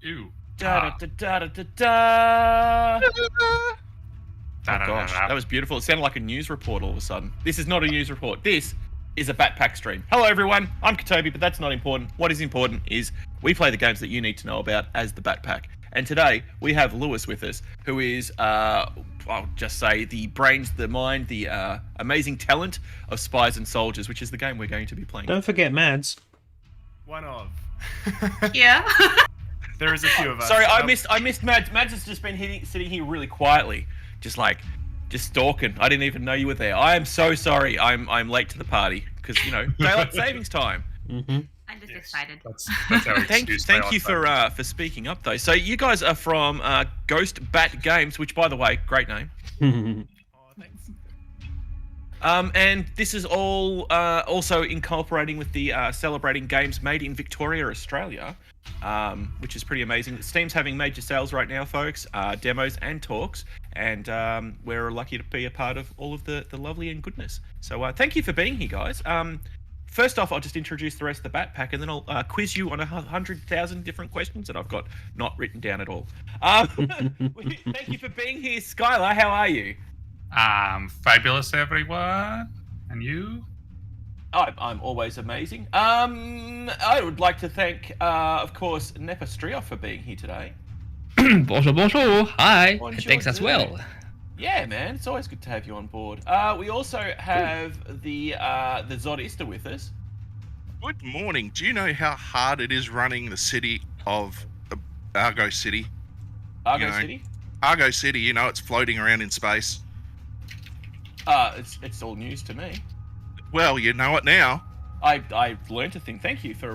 Ew. Da da da da da da. Oh Da-da-da-da. gosh, that was beautiful. It sounded like a news report all of a sudden. This is not a news report. This is a Batpack stream. Hello everyone, I'm Katobi, but that's not important. What is important is we play the games that you need to know about as the Batpack. And today we have Lewis with us, who is, I'll just say, the brains, the mind, the amazing talent of Spies and Soldiers, which is the game we're going to be playing. Don't forget Mads. One of. Yeah. There is a few of us. Sorry, I missed Mads. Mads has just been sitting here really quietly, just stalking. I didn't even know you were there. I am so sorry. I'm late to the party because daylight savings time. Mm-hmm. I'm just excited. That's our excuse. Thank you for speaking up though. So you guys are from Ghost Bat Games, which by the way, great name. Oh, thanks. And this is all also incorporating with the celebrating games made in Victoria, Australia, which is pretty amazing. Steam's having major sales right now, folks, demos and talks, and we're lucky to be a part of all of the lovely and goodness. So thank you for being here, guys. First off, I'll just introduce the rest of the Batpack, and then I'll quiz you on 100,000 different questions that I've got not written down at all. Thank you for being here, Skylar. How are you? Fabulous, everyone. And you? I'm always amazing. I would like to thank, of course, Nepastria for being here today. Bonjour, bonjour. Hi. Bonjour, Thanks as well. Yeah, man, it's always good to have you on board. We also have the Zodista with us. Good morning. Do you know how hard it is running the city of Argo City? Argo City? Argo City, it's floating around in space. It's all news to me. Well, you know it now. I've learned a thing. Thank you for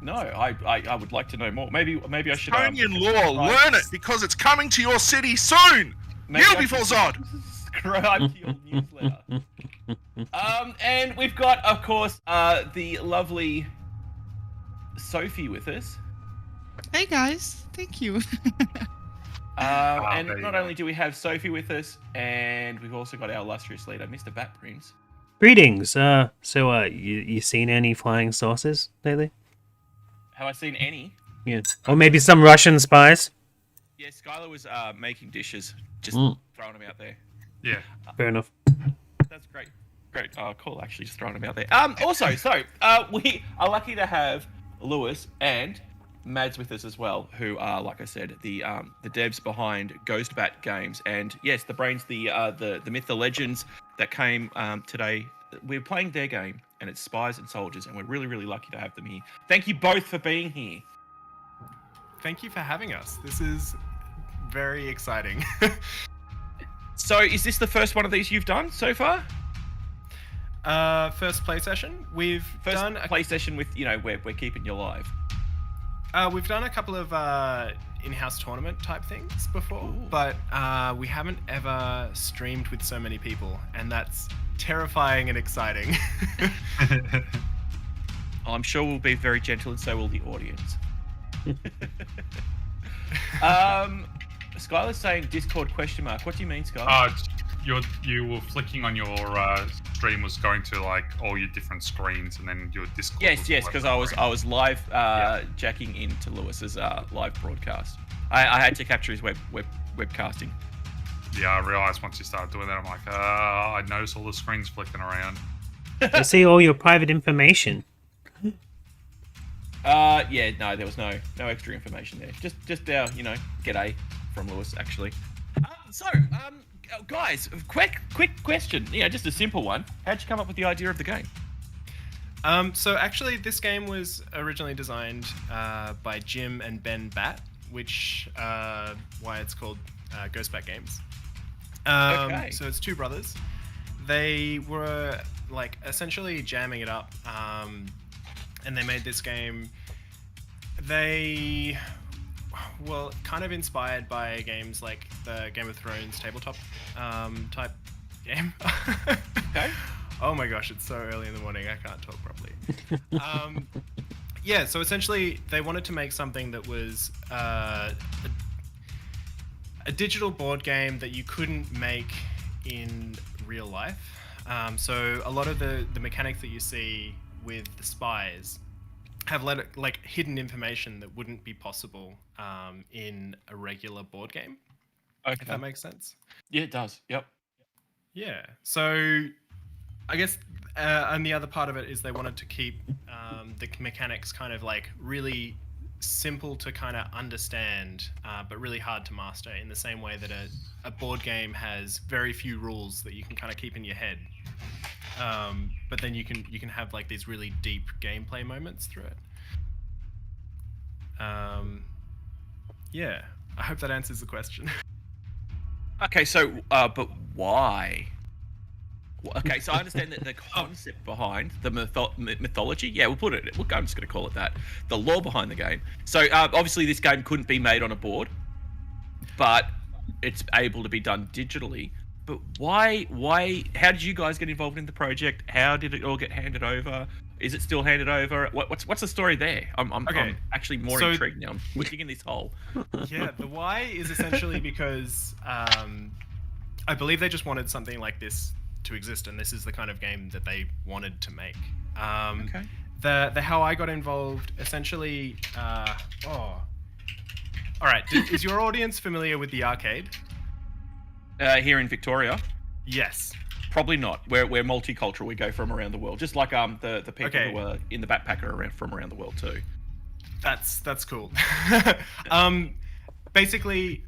no, I would like to know more. Maybe I should Estonian law, learn it because it's coming to your city soon. Kneel before Zod. Subscribe to your newsletter. And we've got, of course, the lovely Sophie with us. Hey guys, thank you. And not only do we have Sophie with us, and we've also got our illustrious leader, Mr. Batprince. Greetings. You seen any flying saucers lately? Have I seen any? Yeah. Or maybe some Russian spies? Yeah, Skylar was making dishes, just throwing them out there. Yeah. Fair enough. That's great. Great call, actually, just throwing them out there. Also, we are lucky to have Lewis and Mads with us as well, who are, like I said, the devs behind Ghost Bat Games, and yes, the brains, the myth, the legends that came today. We're playing their game, and it's Spies and Soldiers, and we're really, really lucky to have them here. Thank you both for being here. Thank you for having us. This is very exciting. So, is this the first one of these you've done so far? First play session. We've done a play session with we're keeping you live. We've done a couple of in-house tournament type things before, but we haven't ever streamed with so many people, and that's terrifying and exciting. I'm sure we'll be very gentle, and so will the audience. Skylar's saying Discord ? What do you mean, Skylar? You were flicking on your stream was going to like all your different screens, and then your Discord. Yes, because I was live jacking into Lewis's live broadcast. I had to capture his webcasting. Yeah, I realized once you started doing that, I'm like, I noticed all the screens flicking around. I see all your private information. Yeah, no, there was no extra information there. Just our, g'day from Lewis, actually. Guys, quick question. Just a simple one. How'd you come up with the idea of the game? So actually, this game was originally designed by Jim and Ben Bat, which why it's called Ghost Bat Games. Okay. So it's two brothers. They were like essentially jamming it up, and they made this game. They were kind of inspired by games like the Game of Thrones tabletop type game. Okay. Oh my gosh, it's so early in the morning, I can't talk properly. Yeah, so essentially they wanted to make something that was a digital board game that you couldn't make in real life. So a lot of the mechanics that you see with the Spies have like hidden information that wouldn't be possible in a regular board game. If that makes sense. Yeah, it does. Yep. Yeah. So I guess, and the other part of it is they wanted to keep the mechanics kind of like really simple to kind of understand, but really hard to master, in the same way that a board game has very few rules that you can kind of keep in your head. But then you can have like these really deep gameplay moments through it. Yeah, I hope that answers the question. Okay, so but why? Okay, so I understand that the concept behind the mythology. Yeah, I'm just going to call it that. The lore behind the game. So obviously, this game couldn't be made on a board, but it's able to be done digitally. But why? How did you guys get involved in the project? How did it all get handed over? Is it still handed over? What's the story there? I'm actually more intrigued now. We're digging this hole. Yeah, the why is essentially because I believe they just wanted something like this to exist, and this is the kind of game that they wanted to make. Okay. The how I got involved, essentially. All right. Is your audience familiar with the arcade? Here in Victoria? Yes. Probably not. We're multicultural. We go from around the world, just like the people who are in the backpacker are from around the world too. That's cool. Basically,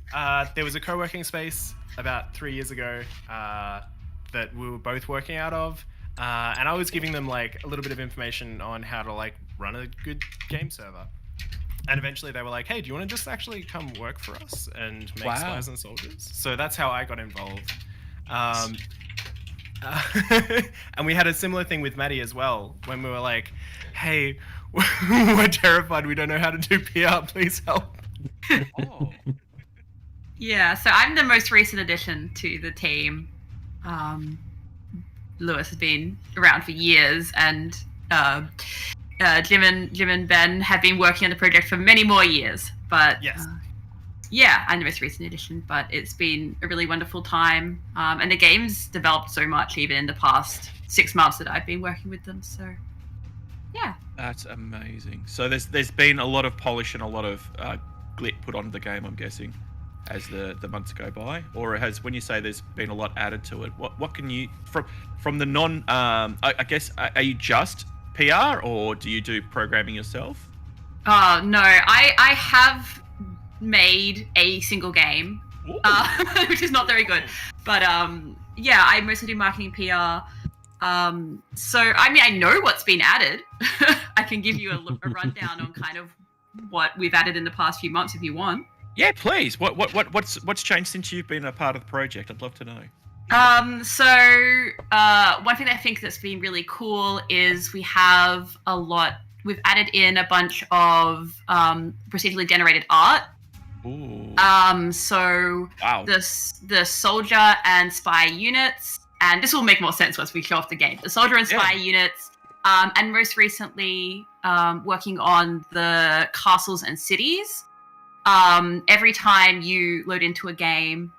there was a co-working space about 3 years ago that we were both working out of, and I was giving them like a little bit of information on how to like run a good game server. And eventually they were like, hey, do you want to just actually come work for us and make Spies and Soldiers? So that's how I got involved. And we had a similar thing with Maddie as well, when we were like, hey, we're terrified, we don't know how to do PR, please help. Oh. Yeah, so I'm the most recent addition to the team. Lewis has been around for years, and Jim and Ben have been working on the project for many more years. But yes. Yeah, I'm the most recent addition, but it's been a really wonderful time. And the game's developed so much even in the past 6 months that I've been working with them. So, yeah. That's amazing. So there's been a lot of polish and a lot of glit put onto the game, I'm guessing, as the months go by, or has, when you say there's been a lot added to it, what can you from the non I guess, are you just PR, or do you do programming yourself? Oh no, I have made a single game, which is not very good, but yeah, I mostly do marketing, PR. So I mean, I know what's been added. I can give you a rundown on kind of what we've added in the past few months if you want. Yeah, please. What's changed since you've been a part of the project? I'd love to know. So one thing I think that's been really cool is we've added in a bunch of procedurally generated art. Ooh. So wow. The soldier and spy units, and this will make more sense once we show off the game. The soldier and spy units, and most recently working on the castles and cities. Every time you load into a game,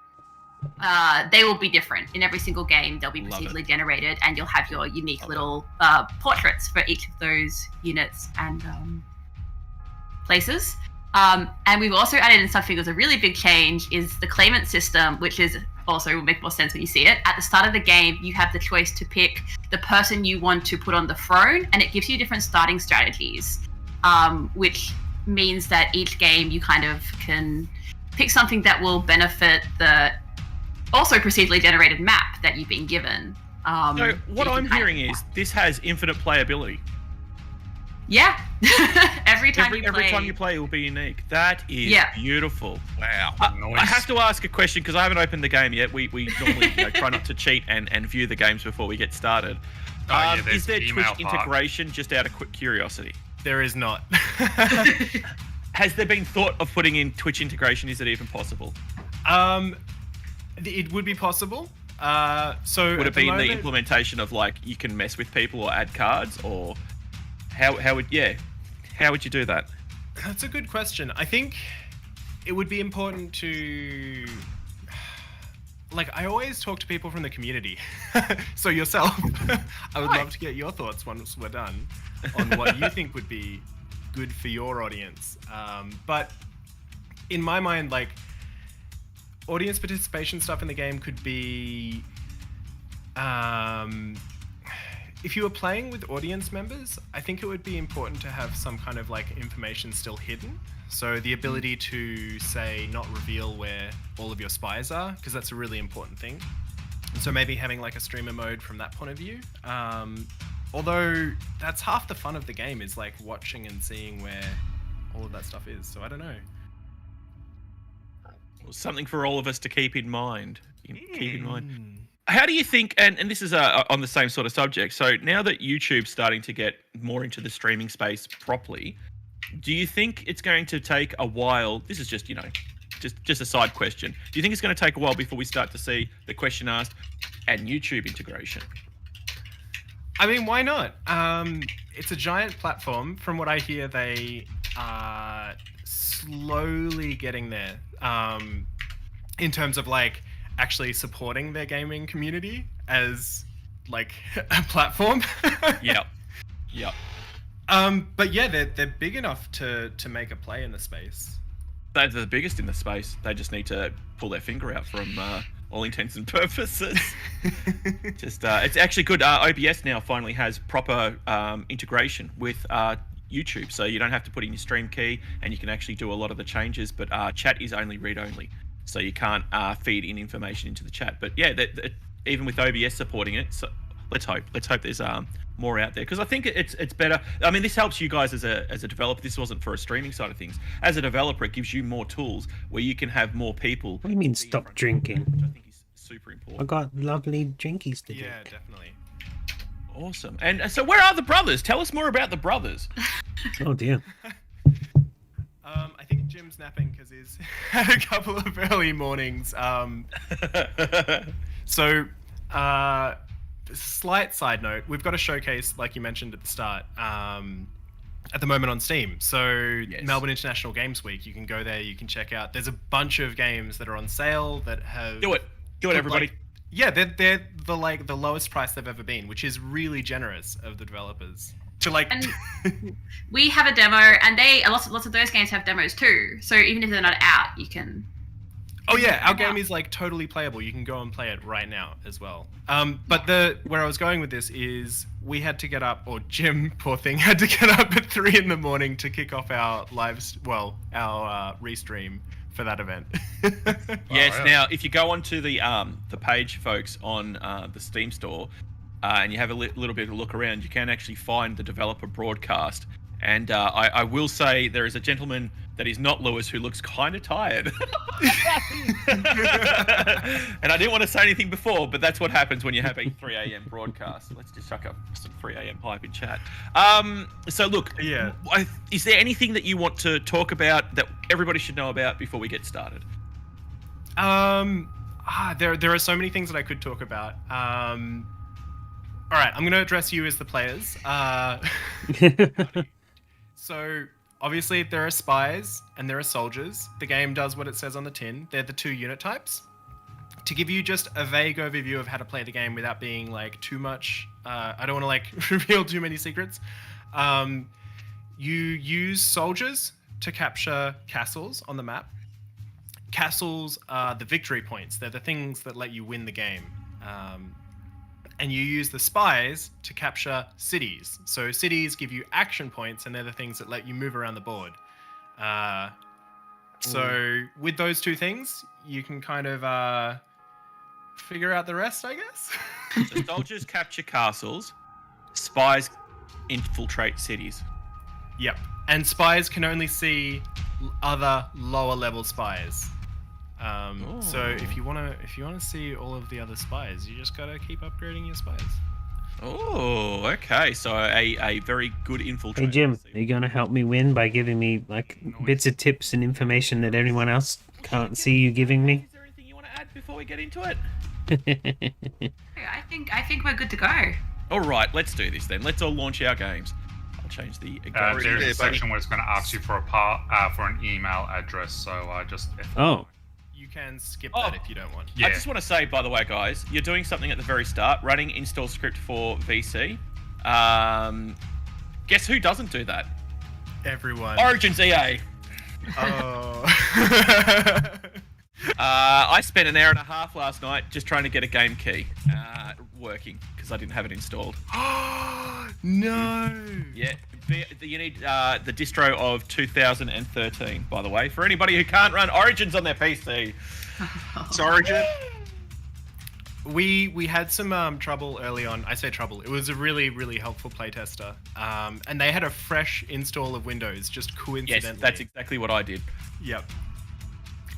they will be different. In every single game, they'll be procedurally generated, and you'll have your unique little portraits for each of those units and places. And we've also added in something that's a really big change, is the claimant system, which is also will make more sense when you see it. At the start of the game, you have the choice to pick the person you want to put on the throne, and it gives you different starting strategies, which means that each game you kind of can pick something that will benefit the also procedurally generated map that you've been given. So what I'm hearing is this has infinite playability. Yeah. Every time you play it will be unique. That is beautiful. Wow. I have to ask a question because I haven't opened the game yet. We normally try not to cheat and view the games before we get started. Is there Twitch integration, just out of quick curiosity? There is not. Has there been thought of putting in Twitch integration? Is it even possible? It would be possible. So would it be in the implementation of like you can mess with people or add cards, or how would you do that? That's a good question. I think it would be important to, like, I always talk to people from the community. So yourself, I would love to get your thoughts once we're done on what you think would be good for your audience. But in my mind, like, audience participation stuff in the game could be, if you were playing with audience members, I think it would be important to have some kind of like information still hidden. So the ability to, say, not reveal where all of your spies are, because that's a really important thing. And so maybe having like a streamer mode from that point of view. Although that's half the fun of the game, is like watching and seeing where all of that stuff is. So I don't know. Something for all of us to keep in mind. Keep in mind. How do you think, and this is on the same sort of subject, so now that YouTube's starting to get more into the streaming space properly, do you think it's going to take a while? This is just, just a side question. Do you think it's going to take a while before we start to see the question asked and YouTube integration? I mean, why not? It's a giant platform. From what I hear, they are slowly getting there in terms of like actually supporting their gaming community as like a platform. Yeah. But yeah, they're big enough to make a play in the space. They're the biggest in the space. They just need to pull their finger out from all intents and purposes. Just it's actually good. OBS now finally has proper integration with YouTube, so you don't have to put in your stream key, and you can actually do a lot of the changes. But chat is only read only, so you can't feed in information into the chat. But yeah, even with OBS supporting it, so let's hope there's more out there, because I think it's better. I mean, this helps you guys as a developer. This wasn't for a streaming side of things. As a developer, it gives you more tools where you can have more people. What do you mean stop drinking? Which I think is super important. I got lovely drinkies to drink. Yeah, definitely. Awesome. And so where are the brothers? Tell us more about the brothers. Oh dear. I think Jim's napping because he's had a couple of early mornings. So, slight side note, we've got a showcase, like you mentioned at the start, at the moment on Steam. So Yes. Melbourne International Games Week, you can go there, you can check out. There's a bunch of games that are on sale that have... Do it, everybody. Yeah, they're the lowest price they've ever been, which is really generous of the developers. To like... And we have a demo, and lots of those games have demos too. So even if they're not out, you can... Oh yeah, our game is like totally playable. You can go and play it right now as well. But where I was going with this is we had to get up, or Jim, poor thing, had to get up at 3 a.m. to kick off our restream for that event. Yes. yeah. Now, if you go onto the page, folks, on the Steam store, and you have a little bit of a look around, you can actually find the developer broadcast. And I will say there is a gentleman that is not Lewis who looks kind of tired. And I didn't want to say anything before, but that's what happens when you have a 3 a.m. broadcast. Let's just chuck up some 3 a.m. hype in chat. So look, Yeah. Is there anything that you want to talk about that everybody should know about before we get started? There are so many things that I could talk about. All right, I'm going to address you as the players. So, obviously, there are spies and there are soldiers. The game does what it says on the tin. They're the two unit types. To give you just a vague overview of how to play the game without being, like, too much... I don't want to, like, reveal too many secrets. You use soldiers to capture castles on the map. Castles are the victory points. They're the things that let you win the game. And you use the spies to capture cities. So cities give you action points, and they're the things that let you move around the board. So with those two things, you can kind of figure out the rest, I guess. So soldiers capture castles, spies infiltrate cities. Yep. And spies can only see other lower level spies. So if you wanna see all of the other spies, you just gotta keep upgrading your spies. Oh, okay. So a very good infiltrator. Hey Jim, are you gonna help me win by giving me like bits of tips and information that anyone else can't see you giving me? Is there anything you want to add before we get into it? I think we're good to go. All right, let's do this then. Let's all launch our games. I'll change the. There is a section where it's going to ask you for for an email address, so just... Oh. You can skip that if you don't want. Yeah. I just want to say, by the way, guys, you're doing something at the very start, running install script for VC. Guess who doesn't do that? Everyone. Origins EA. Oh. I spent an hour and a half last night just trying to get a game key working because I didn't have it installed. No. Yeah, you need the distro of 2013, by the way, for anybody who can't run Origins on their PC. It's Origin. We had some trouble early on. I say trouble. It was a really, really helpful playtester. And they had a fresh install of Windows, just coincidentally. Yes, that's exactly what I did. Yep.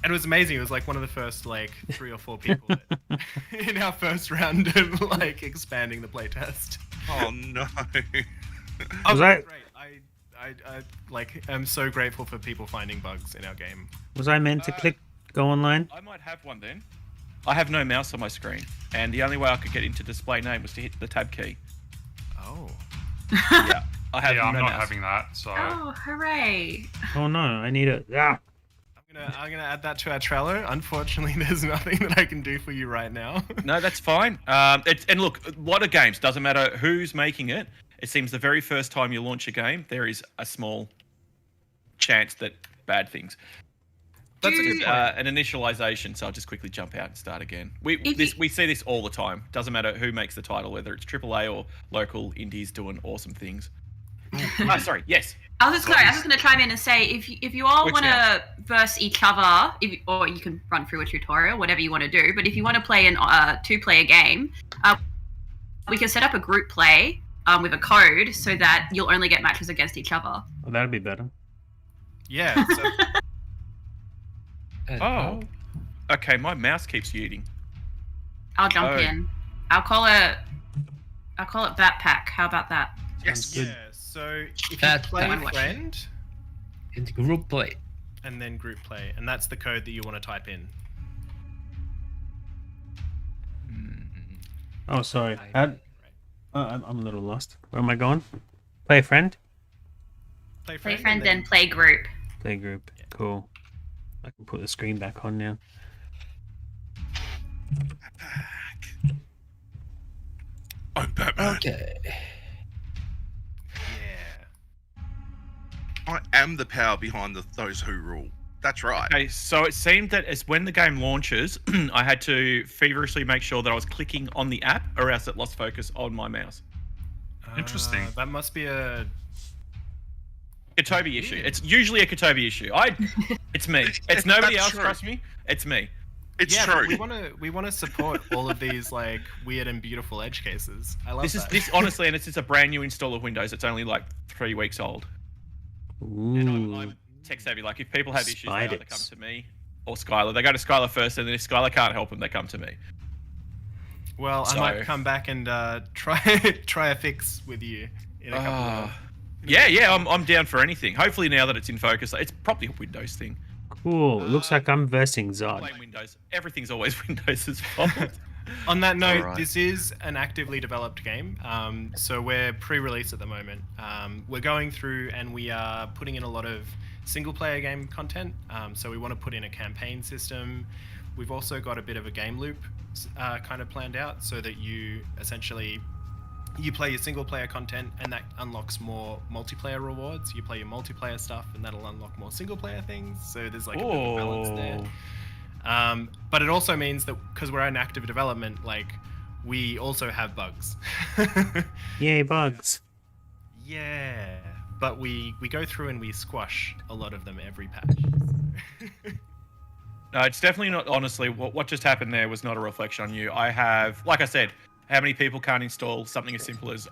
And it was amazing. It was like one of the first like 3 or 4 people that, in our first round of like expanding the playtest. Oh no. Oh, Was I- great. I like am so grateful for people finding bugs in our game. Was I meant to click go online? I might have one then. I have no mouse on my screen, and the only way I could get into display name was to hit the tab key. Oh. Yeah, I have Yeah, I'm no not mouse. having that. So Oh, hooray! Oh no, I need it. Ah. I'm gonna add that to our Trello. Unfortunately, there's nothing that I can do for you right now. No, that's fine. And look, a lot of games, doesn't matter who's making it. It seems the very first time you launch a game, there is a small chance that bad things. That's a good point. An initialization, so I'll just quickly jump out and start again. We If we see this all the time. Doesn't matter who makes the title, whether it's AAA or local indies doing awesome things. Sorry, yes. I was just going to chime in and say, if you all Which want to verse each other, or you can run through a tutorial, whatever you want to do. But if you want to play an 2-player game, we can set up a group play with a code so that you'll only get matches against each other. Oh, that'd be better. Yeah. So, Oh, okay. My mouse keeps yeeting. I'll jump Oh. in. I'll call it Batpack. How about that? Yes. Good. yeah. So if you That's play fine. friend Into group play. and then group play, and that's the code that you want to type in. Oh, sorry. I'm a little lost. Where am I going? Play a friend? Play friend, then play group. Play group. Cool. I can put the screen back on now. I'm Batman. Okay. Yeah. I am the power behind those who rule. That's right. Okay, so it seemed that as when the game launches, I had to feverishly make sure that I was clicking on the app, or else it lost focus on my mouse. Interesting. That must be a. Katobi issue. It's usually a Katobi issue. It's me. It's nobody else. Trust me. It's me. It's Yeah, but true. we want to support all of these like weird and beautiful edge cases. I love This that. is honestly, and it's just a brand new install of Windows. It's only like 3 weeks old. And I'm Ooh. tech savvy. Like if people have issues, they either come Spiders. to me or Skylar. They go to Skylar first, and then if Skylar can't help them, they come to me. Well, I So- might come back and try a fix with you in a couple of. Yeah, I'm down for anything. Hopefully now that it's in focus, it's probably a Windows thing. Cool. It looks like I'm versing Zod. Blame Windows. Everything's always Windows' fault. On that note, Alright. this is an actively developed game, so we're pre-release at the moment. We're going through and we are putting in a lot of single-player game content. So we want to put in a campaign system. We've also got a bit of a game loop kind of planned out, so that you essentially play your single-player content, and that unlocks more multiplayer rewards. You play your multiplayer stuff, and that'll unlock more single-player things. So there's like a bit of a balance there. But it also means that because we're in active development, like we also have bugs. Yay, bugs. Yeah, but we go through and we squash a lot of them every patch. No, it's definitely not. Honestly, what just happened there was not a reflection on you. I have, like I said, how many people can't install something as simple as,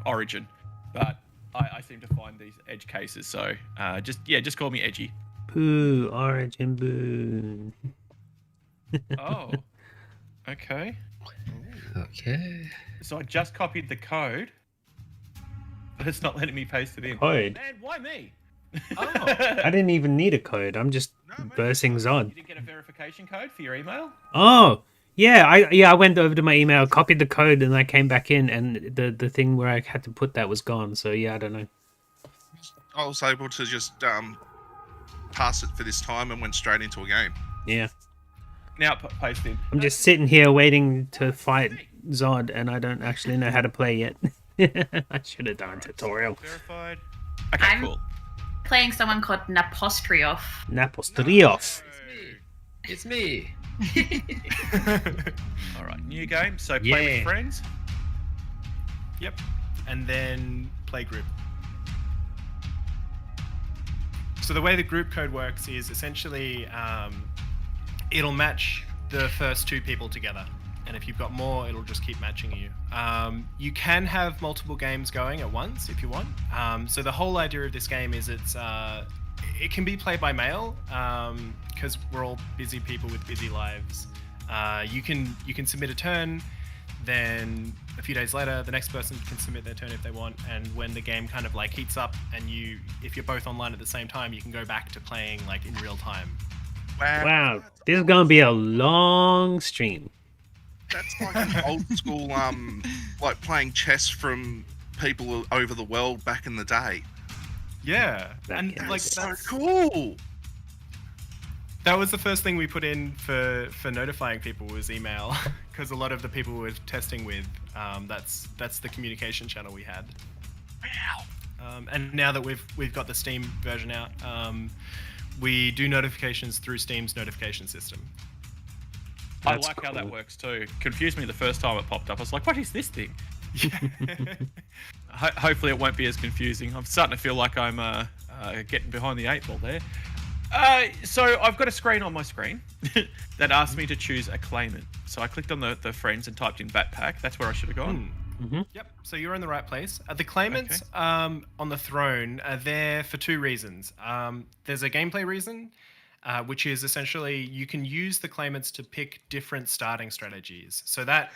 Origin? But I seem to find these edge cases. So just call me edgy. Boo, Origin, boo. Oh, okay. Okay. So I just copied the code, but it's not letting me paste it in. Code? Man, why me? I didn't even need a code. I'm just versing Zod. You didn't get a verification code for your email? Oh, yeah. I went over to my email, copied the code, and I came back in, and the thing where I had to put that was gone. So yeah, I don't know. I was able to just pass it for this time and went straight into a game. Yeah, Now paste in. I'm just sitting here waiting to fight Zod, and I don't actually know how to play yet. I should have done a tutorial. Verified. Okay, I'm- cool. playing someone called Napostrioff. Napostrioff. It's me. All right, new game. So play Yeah. with friends. Yep. And then play group. So the way the group code works is essentially it'll match the first 2 people together. And if you've got more, it'll just keep matching you. You can have multiple games going at once if you want. So the whole idea of this game is it can be played by mail because we're all busy people with busy lives. You can submit a turn, then a few days later, the next person can submit their turn if they want. And when the game kind of like heats up, and if you're both online at the same time, you can go back to playing like in real time. Wow, this is gonna be a long stream. That's like an old school, like playing chess from people over the world back in the day. Yeah, and Yeah. like So that's cool. That was the first thing we put in for notifying people was email, because a lot of the people we were testing with, that's the communication channel we had. Wow. And now that we've got the Steam version out, we do notifications through Steam's notification system. I That's like how that cool. works too. Confused me the first time it popped up. I was like, what is this thing? Hopefully it won't be as confusing. I'm starting to feel like I'm getting behind the 8 ball there. So I've got a screen on my screen that asked me to choose a claimant. So I clicked on the friends and typed in Batpack. That's where I should have gone. Yep. So you're in the right place. The claimants on the throne are there for 2 reasons. There's a gameplay reason, which is essentially you can use the claimants to pick different starting strategies. So that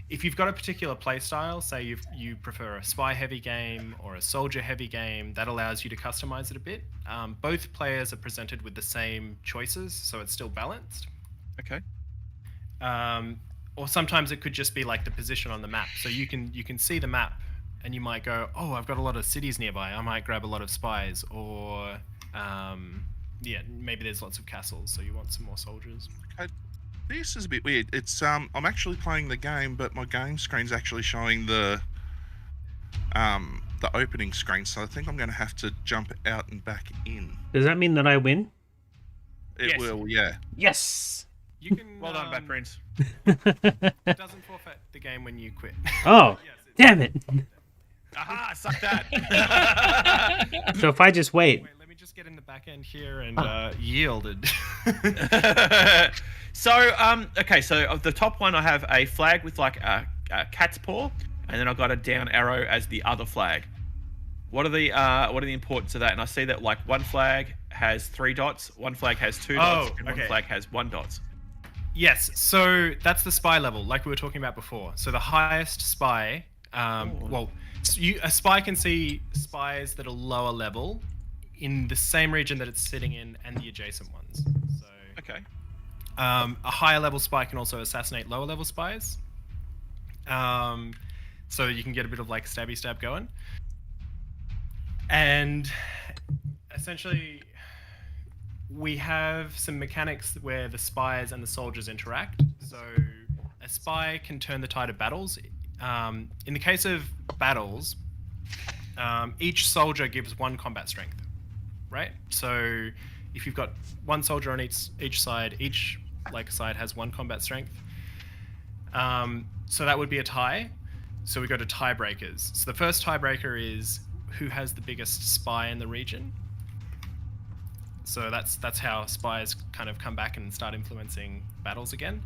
if you've got a particular playstyle, say you prefer a spy-heavy game or a soldier-heavy game, that allows you to customize it a bit. Both players are presented with the same choices, so it's still balanced. Okay. Or sometimes it could just be like the position on the map. So you can see the map, and you might go, "Oh, I've got a lot of cities nearby. I might grab a lot of spies." Or maybe there's lots of castles, so you want some more soldiers. This is a bit weird. It's I'm actually playing the game, but my game screen's actually showing the opening screen. So I think I'm going to have to jump out and back in. Does that mean that I win? It Yes. will, yeah. Yes. You can. Well done, Batprince. It doesn't forfeit the game when you quit. Oh, Yes, damn it. Aha, suck that. So if I just wait. Wait, let me just get in the back end here and yielded. So, okay, so of the top one, I have a flag with like a cat's paw, and then I've got a down arrow as the other flag. What are the importance of that? And I see that like one flag has 3 dots, one flag has 2 dots, and one okay. flag has 1 dot. Yes, so that's the spy level, like we were talking about before. So the highest spy, a spy can see spies that are lower level in the same region that it's sitting in and the adjacent ones. So Okay. a higher level spy can also assassinate lower level spies. So you can get a bit of like stabby stab going. And essentially we have some mechanics where the spies and the soldiers interact. So a spy can turn the tide of battles. In the case of battles, each soldier gives 1 combat strength, right? So if you've got 1 soldier on each side, each side has 1 combat strength. So that would be a tie. So we go to tiebreakers. So the first tiebreaker is who has the biggest spy in the region. So that's how spies kind of come back and start influencing battles again.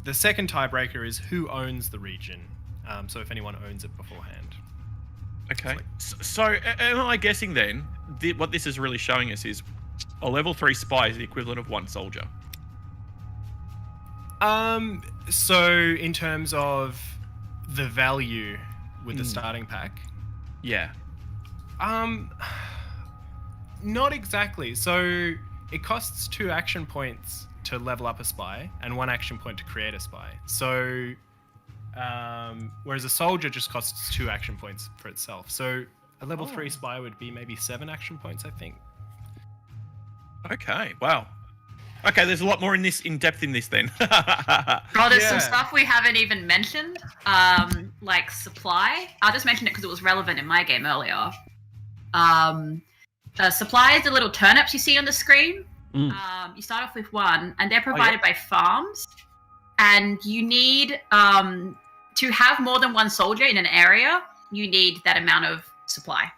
The second tiebreaker is who owns the region. So if anyone owns it beforehand. Okay. So am I guessing then what this is really showing us is a level 3 spy is the equivalent of 1 soldier? So in terms of the value with the starting pack, Yeah. not exactly. So it costs 2 action points to level up a spy and 1 action point to create a spy. So whereas a soldier just costs 2 action points for itself. So a level 3 spy would be maybe 7 action points, I think. Okay. Wow. Okay, there's a lot more in depth in this then. Oh, there's some Yeah. stuff we haven't even mentioned, like supply. I'll just mention it because it was relevant in my game earlier. Supplies, the little turnips you see on the screen. Mm. You start off with one, and they're provided by farms. And you need to have more than one soldier in an area. You need that amount of supply.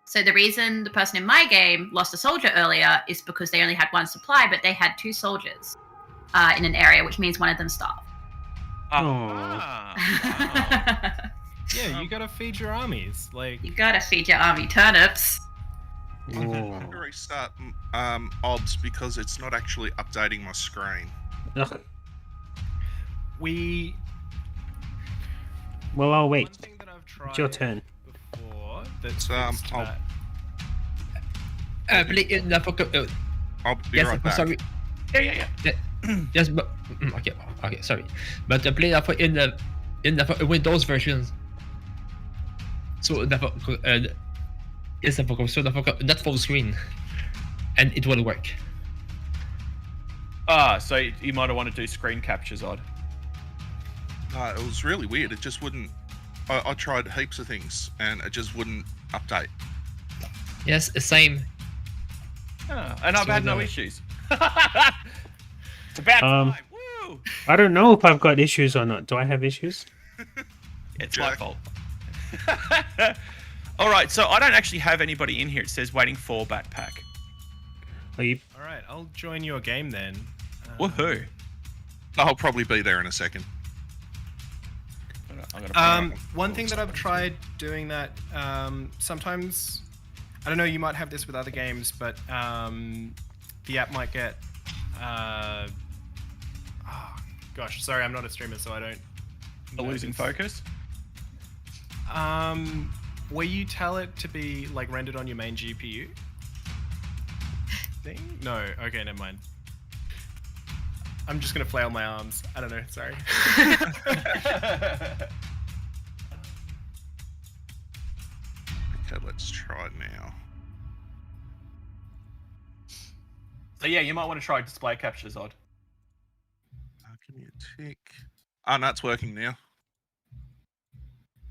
So the reason the person in my game lost a soldier earlier is because they only had one supply, but they had 2 soldiers in an area, which means one of them starved. Wow. Yeah, you gotta feed your armies. Like, You gotta feed your army turnips. I'm going to restart OBS because it's not actually updating my screen. Ugh. we. Well, I'll wait. One thing that I've tried It's your turn. before that's I'll- fixed that. I'll be yes, right back. sorry. Yeah. Yes, but okay, sorry. But the play that in the Windows versions, so it's not full screen, and it will work. So you might want to do screen captures, Odd. It was really weird. It just wouldn't. I tried heaps of things, and it just wouldn't update. Yes, same. And I've had no issues. It's about time. Woo! I don't know if I've got issues or not. Do I have issues? It's my Jack. fault. All right, so I don't actually have anybody in here. It says waiting for backpack. Are you? All right, I'll join your game then. Woohoo! I'll probably be there in a second. I'm gonna One thing that I've tried doing that sometimes, I don't know, you might have this with other games, but the app might get. Gosh, sorry, I'm not a streamer, so I don't. know losing this. focus. Where you tell it to be like rendered on your main GPU thing? No, okay, never mind. I'm just gonna flail my arms. I don't know, sorry. Okay, let's try it now. So yeah, you might want to try display captures, Odd. Give me a tick. Oh, no, it's working now.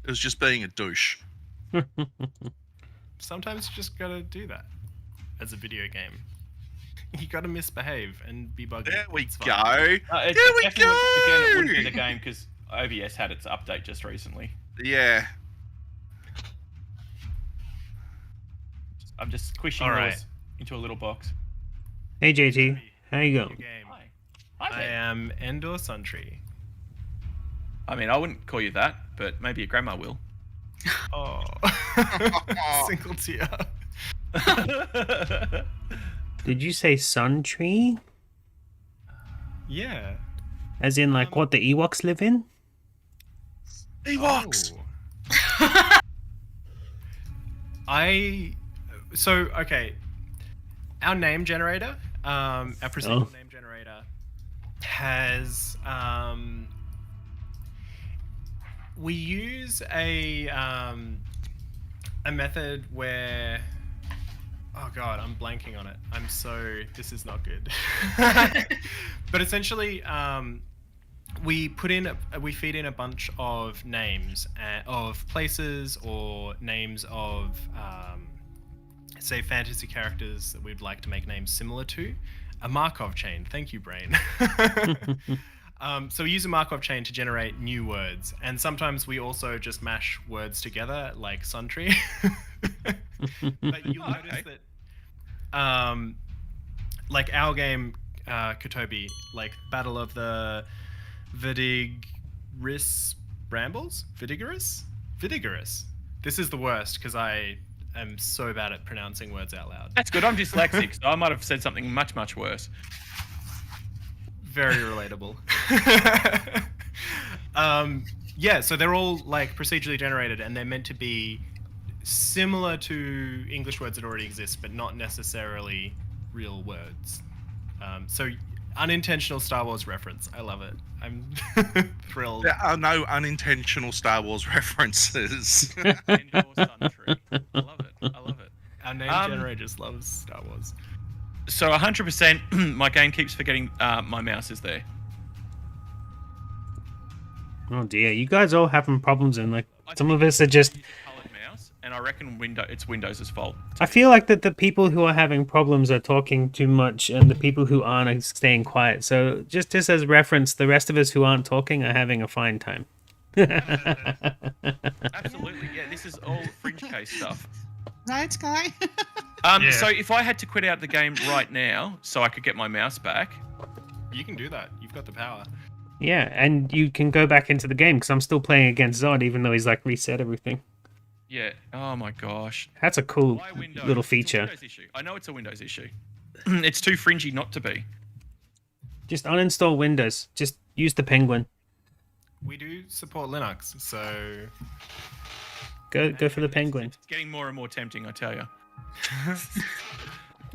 It was just being a douche. Sometimes you just gotta do that as a video game. You gotta misbehave and be buggy. There we It's go. fine. It There we definitely again, it wouldn't be go. the game because OBS had its update just recently. Yeah. I'm just squishing All yours right. into a little box. Hey JT, how you Your going? game. Hi. I Hi there. am Endor Suntree. I mean, I wouldn't call you that, but maybe your grandma will. Oh. Single tear. Did you say sun tree? Yeah. As in like what the Ewoks live in? Ewoks. Oh. Okay. Our name generator, our procedural name generator, has we use a method where, oh god, I'm blanking on it. This is not good. But essentially, we feed in a bunch of names of places or names of say fantasy characters that we'd like to make names similar to. A Markov chain. Thank you, brain. So we use a Markov chain to generate new words, and sometimes we also just mash words together, like Suntree. But you'll notice that, like our game, Kotobi, like Battle of the Vidigerous Brambles? Vidigerous? This is the worst because I am so bad at pronouncing words out loud. That's good. I'm dyslexic, so I might have said something much, much worse. Very relatable. Yeah, so they're all like procedurally generated, and they're meant to be similar to English words that already exist, but not necessarily real words. So unintentional Star Wars reference. I love it. I'm thrilled. There are no unintentional Star Wars references. Endor Suntree. I love it. Our name generator just loves Star Wars. So 100%, my game keeps forgetting my mouse is there. Oh dear, you guys all having problems and like some of us are just Colored mouse, And I reckon it's Windows' fault. I feel like that the people who are having problems are talking too much, and the people who aren't are staying quiet. So just as reference, the rest of us who aren't talking are having a fine time. Absolutely, yeah. This is all fringe case stuff. Right, Sky? Yeah. So if I had to quit out the game right now, so I could get my mouse back. You can do that. You've got the power. Yeah, and you can go back into the game because I'm still playing against Zod, even though he's like reset everything. Yeah. Oh my gosh. That's a cool Why Windows? little It's a feature. Windows issue. I know it's a Windows issue. It's too fringy not to be. Just uninstall Windows. Just use the Penguin. We do support Linux, so Go for the Penguin. It's getting more and more tempting, I tell you.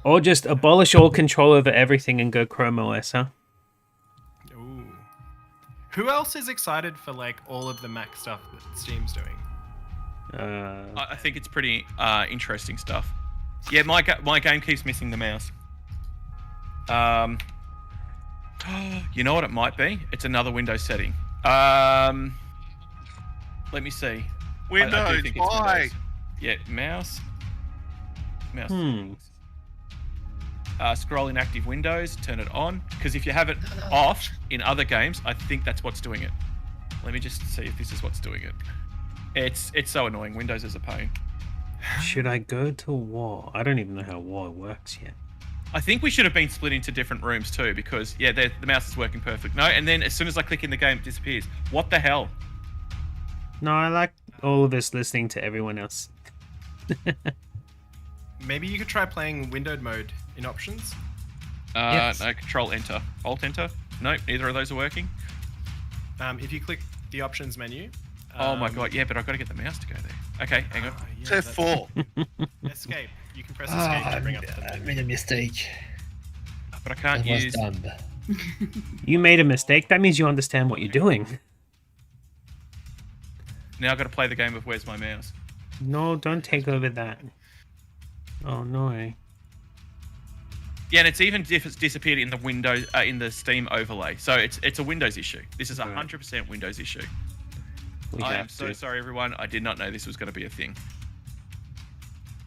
Or just abolish all control over everything and go Chrome OS, huh? ooh. Who else is excited for like all of the Mac stuff that Steam's doing? I think it's pretty interesting stuff. Yeah, my game keeps missing the mouse. You know what it might be? It's another Windows setting. Let me see. I do Windows, think it's why? Windows. Yeah, mouse. Mouse. Hmm. Scroll in active windows, turn it on. Because if you have it off in other games, I think that's what's doing it. Let me just see if this is what's doing it. It's so annoying. Windows is a pain. Should I go to war? I don't even know how war works yet. I think we should have been split into different rooms too, because yeah, the mouse is working perfect. No, and then as soon as I click in the game, it disappears. What the hell? No, I like all of us listening to everyone else. Maybe you could try playing windowed mode in options. Yes. No, Control Enter, Alt Enter. Nope, neither of those are working. If you click the options menu. Oh my god, yeah, but I've got to get the mouse to go there. Okay, hang on. Yeah, F4. escape. You can press escape to bring up the I menu. made a mistake. But I can't That was use. dumb. You made a mistake. That means you understand what you're doing. Now I've got to play the game of Where's My Mouse. No, don't take over that. Oh no. Yeah, and it's even disappeared in the Windows in the Steam overlay. So it's a Windows issue. This is a 100% Windows issue. We I am have so to. sorry, everyone. I did not know this was going to be a thing.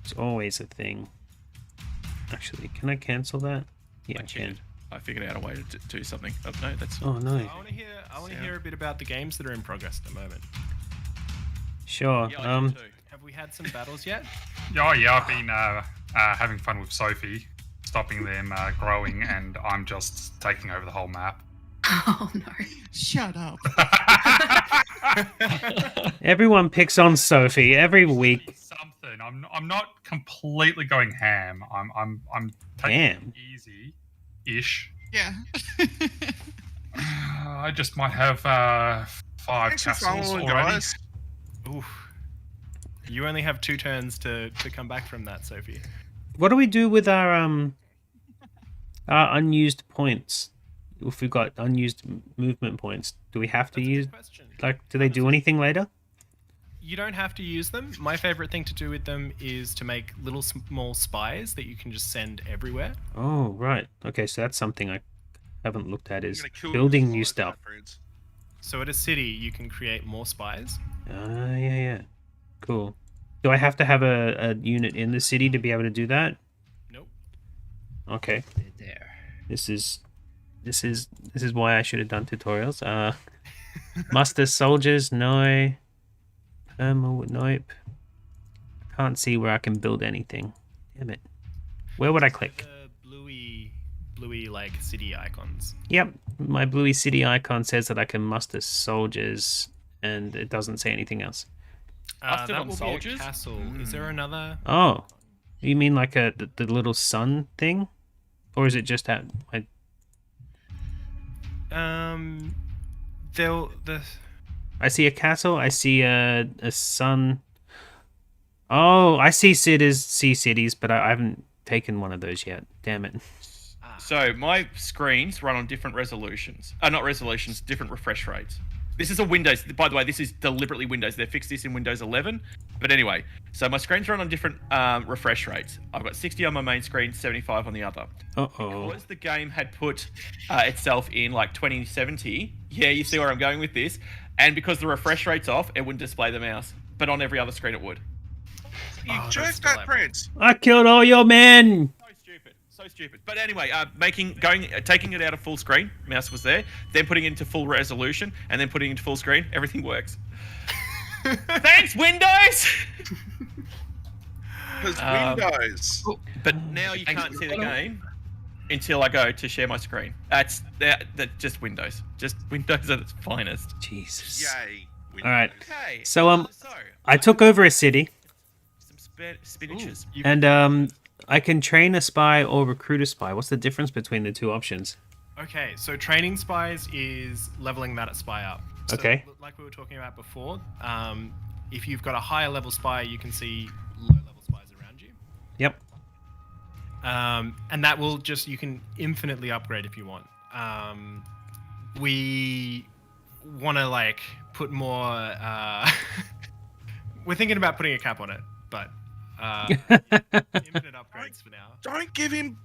It's always a thing. Actually, can I cancel that? Yeah, I I can. cheated. I figured out a way to do something. Oh no, that's Oh no. I want to hear a bit about the games that are in progress at the moment. Sure. yeah, I do too. Have we had some battles yet? Oh yeah, I've been having fun with Sophie, stopping them growing, and I'm just taking over the whole map. Oh no. Shut up. Everyone picks on Sophie every week. Something. I'm not completely going ham. I'm taking Ham? it easy-ish. Yeah. I just might have 5 Thanks for castles following, already. guys. Oof. You only have 2 turns to come back from that, Sophie. What do we do with our unused points? If we've got unused movement points, do we have to That's a use? good question. Like, do they do anything later? You don't have to use them. My favorite thing to do with them is to make little small spies that you can just send everywhere. Oh, right. Okay, so that's something I haven't looked at. Is I'm gonna kill building you new with stuff. Batprince. So at a city, you can create more spies. Yeah. Cool. Do I have to have a unit in the city to be able to do that? Nope. Okay. There. This is why I should have done tutorials. Muster soldiers, no. Nope. Can't see where I can build anything. Damn it. Where would I click? The bluey like city icons. Yep, my bluey city icon says that I can muster soldiers, and it doesn't say anything else. Mustered That on will soldiers? be a castle. Is there another? Oh, you mean like the little sun thing, or is it just that? I see a castle. I see a sun. Oh, I see cities, but I haven't taken one of those yet. Damn it. So my screens run on different resolutions. Not resolutions, different refresh rates. This is a Windows. By the way, this is deliberately Windows. They fixed this in Windows 11. But anyway, so my screens run on different refresh rates. I've got 60 on my main screen, 75 on the other. Uh-oh. Because the game had put itself in like 2070. Yeah, you see where I'm going with this. And because the refresh rate's off, it wouldn't display the mouse. But on every other screen, it would. You Oh, that's jerked still that April. prince. I killed all your men. So stupid. But anyway, taking it out of full screen, mouse was there, then putting it into full resolution, and then putting it into full screen, everything works. Thanks, Windows. Because Windows. But now you can't see the game until I go to share my screen. That's just Windows. Just Windows at its finest. Jesus. Yay. Windows. All right. Okay. So I took over a city, some spinaches. and I can train a spy or recruit a spy. What's the difference between the two options? Okay, so training spies is leveling that spy up. So, Okay. like we were talking about before, if you've got a higher level spy, you can see low level spies around you. Yep. And that will you can infinitely upgrade if you want. We want to put more. We're thinking about putting a cap on it, but infinite upgrades for now. Don't give him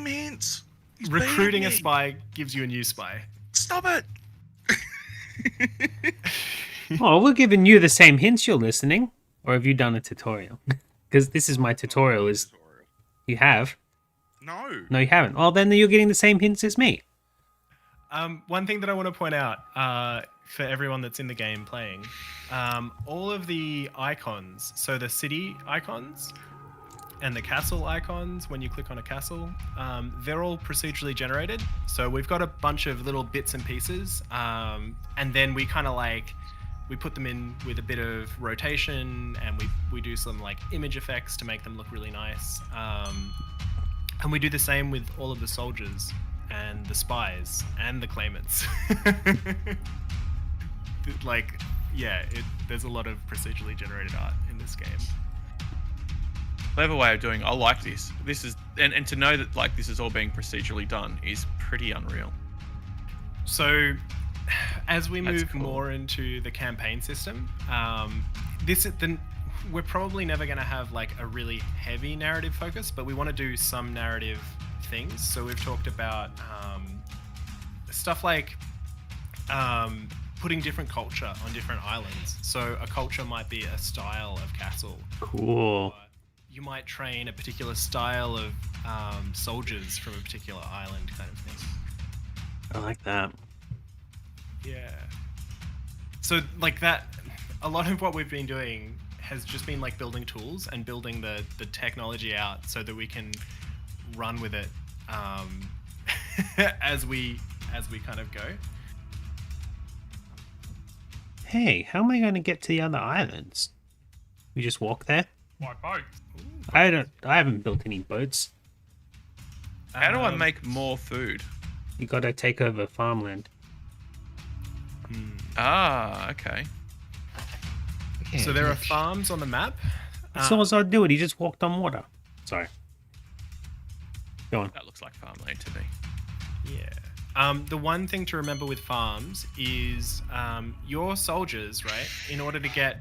hints. He's Recruiting beating a me. spy gives you a new spy. Stop it. Oh, we're giving you the same hints. You're listening, or have you done a tutorial? Because this is my tutorial. Is you have? No. No, you haven't. Well, then you're getting the same hints as me. One thing that I want to point out for everyone that's in the game playing, all of the icons, so the city icons and the castle icons, when you click on a castle, they're all procedurally generated. So we've got a bunch of little bits and pieces, and then we kind of we put them in with a bit of rotation, and we do some image effects to make them look really nice. And we do the same with all of the soldiers and the spies and the claimants. There's a lot of procedurally generated art in this game. Clever way of doing. I like this. This is and to know that this is all being procedurally done is pretty unreal. So, as we That's move cool. more into the campaign system, we're probably never going to have a really heavy narrative focus, but we want to do some narrative things. So we've talked about stuff like putting different culture on different islands. So a culture might be a style of castle. Cool. Or you might train a particular style of soldiers from a particular island, kind of thing. I like that. Yeah. So that, a lot of what we've been doing has just been building tools and building the technology out so that we can run with it as we kind of go. Hey, how am I going to get to the other islands? We just walk there? My boat. I haven't built any boats. How do I make more food? You got to take over farmland. Ah, okay. So there are farms on the map. So as I do it, he just walked on water. Sorry. Go on. That looks like farmland to me. Yeah. The one thing to remember with farms is your soldiers, right? In order to get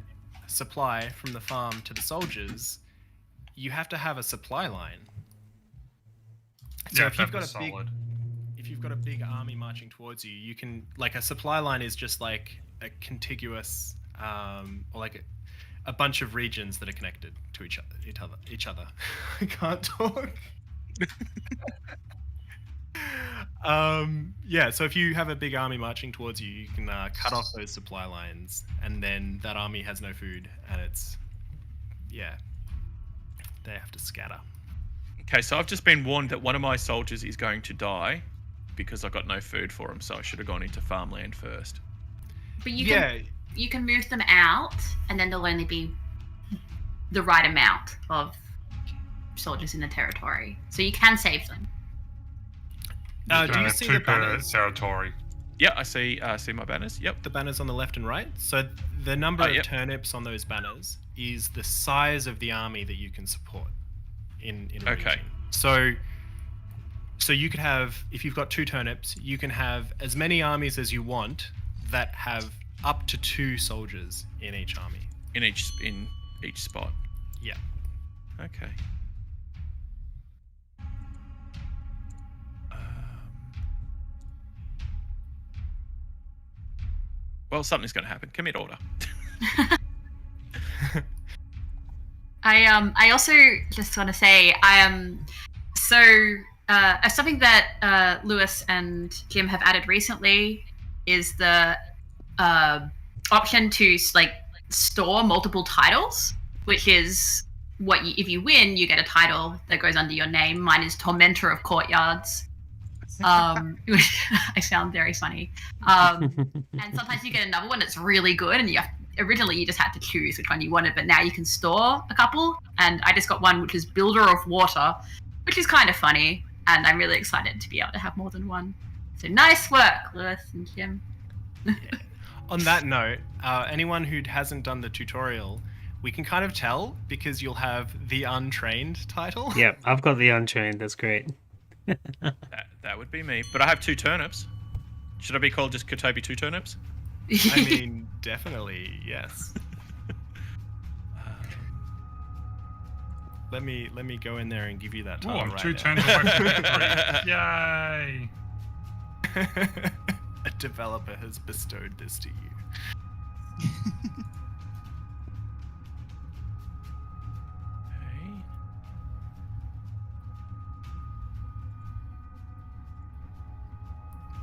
supply from the farm to the soldiers, you have to have a supply line. So Yeah, if you've that's got a big army marching towards you, you can a supply line is just a contiguous or a bunch of regions that are connected to each other. I can't talk. So if you have a big army marching towards you, you can cut off those supply lines, and then that army has no food, and they have to scatter. Okay, so I've just been warned that one of my soldiers is going to die because I got no food for him, so I should have gone into farmland first. But you can move them out, and then there'll only be the right amount of soldiers in the territory, so you can save them. Do you see the banners? Territory. Yeah, I see my banners. Yep. The banners on the left and right. So the number of yep. turnips on those banners is the size of the army that you can support in a Okay. region. So you could have, if you've got 2 turnips, you can have as many armies as you want that have up to 2 soldiers in each army. In each spot. Yeah. Okay. Well, something's going to happen. Commit order. I also just want to say something that Lewis and Jim have added recently is the option to like store multiple titles, which is if you win, you get a title that goes under your name. Mine is Tormentor of Courtyards, which I found very funny. And sometimes you get another one that's really good, and originally you just had to choose which one you wanted, but now you can store a couple. And I just got one which is Builder of Water, which is kind of funny, and I'm really excited to be able to have more than one. So nice work, Lewis and Jim. Yeah. On that note, anyone who hasn't done the tutorial, we can kind of tell because you'll have the Untrained title. Yep, I've got the Untrained. That's great. That would be me. But I have 2 turnips. Should I be called just Kotobi 2 turnips? I mean, definitely, yes. Let me go in there and give you that title I'm right 2 now. turns away from victory. Yay! A developer has bestowed this to you.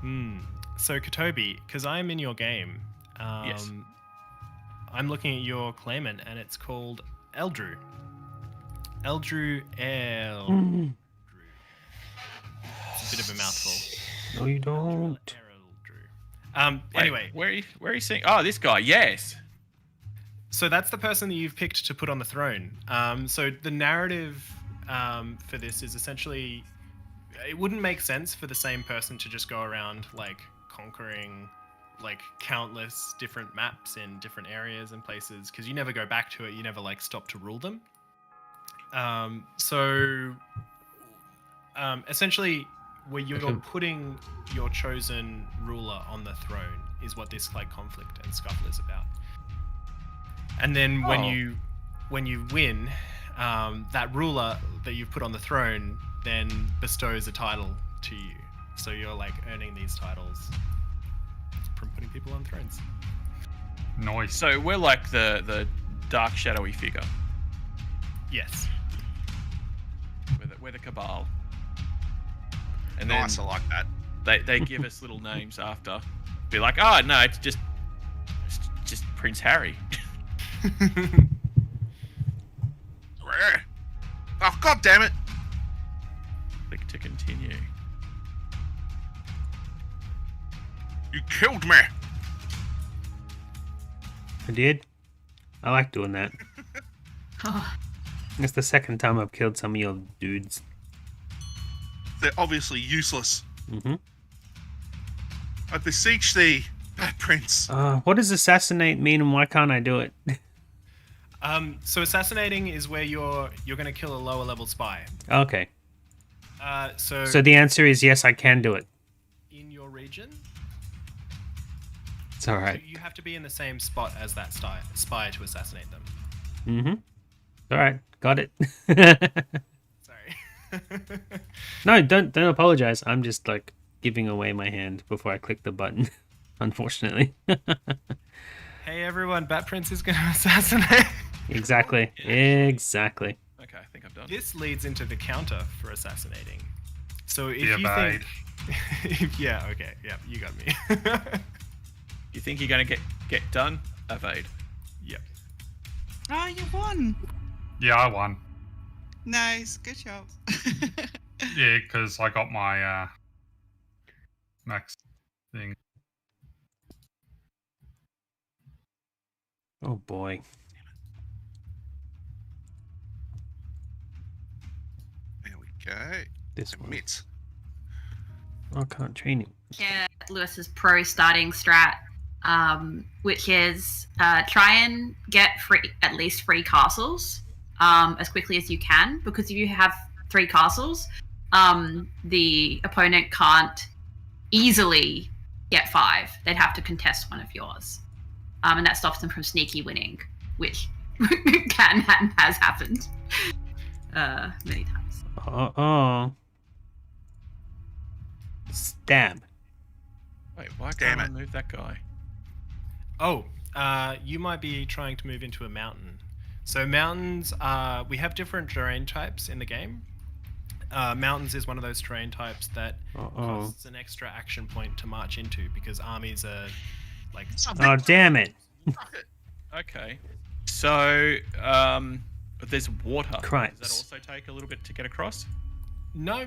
Okay. So Kotobi, because I'm in your game, Yes. I'm looking at your claimant, and it's called Eldrew. Eldrew Eldrew. It's a bit of a mouthful. No, you don't. Eldrew. Wait, Anyway, where are you seeing? Oh, this guy. Yes. so that's the person that you've picked to put on the throne. So the narrative for this is essentially, it wouldn't make sense for the same person to just go around like conquering like countless different maps in different areas and places, because you never go back to it. You never like stop to rule them. Essentially, where you're putting your chosen ruler on the throne is what this like conflict and scuffle is about. And then when you win, that ruler that you've put on the throne then bestows a title to you. So you're like earning these titles from putting people on thrones. Nice. So we're like the dark, shadowy figure. Yes. We're the cabal. And then Nice, I like that. they give us little names after. Be like, oh no, it's just Prince Harry. Oh, god damn it! Click to continue. You killed me! I did. I like doing that. It's the second time I've killed some of your dudes. They're obviously useless. Mm-hmm. I beseech thee, Batprince. What does assassinate mean, and why can't I do it? So assassinating is where you're going to kill a lower level spy. Okay. So So the answer is yes, I can do it. in your region, It's all right. so you have to be in the same spot as that spy to assassinate them. Mm-hmm. All right. Got it. Sorry. No, don't apologize. I'm just like giving away my hand before I click the button. Unfortunately. Hey everyone, Batprince is going to assassinate. Exactly. Exactly. Okay, I think I'm done. This leads into the counter for assassinating. So if The you evade. think, yeah, okay, yeah, you got me. You think you're gonna get done? Evade. Yep. Oh, you won. Yeah, I won. Nice. Good job. Yeah, because I got my max thing. Oh boy. There we go. This one. Admit. I can't train him. Yeah, Lewis's pro starting strat, which is try and get at least 3 castles as quickly as you can, because if you have 3 castles, the opponent can't easily get 5. They'd have to contest one of yours, and that stops them from sneaky winning, which can and has happened many times. Oh. Stab. Wait, why Damn can't I it. move that guy? Oh, you might be trying to move into a mountain. So mountains, we have different terrain types in the game. Mountains is one of those terrain types that costs an extra action point to march into because armies are like. Oh, damn it. Okay. So, there's water. Cripes. Does that also take a little bit to get across? No.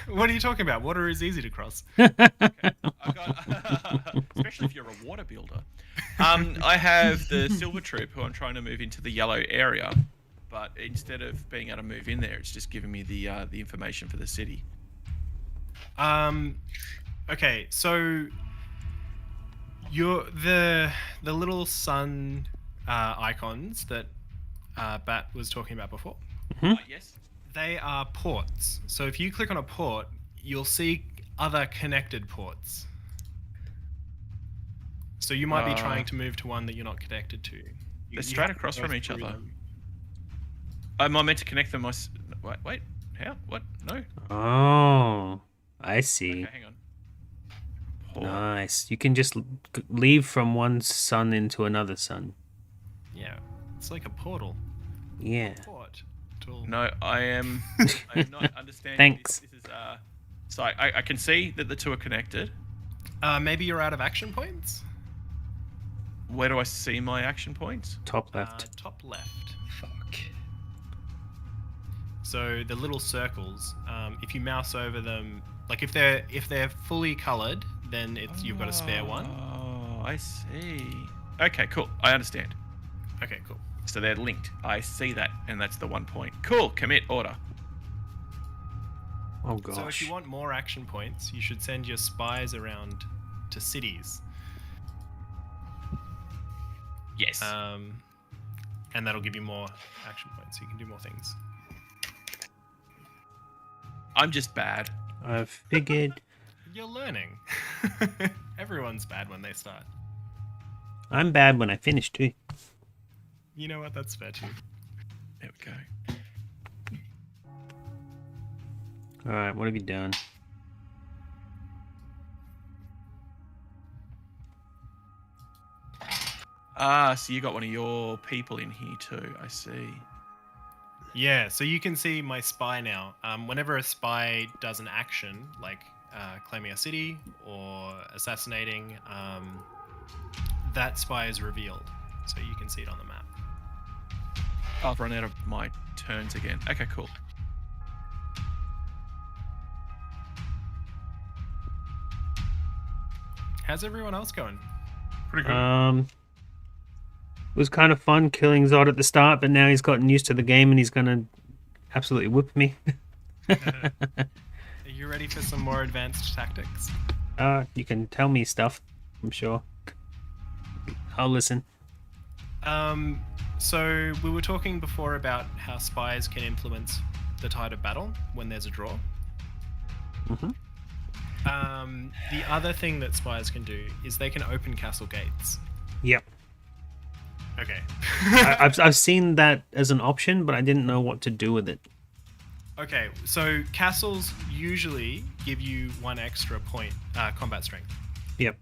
What are you talking about? Water is easy to cross. Especially if you're a water builder. I have the Silver Troop who I'm trying to move into the yellow area, but instead of being able to move in there, it's just giving me the information for the city. Okay, so the little sun icons that Bat was talking about before. Yes. They are ports. So if you click on a port, you'll see other connected ports. So you might be trying to move to one that you're not connected to. They're straight across from each other. Am I meant to connect them? Wait, how? What? No. Oh, I see. Okay, hang on. Port. Nice. You can just leave from one sun into another sun. Yeah, it's like a portal. Yeah. Port. No, I'm not understanding. Thanks. This is so I can see that the two are connected. Maybe you're out of action points. Where do I see my action points? Top left. Top left. Fuck. So the little circles, if you mouse over them, like if they're fully coloured, then you've got a spare one. Oh, I see. Okay, cool. I understand. Okay, cool. So they're linked. I see that, and that's the 1 point. Cool. Commit order. Oh gosh. So if you want more action points, you should send your spies around to cities. Yes. And that'll give you more action points, so you can do more things. I'm just bad. I figured. You're learning. Everyone's bad when they start. I'm bad when I finish too. You know what? That's fair too. There we go. All right, what have you done? So you got one of your people in here too. I see. Yeah, so you can see my spy now. Whenever a spy does an action, like claiming a city or assassinating, that spy is revealed. So you can see it on the map. I've run out of my turns again. Okay, cool. How's everyone else going? Pretty good. It was kind of fun killing Zod at the start, but now he's gotten used to the game and he's gonna absolutely whip me. Are you ready for some more advanced tactics? You can tell me stuff, I'm sure. I'll listen. So we were talking before about how spies can influence the tide of battle when there's a draw. Mm-hmm. The other thing that spies can do is they can open castle gates. Yep. Okay. I've seen that as an option, but I didn't know what to do with it. Okay, so castles usually give you 1 extra point combat strength. Yep.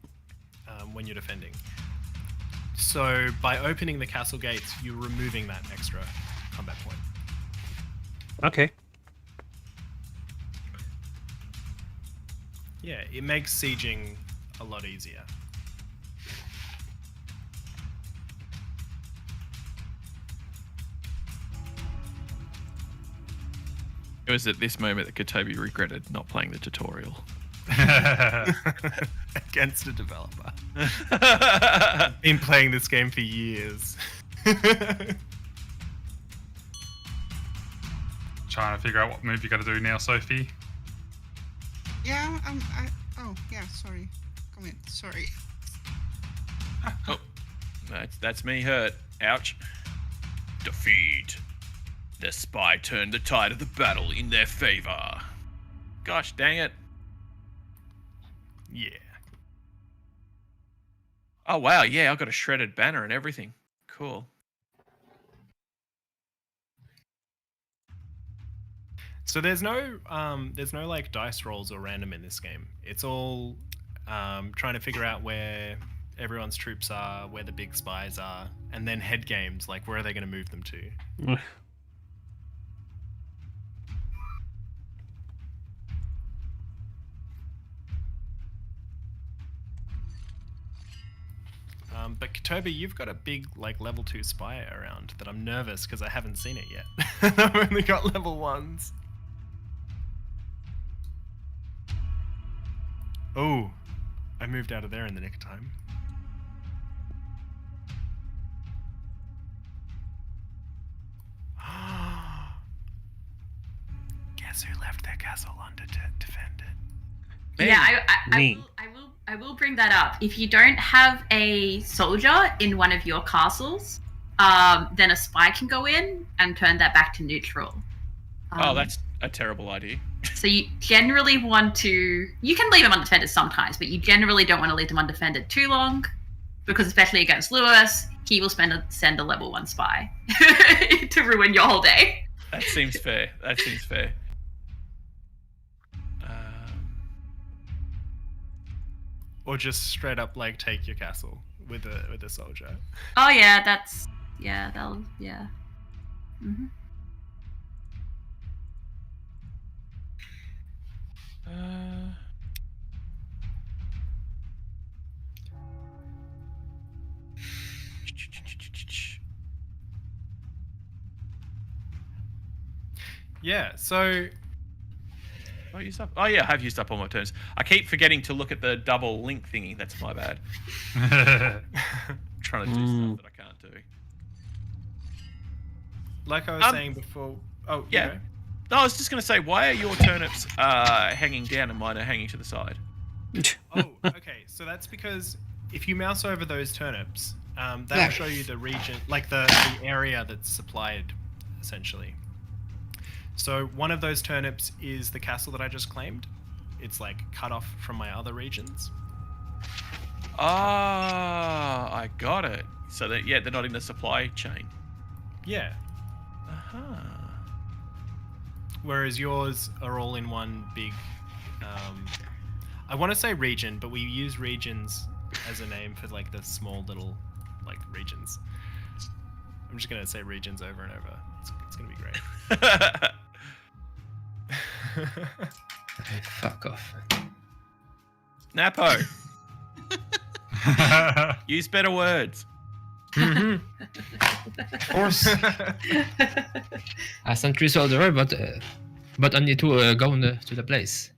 When you're defending. So by opening the castle gates, you're removing that extra combat point. Okay. Yeah, it makes sieging a lot easier. It was at this moment that Katobi regretted not playing the tutorial. Against a developer. Been playing this game for years. Trying to figure out what move you got to do now, Sophie. Yeah, oh, yeah, sorry. Come in, sorry. Oh, that's me hurt. Ouch. Defeat. The spy turned the tide of the battle in their favor. Gosh dang it. Yeah. Oh wow, yeah, I got a shredded banner and everything. Cool. So there's no like dice rolls or random in this game. It's all trying to figure out where everyone's troops are, where the big spies are, and then head games, like where are they going to move them to? But Toby, you've got a big like level 2 spy around that I'm nervous because I haven't seen it yet. I've only got level 1s. Oh, I moved out of there in the nick of time. Guess who left their castle undefended? Yeah, Me. I will bring that up. If you don't have a soldier in one of your castles, then a spy can go in and turn that back to neutral. Oh, that's a terrible idea. So you generally want to... You can leave them undefended sometimes, but you generally don't want to leave them undefended too long, because especially against Lewis, he will send a level 1 spy to ruin your whole day. That seems fair. That seems fair. Or just straight up like take your castle with a soldier. Oh yeah, that's... Yeah, that'll... Yeah. Mm-hmm. Yeah, so... Oh, used up. Oh yeah, I have used up all my turns. I keep forgetting to look at the double link thingy. That's my bad. Trying to do stuff that I can't do. Like I was saying before... Oh, yeah. You know? No, I was just going to say, why are your turnips hanging down and mine are hanging to the side? Oh, okay. So that's because if you mouse over those turnips, that'll show you the region, like the area that's supplied, essentially. So one of those turnips is the castle that I just claimed. It's like cut off from my other regions. Ah, I got it. So that they're not in the supply chain. Yeah. Whereas yours are all in one big... I want to say region, but we use regions as a name for like the small little like regions. I'm just going to say regions over and over. It's going to be great. Fuck off. Napo. Use better words. Of course. I sent 3 soldiers, but I need to go to the place.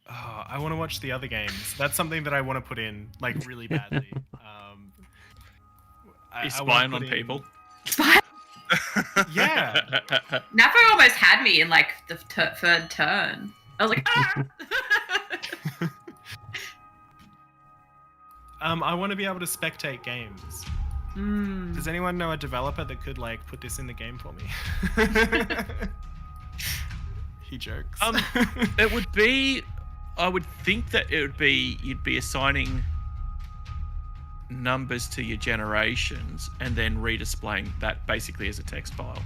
Oh, I want to watch the other games. That's something that I want to put in like really badly. He's spying on people. Yeah. Napo almost had me in like the third turn. I was like, ah! I want to be able to spectate games. Does anyone know a developer that could like put this in the game for me? He jokes. It would be... I would think that it would be... You'd be assigning numbers to your generations and then redisplaying that basically as a text file.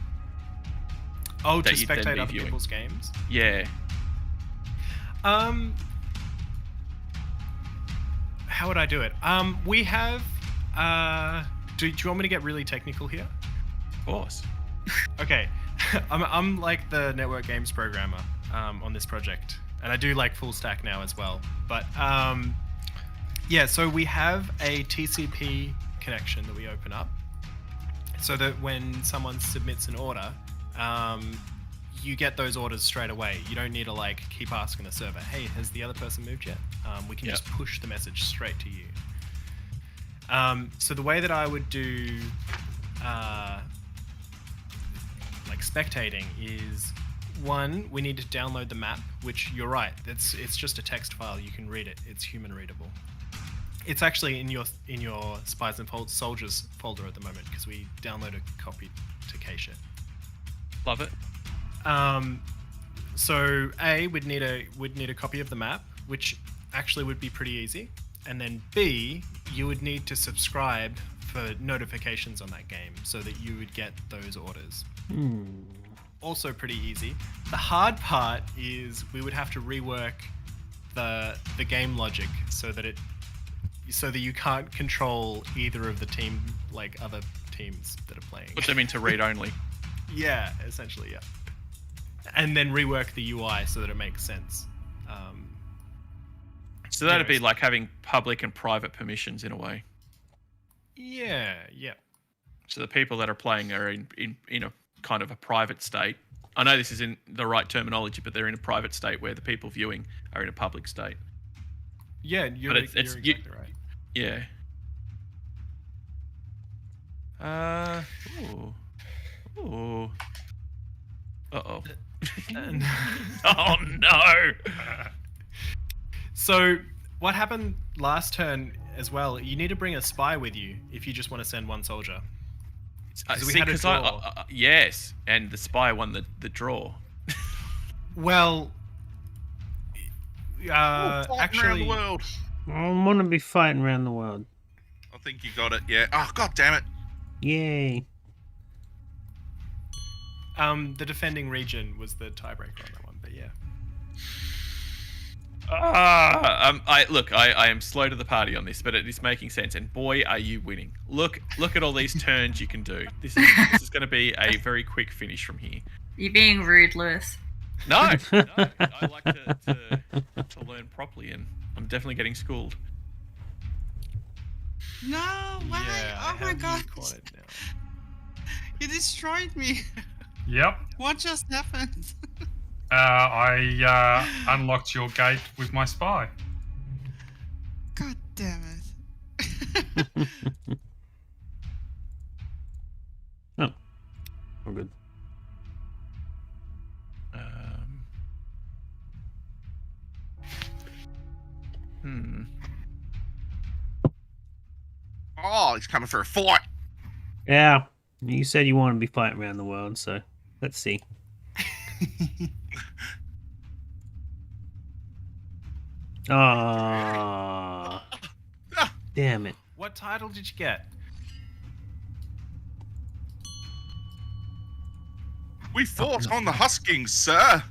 Oh, to that you'd then spectate be other viewing. people's games? Yeah. How would I do it? We have... do you want me to get really technical here? Of course. Okay. I'm like the network games programmer on this project. And I do like full stack now as well. But yeah, so we have a TCP connection that we open up so that when someone submits an order, you get those orders straight away. You don't need to like keep asking the server, hey, has the other person moved yet? We can just push the message straight to you. So the way that I would do like spectating is, one, we need to download the map, which you're right, it's just a text file. You can read it. It's human readable. It's actually in your Spies and Soldiers folder at the moment because we download a copy to cache it. Love it. So we'd need a copy of the map, which actually would be pretty easy. And then B, you would need to subscribe for notifications on that game so that you would get those orders. Also pretty easy. The hard part is we would have to rework the game logic so that you can't control either of the team, like other teams that are playing. Put them into read only. Yeah, essentially, yeah. And then rework the UI so that it makes sense. So that'd be like having public and private permissions in a way. Yeah. So the people that are playing are in a kind of a private state. I know this isn't the right terminology, but they're in a private state where the people viewing are in a public state. Yeah, you're exactly right. Yeah. Ooh. Uh-oh. Oh, no! So, what happened last turn as well, you need to bring a spy with you if you just want to send one soldier. We had a draw. Yes, and the spy won the draw. Well, Fighting actually, around the world. I want to be fighting around the world. I think you got it. Yeah. Oh, god damn it. Yay. the defending region was the tiebreaker on that one, but yeah. I am slow to the party on this, but it is making sense. And boy, are you winning! Look at all these turns you can do. This is going to be a very quick finish from here. You're being rude, Lewis. No, I like to learn properly, and I'm definitely getting schooled. No, why? Yeah, Oh my god. Cornered now. You destroyed me. Yep. What just happened? I unlocked your gate with my spy. God damn it. Oh, we're good. Oh, he's coming for a fight. Yeah, you said you want to be fighting around the world, so let's see. Ah, damn it! What title did you get? We fought on the huskings, sir.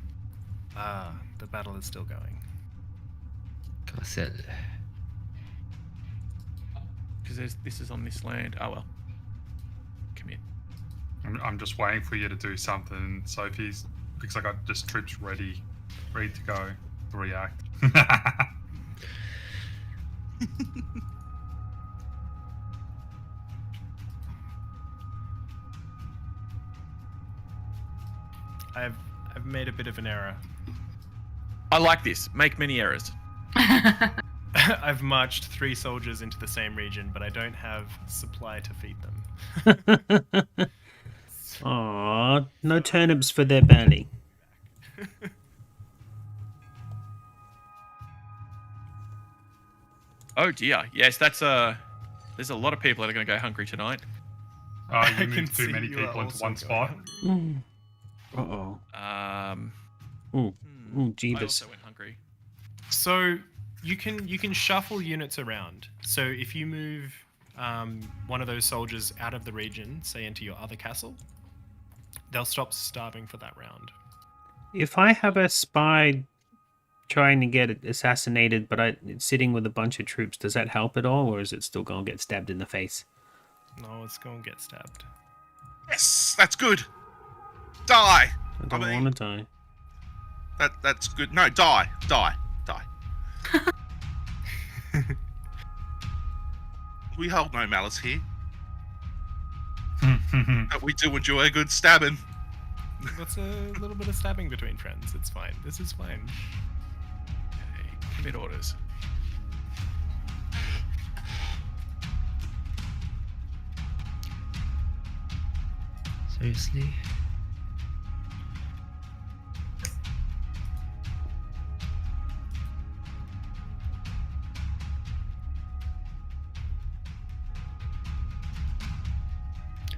Ah, the battle is still going. Cancel. Because this is on this land. Oh well. Come here. I'm just waiting for you to do something, Sophie's, because I got just troops ready to go to react. I've made a bit of an error. I like this. Make many errors. I've marched 3 soldiers into the same region, but I don't have supply to feed them. Aw, no turnips for their belly. Oh dear. Yes, that's there's a lot of people that are going to go hungry tonight. You I can moved too see many you are people into also one going spot. hungry. Uh-oh. Ooh, I jeebus. also went hungry. So you can shuffle units around. So if you move one of those soldiers out of the region, say into your other castle, they'll stop starving for that round. If I have a spy trying to get it assassinated, but it's sitting with a bunch of troops, does that help at all, or is it still going to get stabbed in the face? No, it's going to get stabbed. Yes, that's good. Die. I don't want to die. That's good. No, die. We hold no malice here, but we do enjoy a good stabbing. That's a little bit of stabbing between friends. It's fine. This is fine. Okay, commit orders. Seriously?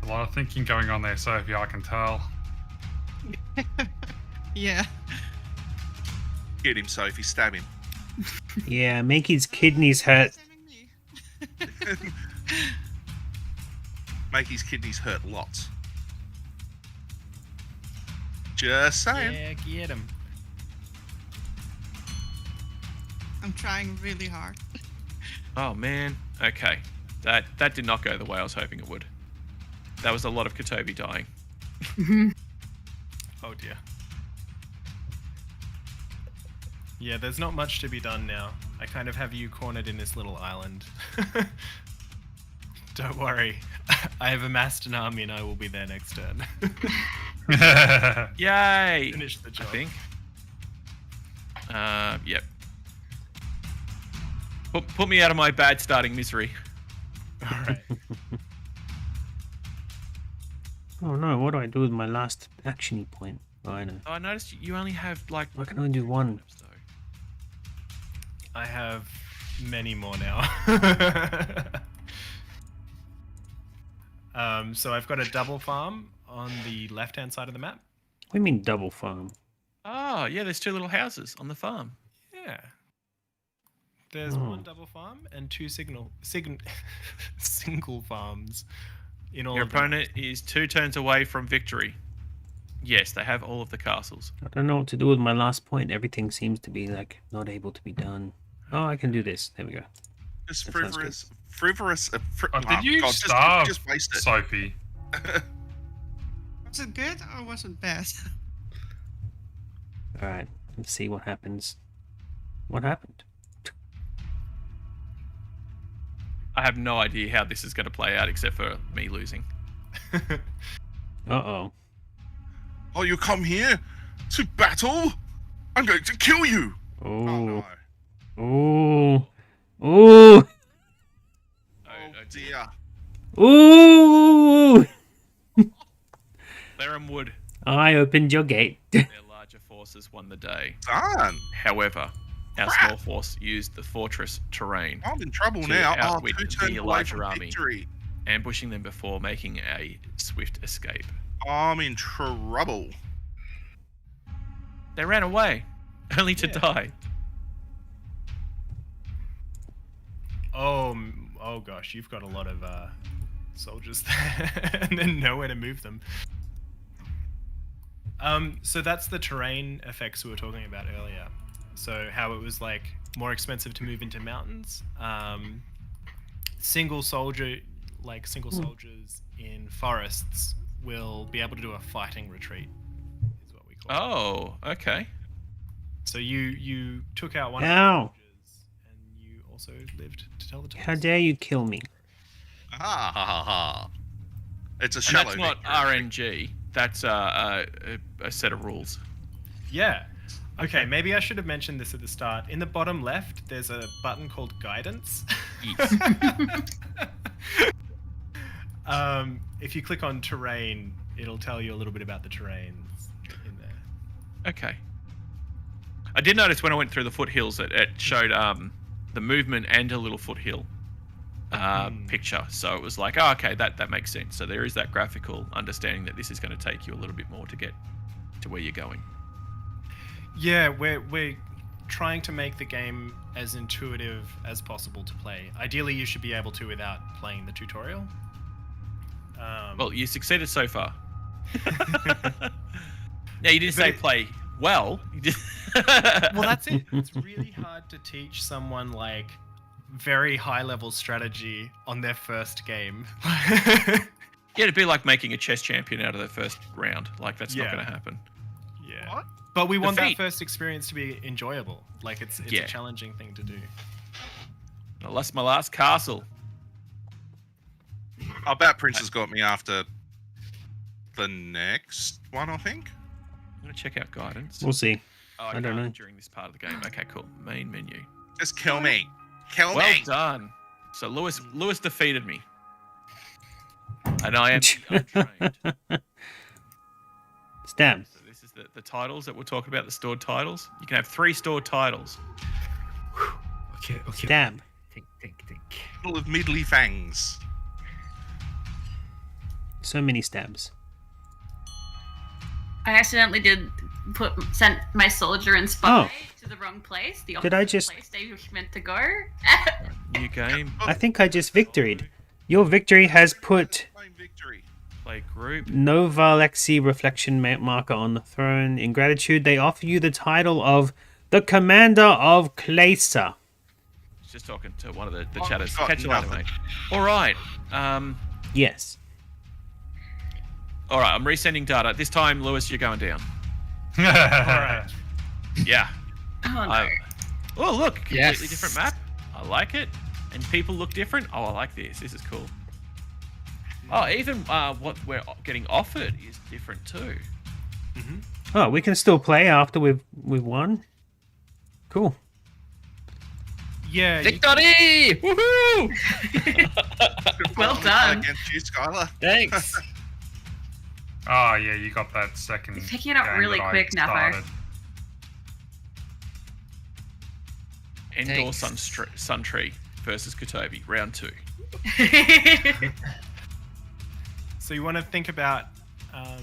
A lot of thinking going on there, Sophie, I can tell. Yeah. Get him, Sophie. Stab him. Yeah, make his kidneys hurt. Stabbing me. Make his kidneys hurt lots. Just saying. Yeah, get him. I'm trying really hard. Oh man. Okay. That did not go the way I was hoping it would. That was a lot of Kotobi dying. Oh dear. Yeah, there's not much to be done now. I kind of have you cornered in this little island. Don't worry. I have amassed an army and I will be there next turn. Yay! Finish the job. I think. Yep. Put me out of my bad starting misery. Alright. Oh no, what do I do with my last action point? Oh, I know. Oh, I noticed you only have like. I can only do one. So. I have many more now. So I've got a double farm on the left-hand side of the map. What do you mean double farm? Oh, yeah, there's 2 little houses on the farm. Yeah. There's one double farm and 2 single farms in all Your of the opponent is 2 turns away from victory. Yes, they have all of the castles. I don't know what to do with my last point. Everything seems to be like not able to be done. Oh, I can do this. There we go. Just That sounds frivolous. Oh, did you starve just waste it. Sophie? Was it good or was it bad? All right, let's see what happens. What happened? I have no idea how this is going to play out except for me losing. Uh-oh. Oh, you come here to battle? I'm going to kill you. Oh. no. Oh. Oh. Oh dear. Ooh! Lareham Wood, I opened your gate. their larger forces won the day. Done. However, our Crap. small force used the fortress terrain, I'm in trouble To now. Oh, outwit 2 the turns away larger from army. victory. ambushing them before making a swift escape. I'm in trouble. They ran away, only to die. Oh gosh, you've got a lot of soldiers there, and then nowhere to move them. So that's the terrain effects we were talking about earlier. So how it was like more expensive to move into mountains. Single soldiers in forests will be able to do a fighting retreat, is what we call it. Oh, okay. So you took out one of Ow. the soldiers, and you also lived to tell the tale. How dare you kill me? Ha ha ha ha. It's a And shallow that's not victory. RNG. That's a set of rules. Yeah. Okay, maybe I should have mentioned this at the start. In the bottom left, there's a button called Guidance. Yes. If you click on Terrain, it'll tell you a little bit about the terrains in there. Okay. I did notice when I went through the foothills that it showed the movement and a little foothill picture. So it was like, oh, okay, that makes sense. So there is that graphical understanding that this is going to take you a little bit more to get to where you're going. Yeah, we're trying to make the game as intuitive as possible to play. Ideally, you should be able to without playing the tutorial. Well, you succeeded so far. Now, you didn't say play well. You just... Well, that's it. It's really hard to teach someone like very high level strategy on their first game. Yeah, it'd be like making a chess champion out of their first round. Like, that's not Yeah. going to happen. Yeah. What? But we want that Defeat. first experience to be enjoyable. Like it's Yeah. a challenging thing to do. I lost my last castle. Oh, Batprince has got me after the next one, I think. I'm going to check out guidance. We'll see. Oh, I don't can't know. during this part of the game. Okay, cool. Main menu. Just kill me. Kill Well me. done. So Lewis defeated me. And I am untrained. Stab. So this is the titles that we're talking about, the stored titles. You can have 3 stored titles. Okay. Stab. Think. Full of middly fangs. So many stabs. I accidentally sent my soldier and spy to the wrong place. The Did I opposite just- place they were meant to go. New game. I think I just victoried. Your victory has put Claim victory. Play group. Nova Lexi reflection marker on the throne. In gratitude, they offer you the title of The commander of Clasa. Just talking to one of the Oh, chatters. got Catch you later, nothing. mate. All right. Yes. All right. I'm resending data. This time, Lewis, you're going down. Alright. Yeah. Oh, no. Oh, look. Completely Yes. different map. I like it. And people look different. Oh, I like this. This is cool. Oh, even what we're getting offered is different too. Oh, we can still play after we've won. Cool. Yeah. Victory! Woohoo! Well done. Against you, Skylar. Thanks. Oh yeah, you got that second. You're picking it up game really that I quick, Napo. started. Indoor Thanks. Sun Tree versus Kotobi, round 2. So you want to think about.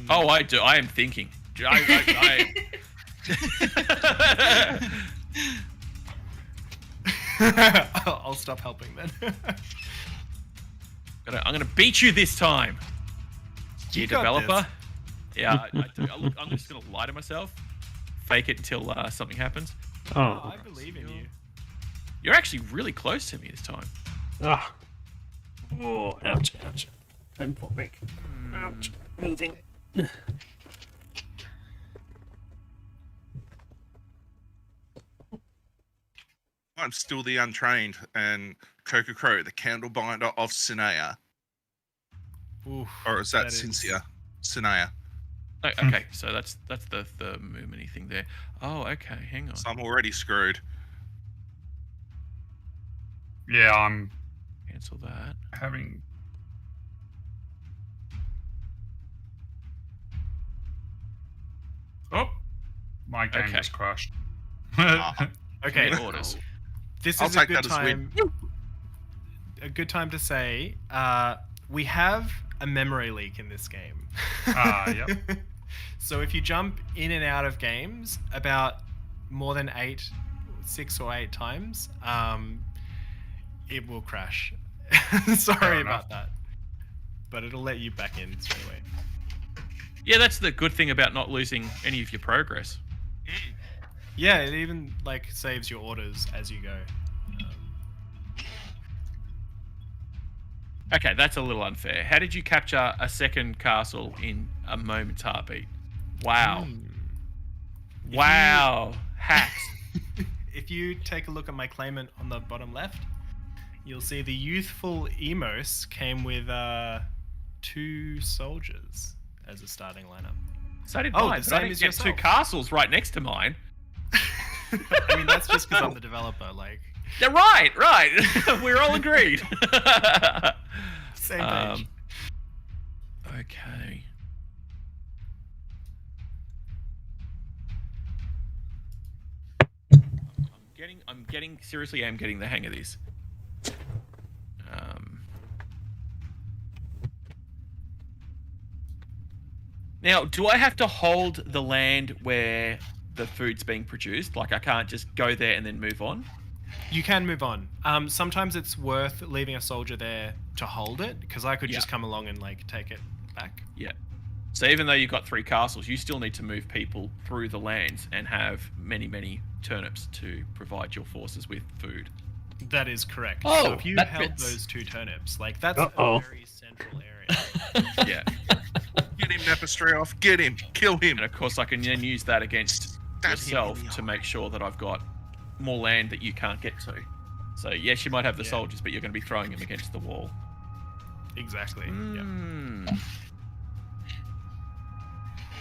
Oh, I do. I am thinking. I I'll stop helping then. I'm gonna beat you this time, You dear got developer. Yeah, I do. I'm just gonna lie to myself, fake it until something happens. Oh. I believe in you. You're actually really close to me this time. Ah. Oh, ouch, ouch. I'm popping. Ouch. Moving. I'm still the untrained and Coca Crow, the candle binder of Sinea. Oof, Or is that is- Cincia? Sinea. Oh, okay, so that's the movement-y thing there. Oh, okay, hang on. So I'm already screwed. Yeah, I'm Cancel that. having. Oh, my game Okay. just crashed. Okay. Commit orders. This I'll is a take good that as win. time. A good time to say we have a memory leak in this game. Yep. So if you jump in and out of games about more than 6 or 8 times, it will crash. Sorry Fair about enough. that, but it'll let you back in straight away. Yeah, that's the good thing about not losing any of your progress. Yeah, it even like saves your orders as you go. Okay, that's a little unfair. How did you capture a second castle in a moment's heartbeat? Wow. If Wow. Hacks. If you take a look at my claimant on the bottom left, you'll see the youthful Emos came with 2 soldiers as a starting lineup. So did Oh, mine, the but I same didn't as get 2 yourself. castles right next to mine. I mean, that's just because I'm the developer. Like, Yeah, right. We're all agreed. same page. Okay. Seriously, I'm getting the hang of this. Now, do I have to hold the land where the food's being produced? Like, I can't just go there and then move on? You can move on. Sometimes it's worth leaving a soldier there to hold it, because I could just Yeah. come along and like take it back. Yeah. So even though you've got 3 castles, you still need to move people through the lands and have many, many turnips to provide your forces with food. That is correct. Oh, so if you that held fits. those 2 turnips, like that's Uh-oh. a very central area. Yeah. Get him, Nepastrioff. Get him. Kill him. And of course, I can then use that against Stab him in yourself the to eye. make sure that I've got more land that you can't get to. So yes, you might have the Yeah. soldiers, but you're going to be throwing them against the wall. Exactly. Yep. Hmm.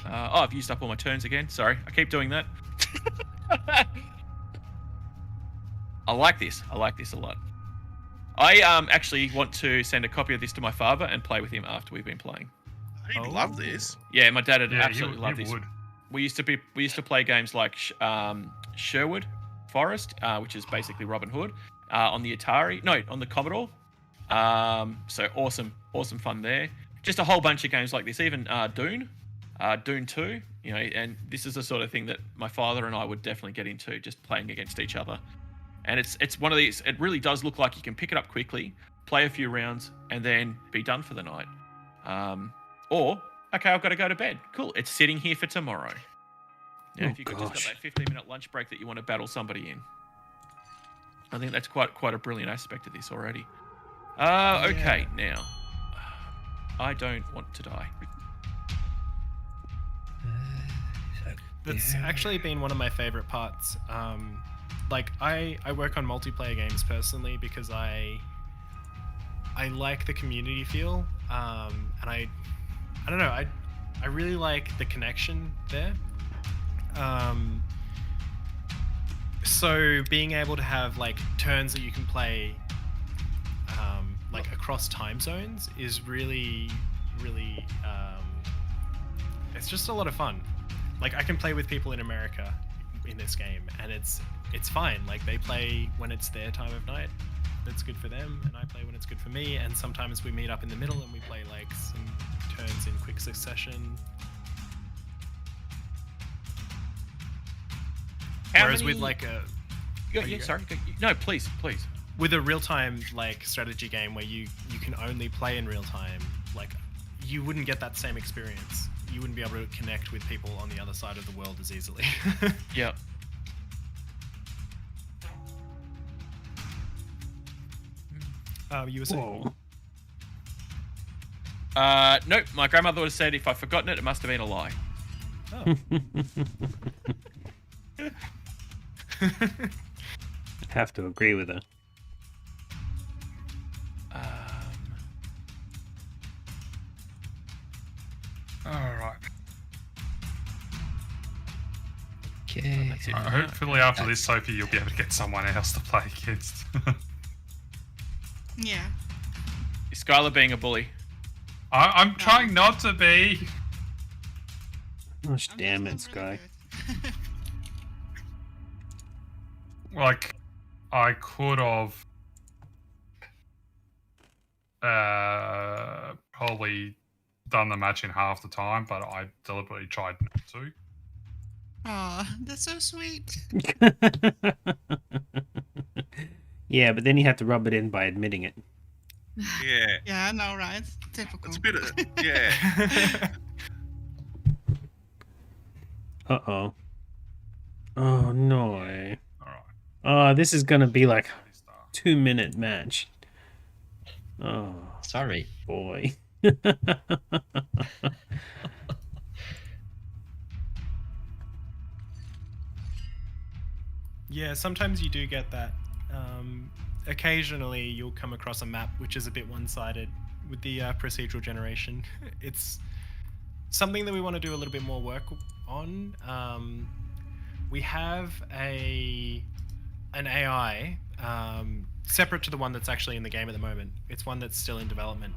I've used up all my turns again. Sorry, I keep doing that. I like this. I like this a lot. I actually want to send a copy of this to my father and play with him after we've been playing. He'd love this. Yeah, my dad would Yeah, absolutely you love this. would. We used to play games like Sherwood Forest, which is basically Robin Hood, on the Atari. No, on the Commodore. So awesome fun there. Just a whole bunch of games like this. Even Dune 2. You know, and this is the sort of thing that my father and I would definitely get into, just playing against each other. And it's one of these. It really does look like you can pick it up quickly, play a few rounds, and then be done for the night. Or okay, I've got to go to bed. Cool. It's sitting here for tomorrow. You know, if you could just got that 15-minute lunch break that you want to battle somebody in. I think that's quite a brilliant aspect of this already. Okay, now I don't want to die. That's actually been one of my favorite parts. Like I work on multiplayer games personally because I like the community feel, and I don't know, I really like the connection there. So being able to have like turns that you can play like across time zones is really it's just a lot of fun. Like I can play with people in America in this game and it's fine. Like they play when it's their time of night that's good for them, and I play when it's good for me, and sometimes we meet up in the middle and we play like some turns in quick succession. Whereas with like a No, please. with a real-time like strategy game where you can only play in real time, like you wouldn't get that same experience. You wouldn't be able to connect with people on the other side of the world as easily. Yeah. You were saying? Nope. My grandmother would have said if I'd forgotten it, it must have been a lie. Oh. Have to agree with her. Alright. Okay. That's it. Hopefully after this, Sophie, you'll be able to get someone else to play against. Yeah. Is Skylar being a bully? I'm trying not to be. Gosh, I'm damn doing it, Sky. really good. Like, I could have probably done the match in half the time, but I deliberately tried not to. Aw, that's so sweet. Yeah, but then you have to rub it in by admitting it. Yeah. Yeah, I know, right? Typical. It's a bit of, yeah. Uh-oh. Oh, no. Alright. Oh, this is gonna be like 2-minute match. Oh, Sorry. boy. Yeah, sometimes you do get that. Occasionally you'll come across a map which is a bit one-sided with the procedural generation. It's something that we want to do a little bit more work on. We have an AI separate to the one that's actually in the game at the moment. It's one that's still in development.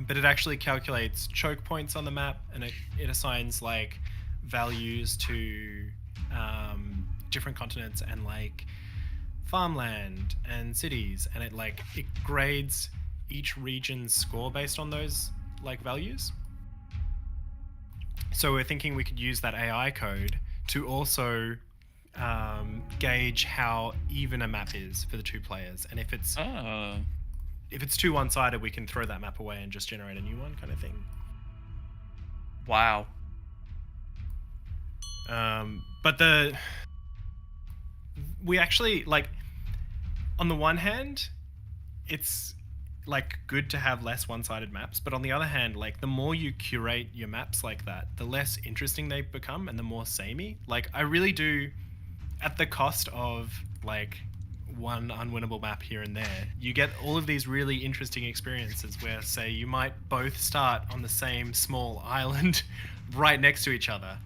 But it actually calculates choke points on the map, and it assigns like values to different continents and like farmland and cities, and it grades each region's score based on those like values. So we're thinking we could use that AI code to also gauge how even a map is for the two players, and if it's too one-sided, we can throw that map away and just generate a new one, kind of thing. Wow. But we actually like, on the one hand, it's like good to have less one-sided maps, but on the other hand, like the more you curate your maps like that, the less interesting they become and the more samey. Like I really do, at the cost of like one unwinnable map here and there, you get all of these really interesting experiences where, say, you might both start on the same small island right next to each other,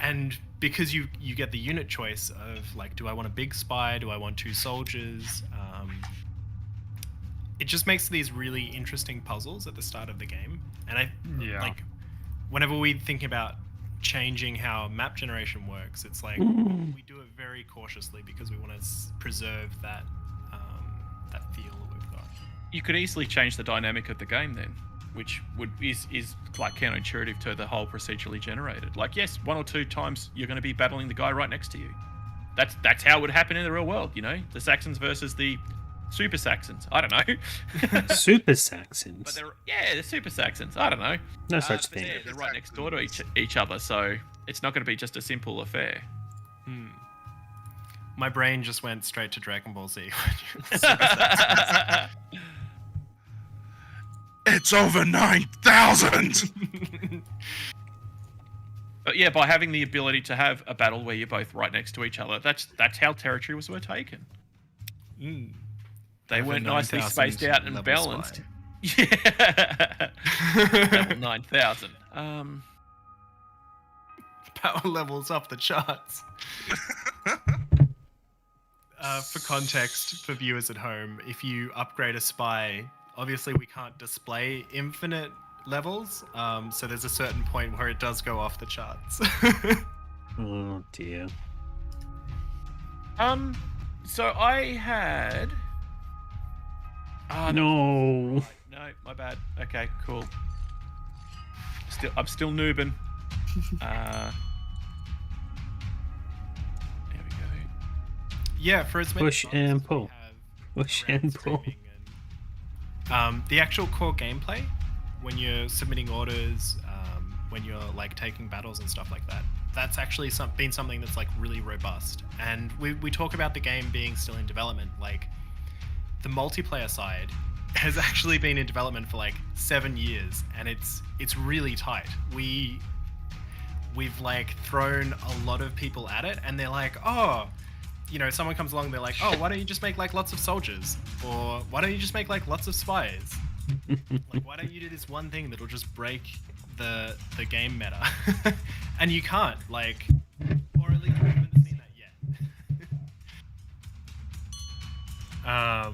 and because you get the unit choice of like, do I want a big spy, do I want 2 soldiers, it just makes these really interesting puzzles at the start of the game. And like whenever we think about changing how map generation works, it's like we do it very cautiously because we want to preserve that feel that we've got. You could easily change the dynamic of the game then, which is like counterintuitive to the whole procedurally generated. Like, yes, 1 or 2 times you're going to be battling the guy right next to you. That's how it would happen in the real world, you know? The Saxons versus the Super Saxons. I don't know. Super Saxons? But the Super Saxons. I don't know. No such thing. They're right next door to each other, so It's not going to be just a simple affair. My brain just went straight to Dragon Ball Z. It's over 9,000. But yeah, by having the ability to have a battle where you're both right next to each other, that's how territories were taken. They Over weren't nicely 9,000 spaced out and level balanced. spy. Yeah. Level 9,000. Power levels off the charts. For context, for viewers at home, if you upgrade a spy, obviously we can't display infinite levels, so there's a certain point where it does go off the charts. Oh dear. So I had. No. No, my bad. Okay, cool. I'm still noobing. There we go. Yeah, for as many Push options and as we pull. have Push around and pull. streaming and, the actual core gameplay, when you're submitting orders, when you're like taking battles and stuff like that, that's actually been something that's like really robust. And we talk about the game being still in development. Like the multiplayer side has actually been in development for like 7 years, and it's really tight. We've like thrown a lot of people at it, and they're like, oh, you know, someone comes along, they're like, oh, why don't you just make like lots of soldiers, or why don't you just make like lots of spies? Like, why don't you do this one thing that'll just break the game meta? And you can't, like, or at least we haven't seen that yet.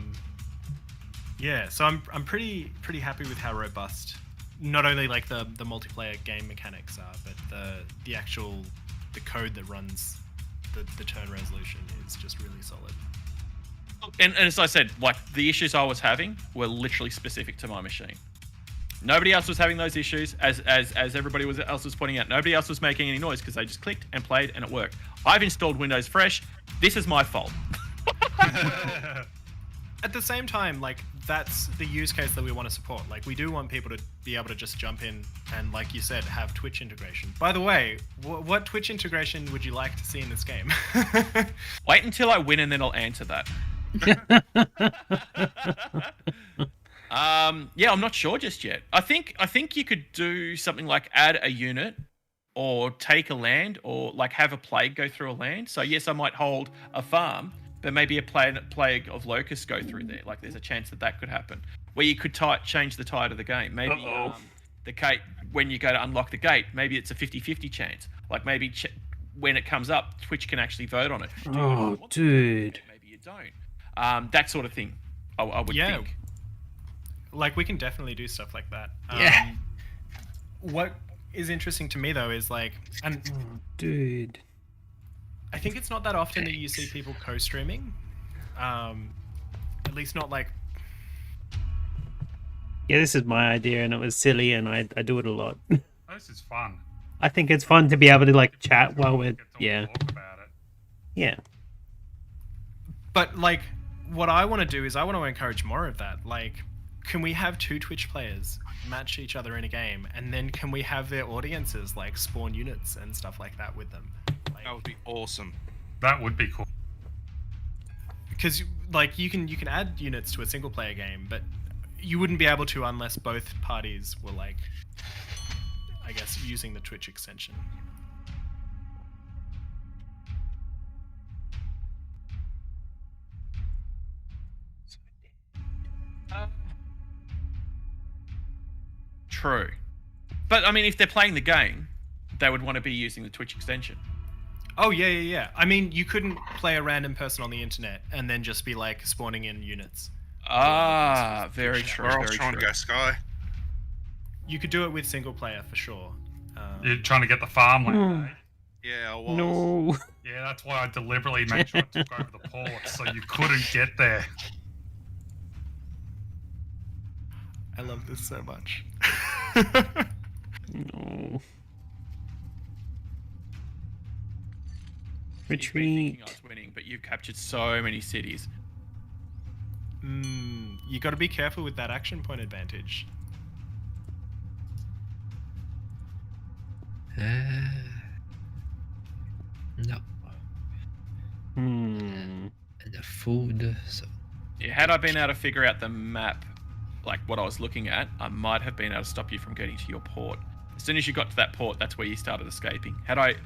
Yeah, so I'm pretty happy with how robust not only like the multiplayer game mechanics are, but the actual code that runs the turn resolution is just really solid. And as I said, like the issues I was having were literally specific to my machine. Nobody else was having those issues, as everybody else was pointing out. Nobody else was making any noise because they just clicked and played and it worked. I've installed Windows Fresh. This is my fault. At the same time, like, that's the use case that we want to support. Like, we do want people to be able to just jump in and, like you said, have Twitch integration. By the way, what Twitch integration would you like to see in this game? Wait until I win and then I'll answer that. Yeah, I'm not sure just yet. I think you could do something like add a unit or take a land or like have a plague go through a land. So yes, I might hold a farm, but maybe a plague of locusts go through there. Like there's a chance that could happen. Where you could change the tide of the game. Maybe the gate, when you go to unlock the gate, maybe it's a 50-50 chance. Like maybe when it comes up, Twitch can actually vote on it. Oh, dude. Maybe you don't. That sort of thing, I would think. Like, we can definitely do stuff like that. Yeah. What is interesting to me, though, is like... and Dude. I think it's not that often that you see people co-streaming. At least not like... Yeah, this is my idea, and it was silly, and I do it a lot. This is fun. I think it's fun to be able to like chat while we're Get to talk about it. yeah. But, like, what I want to do is I want to encourage more of that. Like, can we have 2 Twitch players match each other in a game, and then can we have their audiences, like, spawn units and stuff like that with them? Like, That would be awesome. That would be cool. because, like, you can add units to a single-player game, but you wouldn't be able to unless both parties were, like, I guess, using the Twitch extension. True. But, I mean, if they're playing the game, they would want to be using the Twitch extension. Oh, yeah. I mean, you couldn't play a random person on the internet and then just be, like, spawning in units. Ah, very true. We're all very trying true. to go Sky. You could do it with single player, for sure. You're trying to get the farmland, eh? Yeah, I was. No. Yeah, that's why I deliberately made sure I took over the port, so you couldn't get there. I love this so much. No. You've been thinking Retreat. I was winning, but you've captured so many cities. You got to be careful with that action point advantage. No. Hmm. And the food. So Yeah, had I been able to figure out the map, like what I was looking at, I might have been able to stop you from getting to your port. As soon as you got to that port, that's where you started escaping. Had I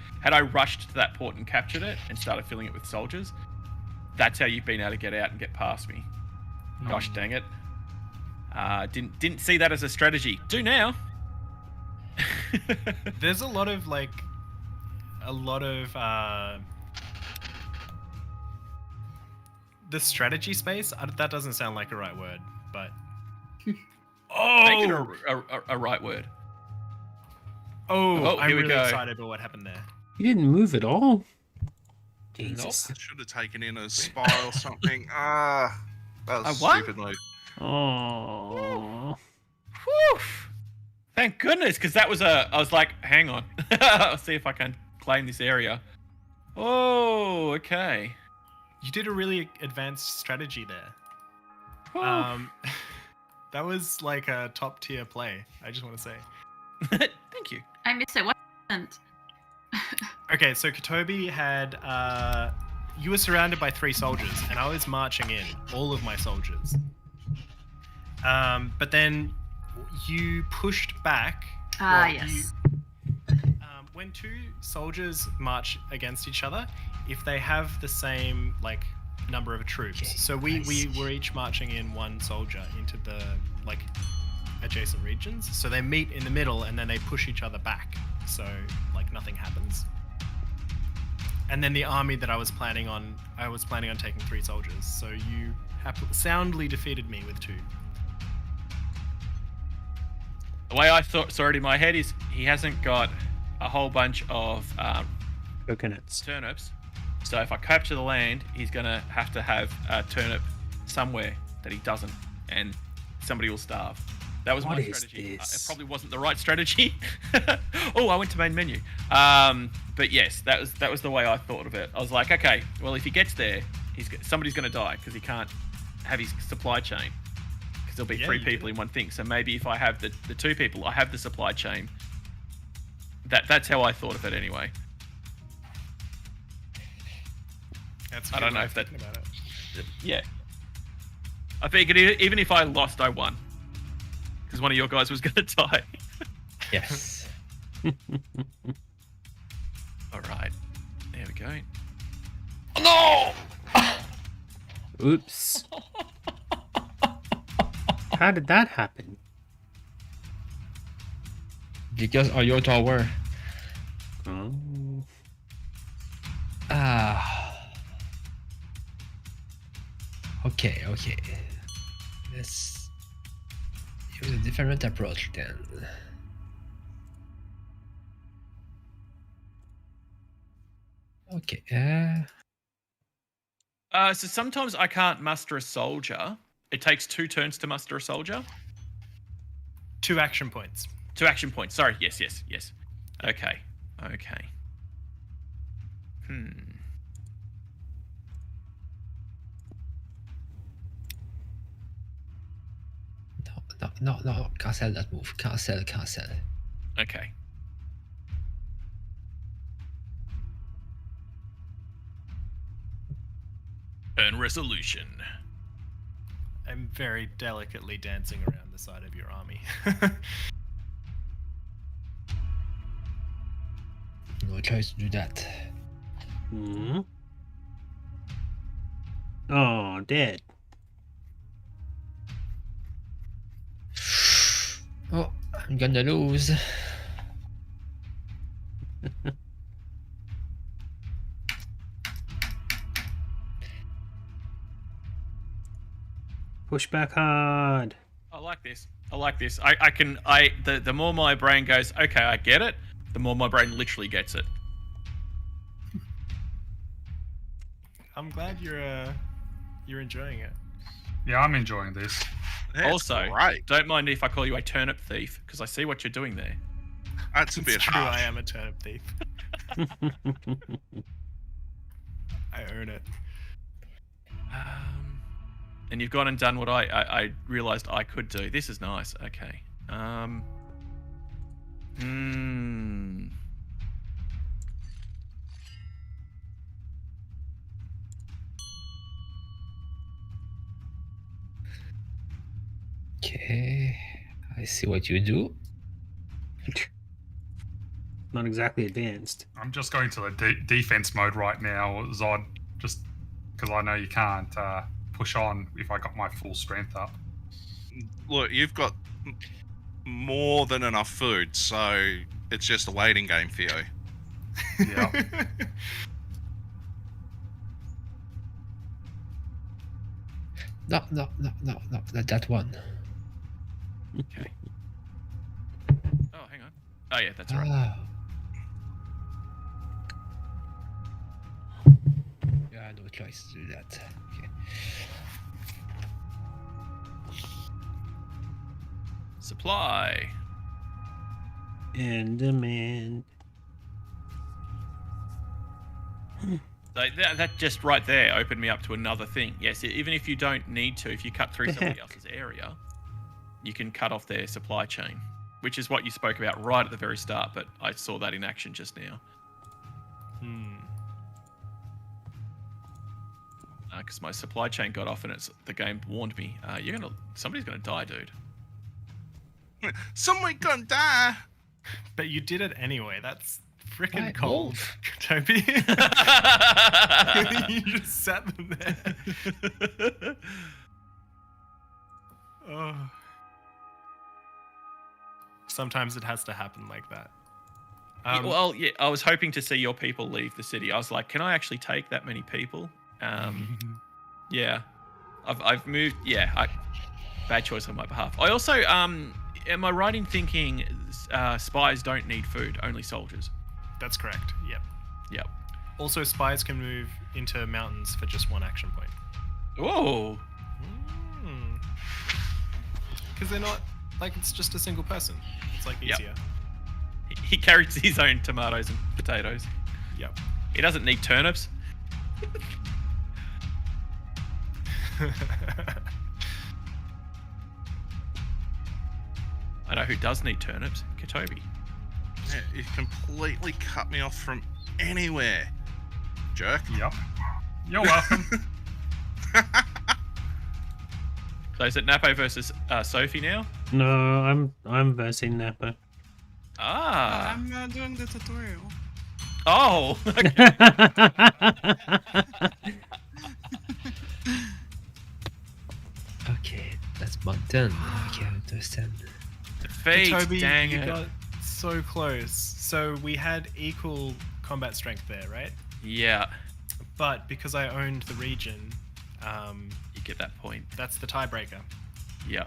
rushed to that port and captured it and started filling it with soldiers, that's how you've been able to get out and get past me. Gosh dang it. Didn't see that as a strategy. Do now. There's a lot of the strategy space. That doesn't sound like a right word, but Make it a right word. I'm here we really go. excited about what happened there. You didn't move at all. Jesus. I should have taken in a spy or something. That was A what? stupid move. Oh. Whew. Thank goodness, because that was I was like, hang on. I'll see if I can claim this area. Oh, okay. You did a really advanced strategy there. Whew. That was like a top tier play. I just want to say. Thank you. I missed it. What happened? Okay, so Katobi had you were surrounded by 3 soldiers, and I was marching in all of my soldiers. But then you pushed back. Yes. When 2 soldiers march against each other, if they have the same like number of troops, so we were each marching in 1 soldier into the like adjacent regions. So they meet in the middle, and then they push each other back. So like nothing happens. And then the army that I was planning on taking 3 soldiers. So you soundly defeated me with 2. The way I saw it in my head is he hasn't got a whole bunch of Coconuts. turnips. So if I capture the land, he's going to have a turnip somewhere that he doesn't, and somebody will starve. That was What my is strategy. this? It probably wasn't the right strategy. Oh, I went to main menu. But yes, that was the way I thought of it. I was like, okay, well, if he gets there, somebody's going to die because he can't have his supply chain. Because there'll be 3 people in one thing. So maybe if I have the 2 people, I have the supply chain. That's how I thought of it anyway. I don't know if that. About it. Yeah. I figured even if I lost, I won. Because one of your guys was going to die. yes. All right. There we go. Oh, no! Oops. How did that happen? Because of your tower. Oh. Okay. Let's use a different approach then. Okay. So sometimes I can't muster a soldier. It takes 2 turns to muster a soldier. 2 action points. 2 action points. Sorry. Yes. Okay. No. Cancel that move. Cancel. Okay. Earn resolution. I'm very delicately dancing around the side of your army. No choice to do that. Hmm. Oh, dead. Oh, I'm gonna lose. Push back hard. I like this. The more my brain goes, okay, I get it, the more my brain literally gets it. I'm glad you're enjoying it. Yeah, I'm enjoying this. That's Also, great. don't mind if I call you a turnip thief, because I see what you're doing there. That's a It's bit true, harsh. I am a turnip thief. I earn it. And you've gone and done what I realized I could do. This is nice. Okay. Okay. I see what you do. Not exactly advanced. I'm just going to the defense mode right now, Zod, just because I know you can't push on if I got my full strength up. Look, you've got more than enough food, so it's just a waiting game for you. Yeah. No, not that one. Okay. Oh, hang on. Oh yeah, that's right. Ah. Yeah, no choice to do that. Okay. Supply. And demand. Like that just right there opened me up to another thing. Yes, even if you don't need to, if you cut through The somebody heck? else's area, you can cut off their supply chain, which is what you spoke about right at the very start, but I saw that in action just now. Because my supply chain got off and the game warned me, somebody's gonna die, dude. Someone gonna die. But you did it anyway. That's freaking Right, cold, wolf. Toby. You just sat them there. Oh. Sometimes it has to happen like that. Well, yeah, I was hoping to see your people leave the city. I was like, can I actually take that many people? Yeah, I've moved. Yeah, bad choice on my behalf. I also, am I right in thinking spies don't need food, only soldiers? That's correct. Yep. Yep. Also, spies can move into mountains for just one action point. Whoa. Because they're not like it's just a single person. It's like Yep. easier. He carries his own tomatoes and potatoes. Yep. He doesn't need turnips. I know who does need turnips. Katobi. Yeah, you completely cut me off from anywhere, jerk. Yep. You're welcome. So is it Napo versus Sophie now? No, I'm versing Napa. Ah. I'm doing the tutorial. Oh. Okay, that's mountain. Okay, I understand. Defeat. Toby, Dang you it. got so close. So we had equal combat strength there, right? Yeah. But because I owned the region, You get that point. that's the tiebreaker. Yeah.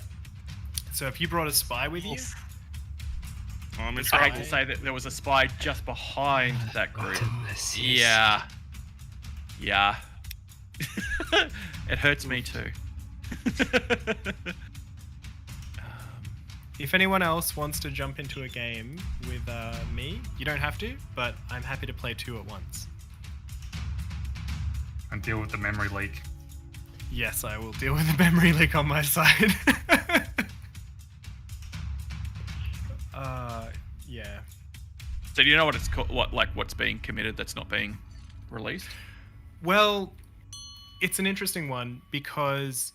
So if you brought a spy with you, I'm in I trouble. hate to say that there was a spy just behind that group. Goodness, yes. Yeah. Yeah. It hurts me too. if anyone else wants to jump into a game with me, you don't have to, but I'm happy to play two at once. And deal with the memory leak. Yes, I will deal with the memory leak on my side. Yeah. So do you know what it's called? What's being committed that's not being released? Well, it's an interesting one because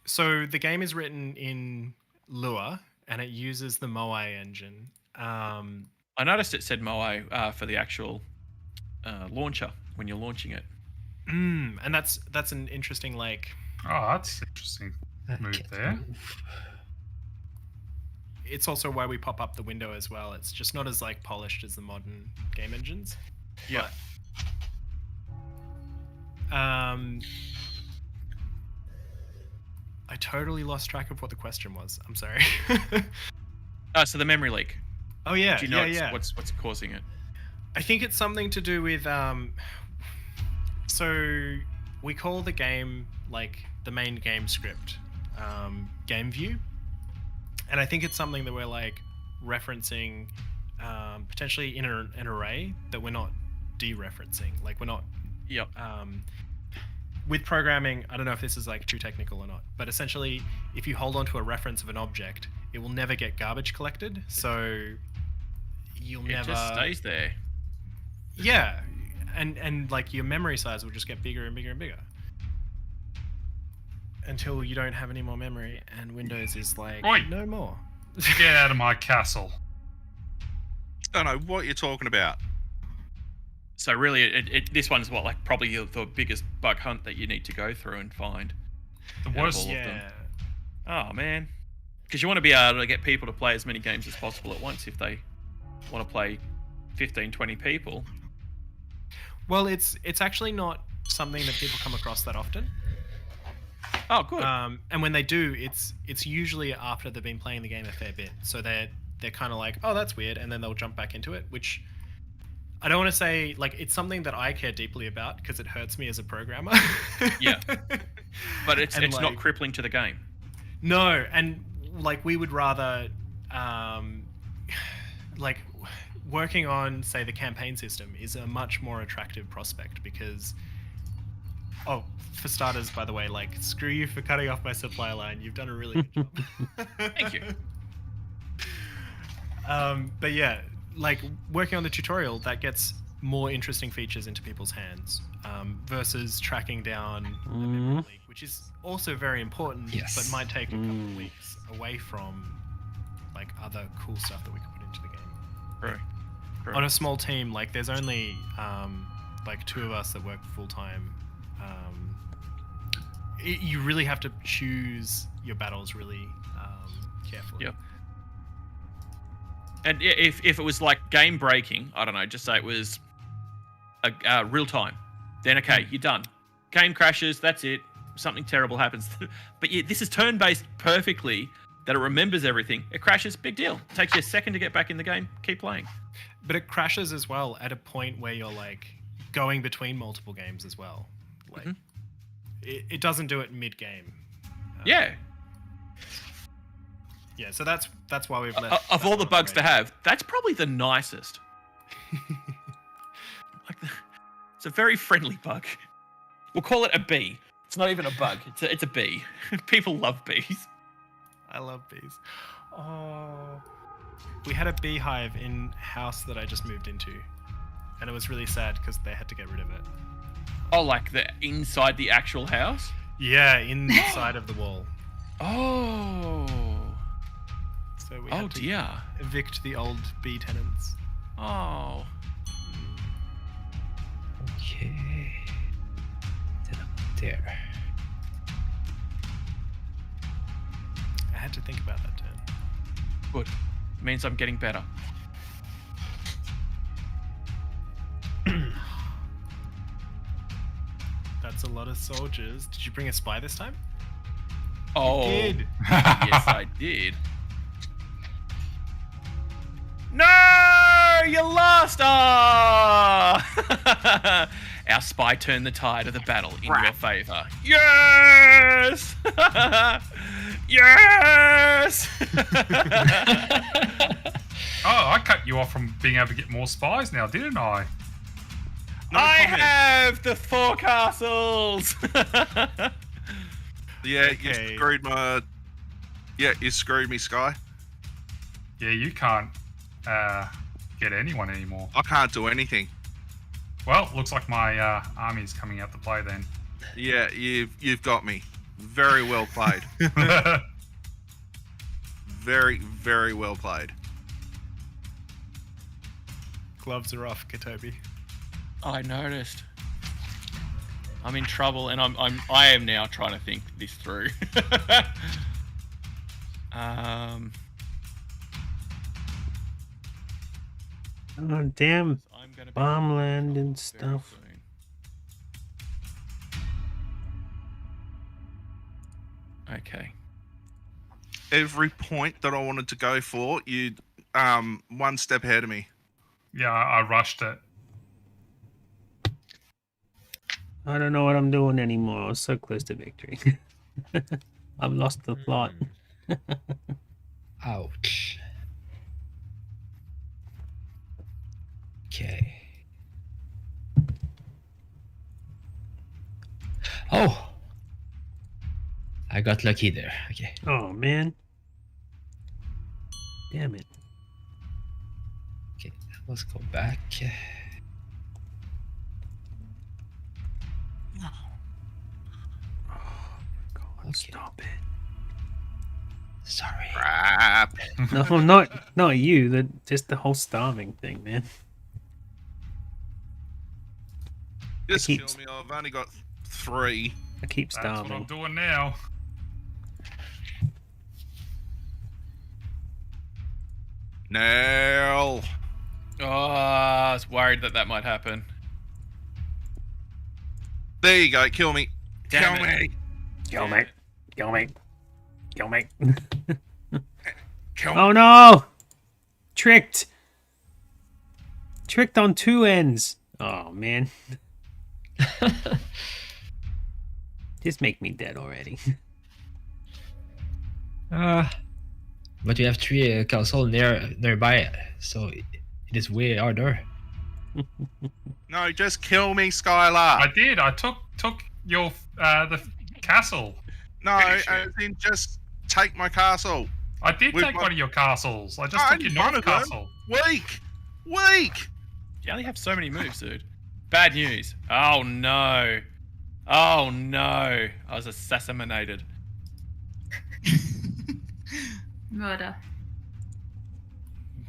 so the game is written in Lua and it uses the Moai engine. I noticed it said Moai for the actual launcher when you're launching it. And that's an interesting like Oh, that's interesting move there. it's also why we pop up the window as well. It's just not as like polished as the modern game engines. Yeah. But, I totally lost track of what the question was. I'm sorry. So the memory leak. Oh yeah, Do you know yeah. what's causing it? I think it's something to do with so we call the game like the main game script game view, and I think it's something that we're like referencing potentially in an array that we're not dereferencing. Like we're not Yep. with programming. I don't know if this is like too technical or not, but essentially if you hold on to a reference of an object, it will never get garbage collected, so you'll It never just stays there. Yeah, and like your memory size will just get bigger and bigger and bigger. until you don't have any more memory, and Windows is like, Oi. no more. Get out of my castle. I don't know what you're talking about. So really, this one's what, like, probably the biggest bug hunt that you need to go through and find. The Out of worst. all of them. Yeah. Oh man, because you want to be able to get people to play as many games as possible at once if they want to play 15, 20 people. Well, it's actually not something that people come across that often. Oh, good. And when they do, it's usually after they've been playing the game a fair bit. So they're kind of like, oh, that's weird, and then they'll jump back into it. Which I don't want to say, like, it's something that I care deeply about because it hurts me as a programmer. Yeah. But it's And, not like, crippling to the game. No, and like we would rather, like, working on, say, the campaign system is a much more attractive prospect because, oh, for starters, by the way, like, screw you for cutting off my supply line. You've done a really good job. Thank you. But yeah, like, working on the tutorial, that gets more interesting features into people's hands versus tracking down the memory leak, which is also very important, Yes. but might take a couple of weeks away from, like, other cool stuff that we could put into the game. True. On a small team, like, there's only like 2 of us that work full time. You really have to choose your battles really carefully. Yep. And if it was like game breaking, I don't know, just say it was a real time, then okay, you're done. Game crashes, that's it. Something terrible happens. But this is turn based perfectly. That it remembers everything. It crashes, big deal. It takes you a second to get back in the game. Keep playing. But it crashes as well at a point where you're, like, going between multiple games as well. Like, it doesn't do it mid-game. Yeah. Yeah, so that's why we've left. Of that all the one bugs to already. have, that's probably the nicest. It's a very friendly bug. We'll call it a bee. It's not even a bug. It's a bee. People love bees. I love bees. Oh, we had a beehive in house that I just moved into, and it was really sad because they had to get rid of it. Oh, like the inside the actual house? Yeah, inside of the wall. Oh. So we Oh had to dear. evict the old bee tenants. Oh. Okay. Then up there. I had to think about that turn. Good. Means I'm getting better. That's a lot of soldiers. Did you bring a spy this time? Oh. Did. Yes, I did. No! You lost! Ah! Our spy turned the tide of the battle in your favor. Yes! Yes! Oh, I cut you off from being able to get more spies now, didn't I? No I comment. have the 4 castles! Yeah, Okay. you screwed my. Yeah, you screwed me, Sky. Yeah, you can't get anyone anymore. I can't do anything. Well, looks like my army's coming out to play then. Yeah, you've got me. Very well played. Very, very well played. Gloves are off, Katobi. I noticed. I'm in trouble, and I am now trying to think this through. Oh, damn I'm gonna be farmland and very stuff. soon. Okay. Every point that I wanted to go for, you one step ahead of me. Yeah, I rushed it. I don't know what I'm doing anymore. I was so close to victory. I've lost the plot. Ouch. Okay. Oh! I got lucky there. Okay. Oh, man. Damn it. Okay, let's go back. Okay. Stop it. Sorry. Crap. No, not you. Just the whole starving thing, man. Just keep- kill me. I've only got 3. I keep That's what I'm starving. doing now. No. Oh, I was worried that might happen. There you go. Kill me. Damn Kill it. me. Kill me. Kill me. Kill me. Kill me. Oh no! Tricked. Tricked on 2 ends. Oh man. Just make me dead already. But we have 3 castle nearby, so it is way harder. No, just kill me, Skylar. I did. I took your the castle. No, Finish it. as in just take my castle. I did With take my- one of your castles. I just I took your need one north of them. castle. Weak. Weak. You only have so many moves, dude. Bad news. Oh no. Oh no. I was assassinated. Murder.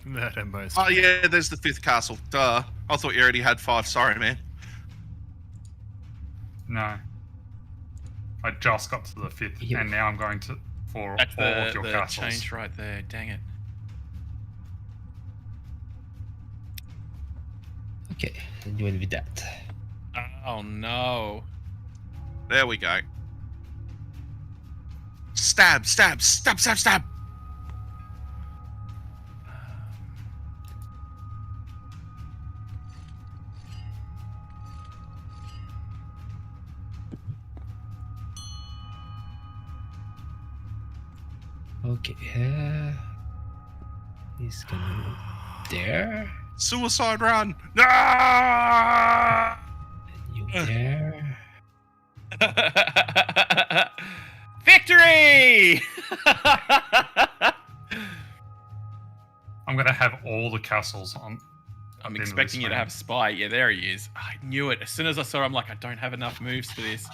Murder most. Oh yeah, there's the 5th castle. Duh. I thought you already had 5. Sorry, man. No. I just got to the 5th, Yeah. and now I'm going to for That's all of your the castles. change right there. Dang it. Okay, then you win with that. Oh no. There we go. Stab, stab, stab, stab, stab. Okay, he's gonna there. Suicide run. No! You there. Victory! I'm gonna have all the castles on. I'm in this expecting you to round. have Spy. Yeah, there he is. I knew it. As soon as I saw him, I'm like, I don't have enough moves for this.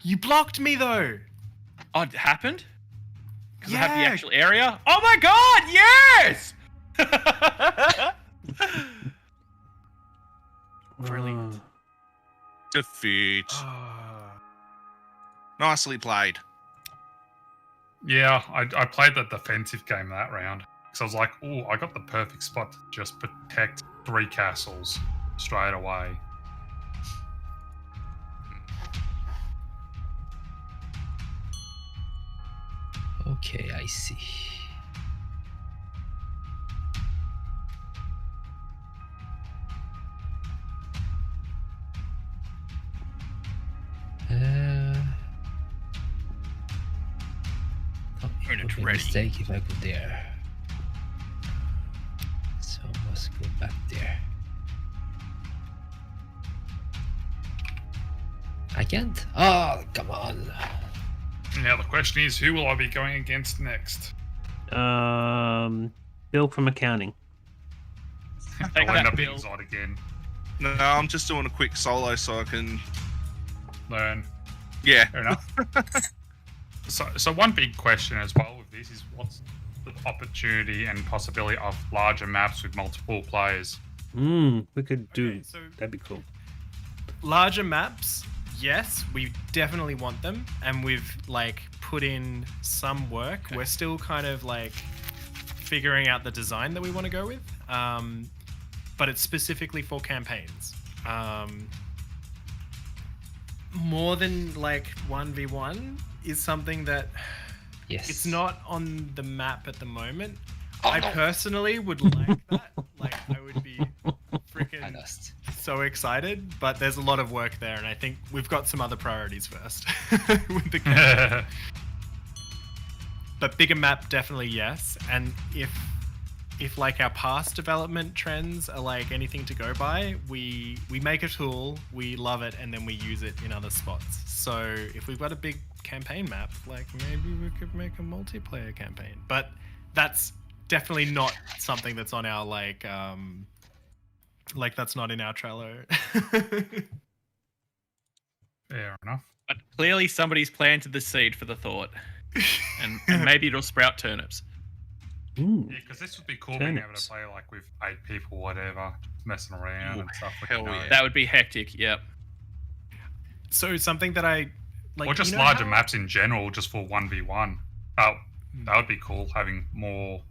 You blocked me though. Oh, it happened? Because I have the Yeah. actual area? Oh my god, yes! Brilliant. Defeat. Nicely played. Yeah, I played the defensive game that round because I was like, oh, I got the perfect spot to just protect 3 castles straight away. Okay, I see. Unit It would be a ready. mistake if I go there. So I must go back there. I can't? Oh, come on. Now the question is, who will I be going against next? Bill from accounting. Take I'll end that, up being Bill. Zod again. No, I'm just doing a quick solo so I can. Learn. Yeah. Fair enough. So one big question as well with this is what's the opportunity and possibility of larger maps with multiple players? We could do. Okay, so That'd be cool. larger maps, yes, we definitely want them, and we've like put in some work. We're still kind of like figuring out the design that we want to go with, but it's specifically for campaigns. More than like 1v1 is something that Yes. it's not on the map at the moment. Oh, I no. personally would like that. Like I would be I freaking lost. so excited, but there's a lot of work there, and I think we've got some other priorities first with the campaign. But bigger map, definitely yes. And if like our past development trends are like anything to go by, we make a tool, we love it, and then we use it in other spots. So if we've got a big campaign map, like maybe we could make a multiplayer campaign. But that's definitely not something that's on our like that's not in our Trello. Fair enough. But clearly somebody's planted the seed for the thought. And maybe it'll sprout turnips. Ooh. Yeah, because this would be cool being able Turnips. to play like with 8 people, whatever, messing around Ooh, and stuff. Like, hell yeah. That would be hectic, yep. So something that I like, or just you know larger how- maps in general, just for 1v1. That would be cool, having more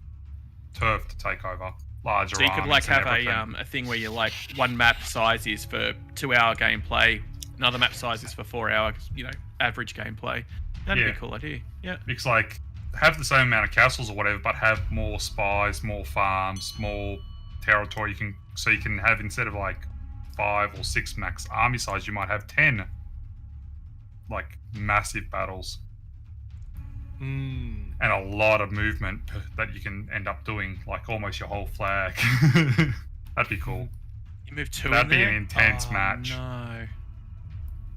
turf to take over. Larger So you could armies like and have everything. a thing where you like one map size is for 2-hour gameplay, another map size is for 4-hour, average gameplay. That'd be Yeah. a cool idea. Yeah. Because like have the same amount of castles or whatever, but have more spies, more farms, more territory. You can have, instead of like 5 or 6 max army size, you might have 10 like massive battles Mm. and a lot of movement that you can end up doing, like almost your whole flag. That'd be cool. You move 2 That'd in be there? an intense Oh, match. No.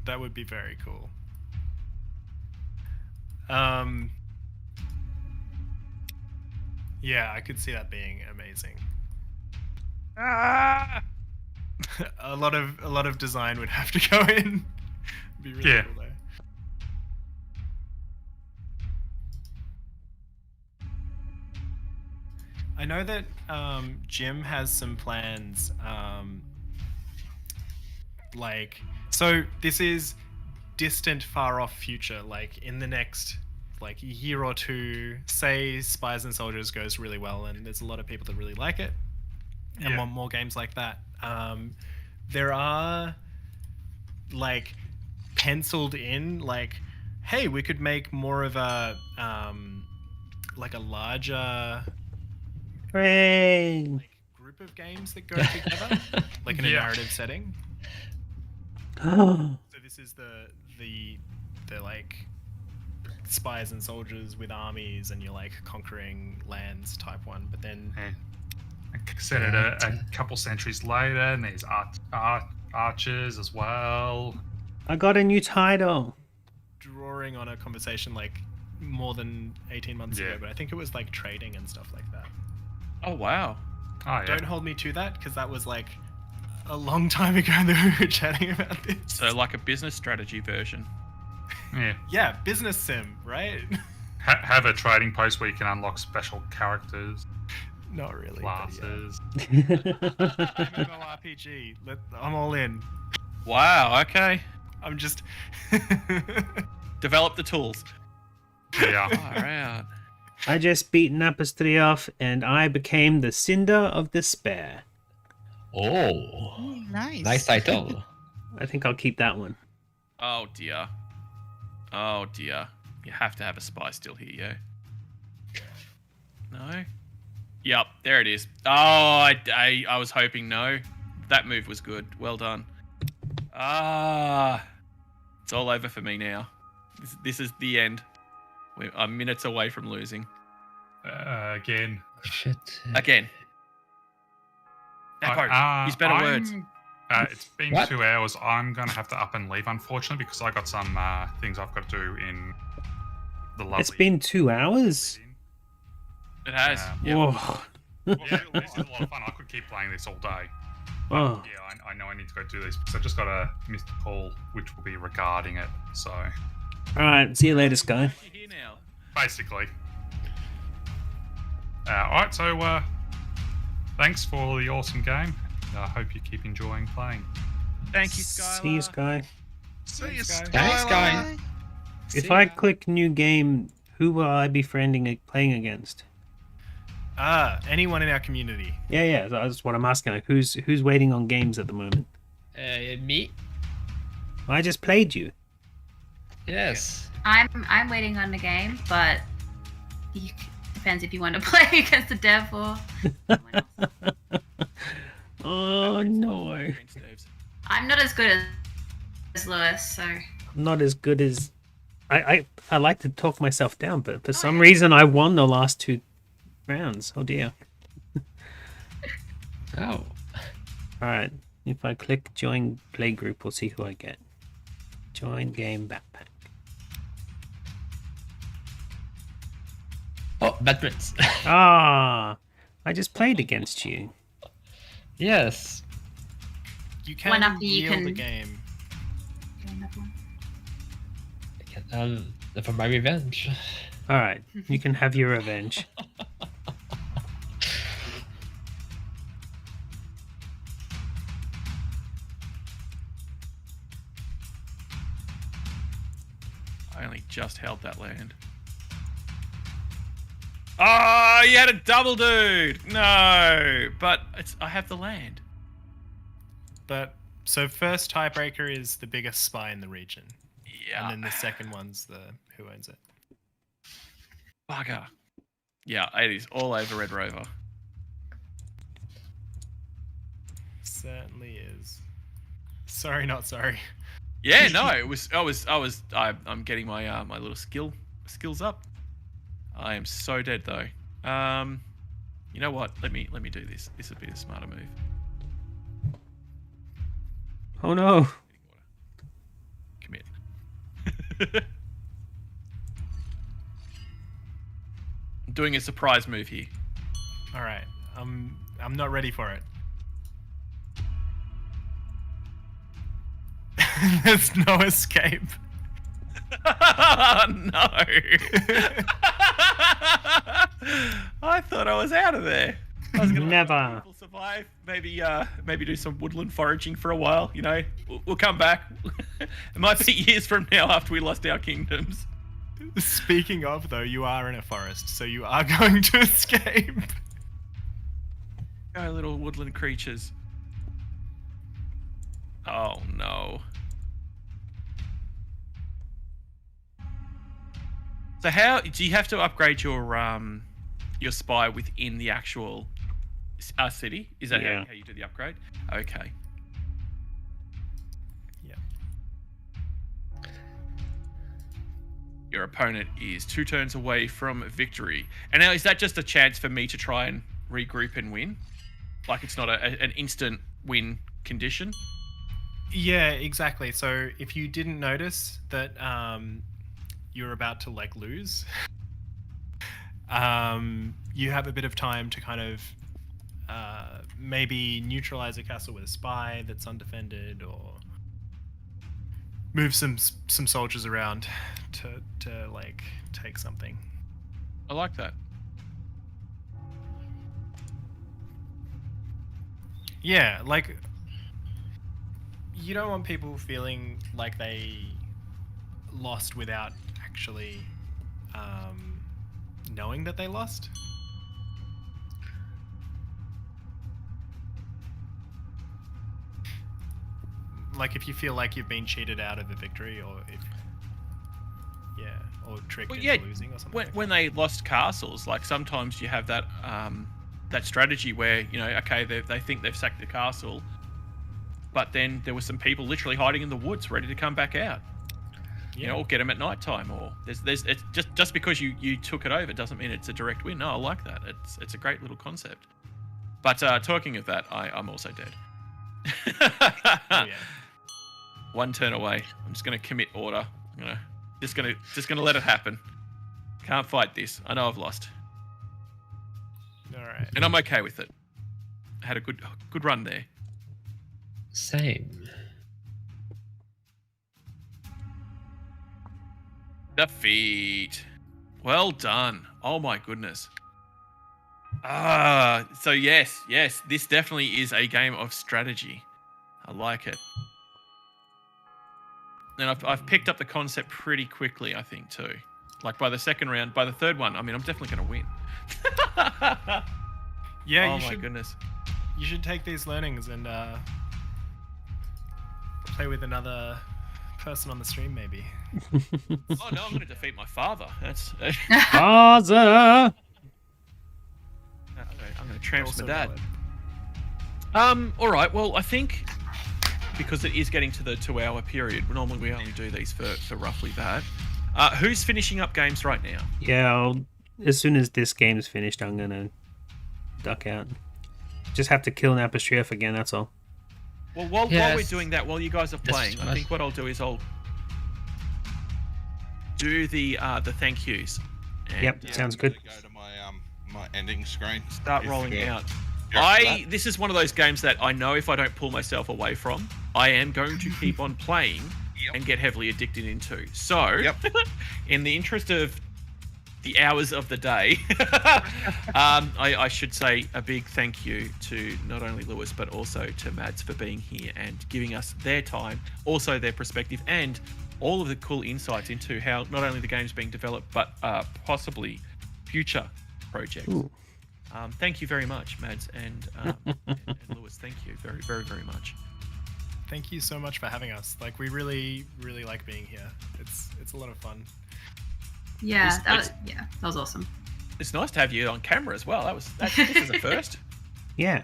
That would be very cool. Yeah, I could see that being amazing. Ah! a lot of design would have to go in. Be really Yeah. cool though. I know that Jim has some plans. So this is distant, far off future. Like in the next like year or two, say Spies and Soldiers goes really well, and there's a lot of people that really like it and Yeah. want more games like that. There are like penciled in like, hey, we could make more of a like a larger Hooray! like group of games that go together, like in a Yeah. narrative setting. Oh, So this is the like Spies and Soldiers with armies, and you're like conquering lands type one. But then Set it a couple centuries later, and there's archers as well. I got a new title. drawing on a conversation like more than 18 months Yeah. ago, but I think it was like trading and stuff like that. Oh, wow. Oh yeah. Don't hold me to that because that was like a long time ago that we were chatting about this. So like a business strategy version. Yeah. Yeah, business sim, right? Have a trading post where you can unlock special characters, Not really. classes. But yeah. MMORPG. I'm all in. Wow, okay. I'm just. Develop the tools. Yeah. Far out. I just beat Napastrioff and I became the Cinder of Despair. Oh, Nice. nice title. I think I'll keep that one. Oh dear. Oh dear. You have to have a spy still here, yo. No? Yep, there it is. Oh, I was hoping no. That move was good. Well done. Ah. It's all over for me now. This is the end. I'm minutes away from losing. Again. Shit. Again. Nepo, use better words. It's been What? 2 hours. I'm going to have to up and leave, unfortunately, because I got some things I've got to do in the lovely... It's been 2 hours? It has. Yep. Whoa. Yeah, this is a lot of fun. I could keep playing this all day. Oh. Yeah, I know I need to go do this because I just got a missed call, which will be regarding it. So, Alright, see you later, Sky. You're here now. basically. Alright, so thanks for the awesome game. I hope you keep enjoying playing. Thank you, Skylar. See you, Sky. See you, Thanks, guy. If I click new game, who will I be playing against? Anyone in our community. Yeah, that's what I'm asking. Like, who's waiting on games at the moment? Me? I just played you. Yes. I'm waiting on the game, but depends if you want to play against the dev or someone else. Oh no, I'm not as good as Lewis, so I'm not as good as I like to talk myself down, but for some reason I won the last 2 rounds. Oh dear. Oh. Alright, if I click join play group, we'll see who I get. Join game backpack. Oh, Batprince. Ah, I just played against you. Yes. You can One after you yield can- the game. For my revenge. All right, you can have your revenge. I only just held that land. Oh, you had a double, dude. No, but I have the land. But so first tiebreaker is the biggest spy in the region, Yeah. and then the second one's the who owns it. Bugger. Yeah, it is all over Red Rover. Certainly is. Sorry, not sorry. Yeah, no, it was. I'm getting my my little skills up. I am so dead though. You know what? Let me do this. This would be the smarter move. Oh no! Commit. I'm doing a surprise move here. All right, I'm not ready for it. There's no escape. No. I thought I was out of there. I was gonna Never. let people survive. Maybe do some woodland foraging for a while. You know, we'll come back. It might be years from now after we lost our kingdoms. Speaking of, though, you are in a forest, so you are going to escape. Go, little woodland creatures. Oh no. So how do you have to upgrade your spy within the actual city? Is that Yeah. how you do the upgrade? Okay. Yeah. Your opponent is 2 turns away from victory. And now is that just a chance for me to try and regroup and win? Like it's not an instant win condition? Yeah, exactly. So if you didn't notice that you're about to like lose, you have a bit of time to kind of maybe neutralize a castle with a spy that's undefended, or move some soldiers around to like take something. I like that. Yeah, like you don't want people feeling like they lost without actually knowing that they lost. Like if you feel like you've been cheated out of a victory, or or tricked into losing or something. When they lost castles, like sometimes you have that that strategy where, you know, okay, they think they've sacked the castle, but then there were some people literally hiding in the woods ready to come back out. You know, or get them at night time, or there's it's just because you took it over doesn't mean it's a direct win. No, I like that. It's a great little concept. But talking of that, I'm also dead. Oh, yeah. 1 turn away. I'm just gonna commit order. I'm just gonna let it happen. Can't fight this. I know I've lost, All right. and I'm okay with it. I had a good run there. Same. Defeat. Well done. Oh my goodness. So yes, this definitely is a game of strategy. I like it. And I've picked up the concept pretty quickly, I think, too. Like by the second round, by the third one, I mean, I'm definitely going to win. Yeah, oh you my should. goodness. You should take these learnings and play with another person on the stream, maybe. Oh no, I'm going to defeat my father. That's. Father! I'm going to tramp Also my dad. valid. All right. Well, I think because it is getting to the 2-hour period, normally we only do these for roughly that. Who's finishing up games right now? Yeah, as soon as this game's finished, I'm gonna duck out. Just have to kill an Apostrophe again, that's all. Well, while we're doing that, while you guys are playing, I fine. think what I'll do is I'll do the thank yous. And, Yep, sounds good. Go to my my ending screen. Start If, rolling uh, out. you're up for that. This is one of those games that I know if I don't pull myself away from, I am going to keep on playing and get heavily addicted into. So, in the interest of the hours of the day, I should say a big thank you to not only Lewis but also to Mads for being here and giving us their time, also their perspective, and all of the cool insights into how not only the game's being developed but possibly future projects. Thank you very much, Mads and Lewis. Thank you very, very, very much. Thank you so much for having us. Like, we really, really like being here. It's a lot of fun. Yeah, that was awesome. It's nice to have you on camera as well. This is a first. Yeah.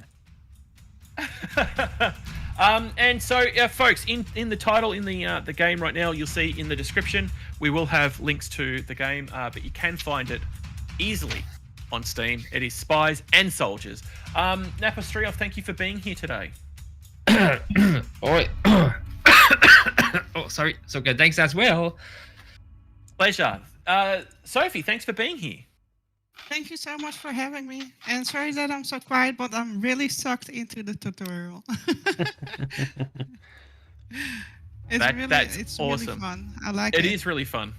And so, folks, in the title in the game right now, you'll see in the description we will have links to the game, but you can find it easily on Steam. It is Spies and Soldiers. Napa Striov, thank you for being here today. All right. Oh, sorry. So good. Thanks as well. Pleasure. Sophie, thanks for being here. Thank you so much for having me. And sorry that I'm so quiet, but I'm really sucked into the tutorial. It's awesome. really fun. I like it. It is really fun.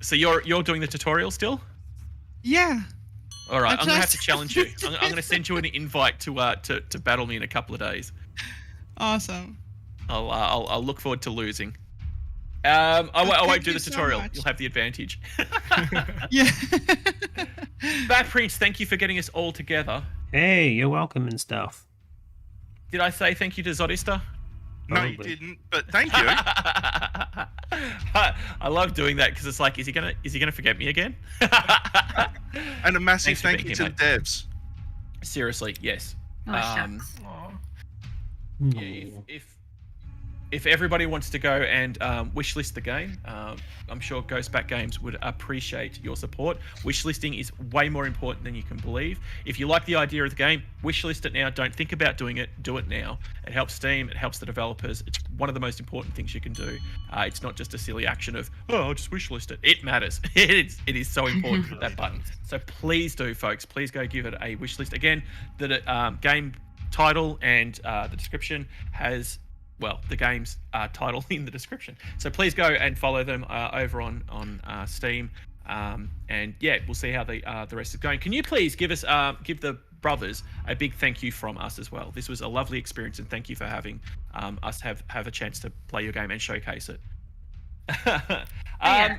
So you're doing the tutorial still? Yeah. All right, I'm gonna have to just- challenge you. I'm gonna send you an invite to battle me in a couple of days. Awesome. I'll look forward to losing. I won't Thank do you the so tutorial. much. You'll have the advantage. Yeah. Batprince, thank you for getting us all together. Hey, you're welcome and stuff. Did I say thank you to Zodista? No, you Probably. didn't. But thank you. I love doing that because it's like, is he gonna forget me again? And a massive Thanks for thank being you here, to the devs. Seriously, yes. Oh, shucks. Yeah, if everybody wants to go and wishlist the game, I'm sure Ghostback Games would appreciate your support. Wishlisting is way more important than you can believe. If you like the idea of the game, wishlist it now. Don't think about doing it. Do it now. It helps Steam. It helps the developers. It's one of the most important things you can do. It's not just a silly action of, I'll just wishlist it. It matters. It is so important, that button. So please do, folks. Please go give it a wishlist. Again, the game title and the description has the game's title in the description. So please go and follow them over on Steam. And yeah, we'll see how the rest is going. Can you please give the brothers a big thank you from us as well? This was a lovely experience, and thank you for having us have a chance to play your game and showcase it.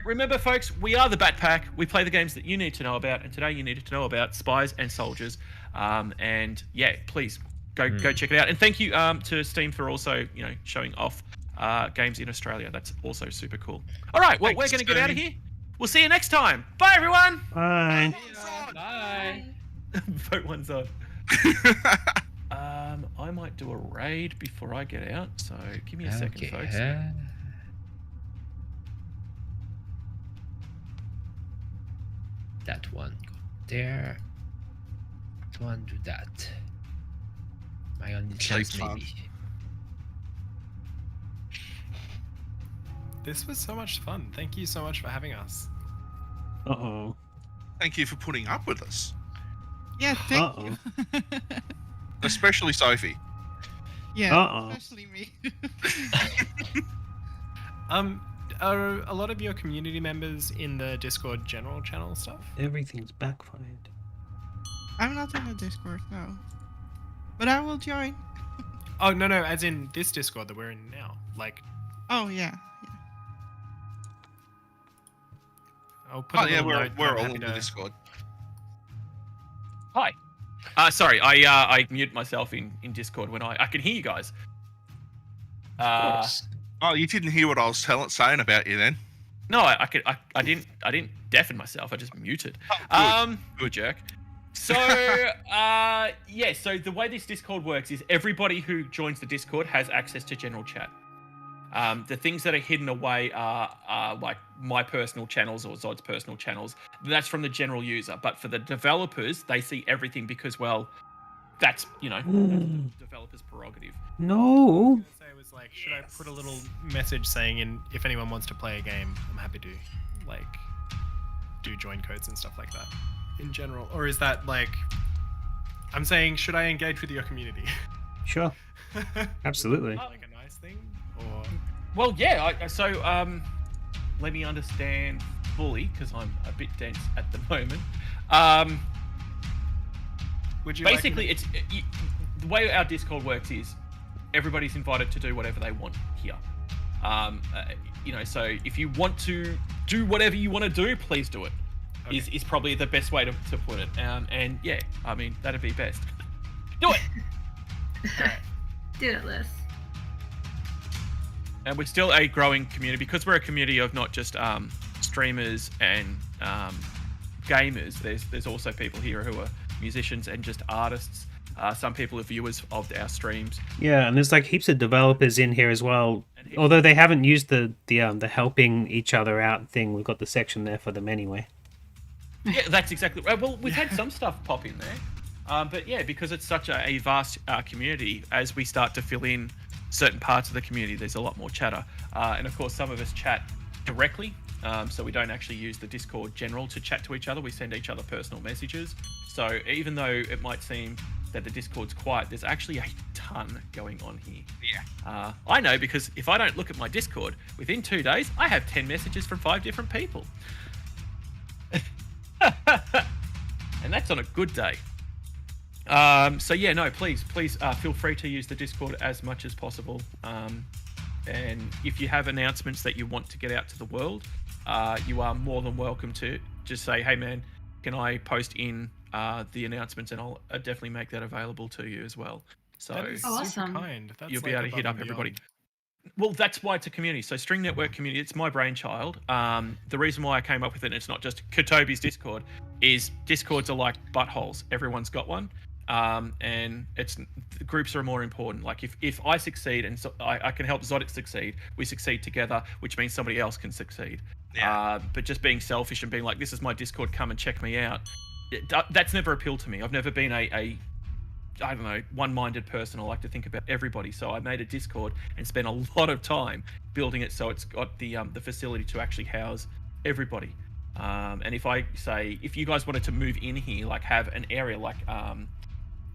Remember, folks, we are the Bat Pack. We play the games that you need to know about, and today you needed to know about Spies and Soldiers. And yeah, please go check it out. And thank you to Steam for also showing off games in Australia. That's also super cool. All right, well, we're going to get out of here. We'll see you next time. Bye, everyone. Bye. Bye. Vote one's on. I might do a raid before I get out, so give me a second, folks. That one go there. That one do that. My only chance, fun. maybe. This was so much fun. Thank you so much for having us. Uh-oh. Thank you for putting up with us, Yeah, thank you. especially Sophie. Yeah, Uh-oh. especially me. Are a lot of your community members in the Discord general channel stuff? Everything's backfired. I'm not in the Discord, no. But I will join. Oh, no, as in this Discord that we're in now. Like, Oh, yeah. I'll put a Oh yeah, little note. we're I'm all happy in the to- Discord. Hi. Sorry, I mute myself in Discord when I can hear you guys. Of course. Oh, you didn't hear what I was saying about you then? No, I didn't deafen myself. I just muted. Oh, Good jerk. So yeah. So the way this Discord works is everybody who joins the Discord has access to general chat. The things that are hidden away are like my personal channels or Zod's personal channels. That's from the general user. But for the developers, they see everything because, well, that's that's the developer's prerogative. No. Say it was like, should I put a little message saying if anyone wants to play a game, I'm happy to do join codes and stuff like that in general, or is that like I'm saying should I engage with your community? Sure. Absolutely. Like a nice thing, or Well, yeah. Let me understand fully because I'm a bit dense at the moment. Would you Basically, like the way our Discord works is everybody's invited to do whatever they want here. So if you want to do whatever you want to do, please do it. Okay. Is probably the best way to put it. And yeah, I mean that'd be best. Do it. All right. Do it, Liz. And we're still a growing community because we're a community of not just streamers and gamers. There's also people here who are musicians and just artists. Some people are viewers of our streams. Yeah, and there's like heaps of developers in here as well. Although they haven't used the helping each other out thing, we've got the section there for them anyway. Yeah, that's exactly right. Well, we've had some stuff pop in there. But yeah, because it's such a vast community, as we start to fill in certain parts of the community, there's a lot more chatter. And of course, some of us chat directly. So we don't actually use the Discord general to chat to each other. We send each other personal messages. So even though it might seem that the Discord's quiet, there's actually a ton going on here. Yeah. I know because if I don't look at my Discord, within 2 days, I have 10 messages from 5 different people. And that's on a good day. So yeah, no, please feel free to use the Discord as much as possible. And if you have announcements that you want to get out to the world, you are more than welcome to just say, hey man, can I post in the announcements, and I'll definitely make that available to you as well. So That is Awesome. super kind. That's you'll be like able to hit above up and everybody. beyond. Well, that's why it's a community. So String Network community, it's my brainchild. The reason why I came up with it, and it's not just Kotobi's Discord, is Discords are like buttholes. Everyone's got one. And the groups are more important. Like if I succeed and so I can help Zodit succeed, we succeed together, which means somebody else can succeed. Yeah. But just being selfish and being like, this is my Discord, come and check me out. That's never appealed to me. I've never been a I don't know, one-minded person. I like to think about everybody. So I made a Discord and spent a lot of time building it so it's got the facility to actually house everybody. And if you guys wanted to move in here, like have an area like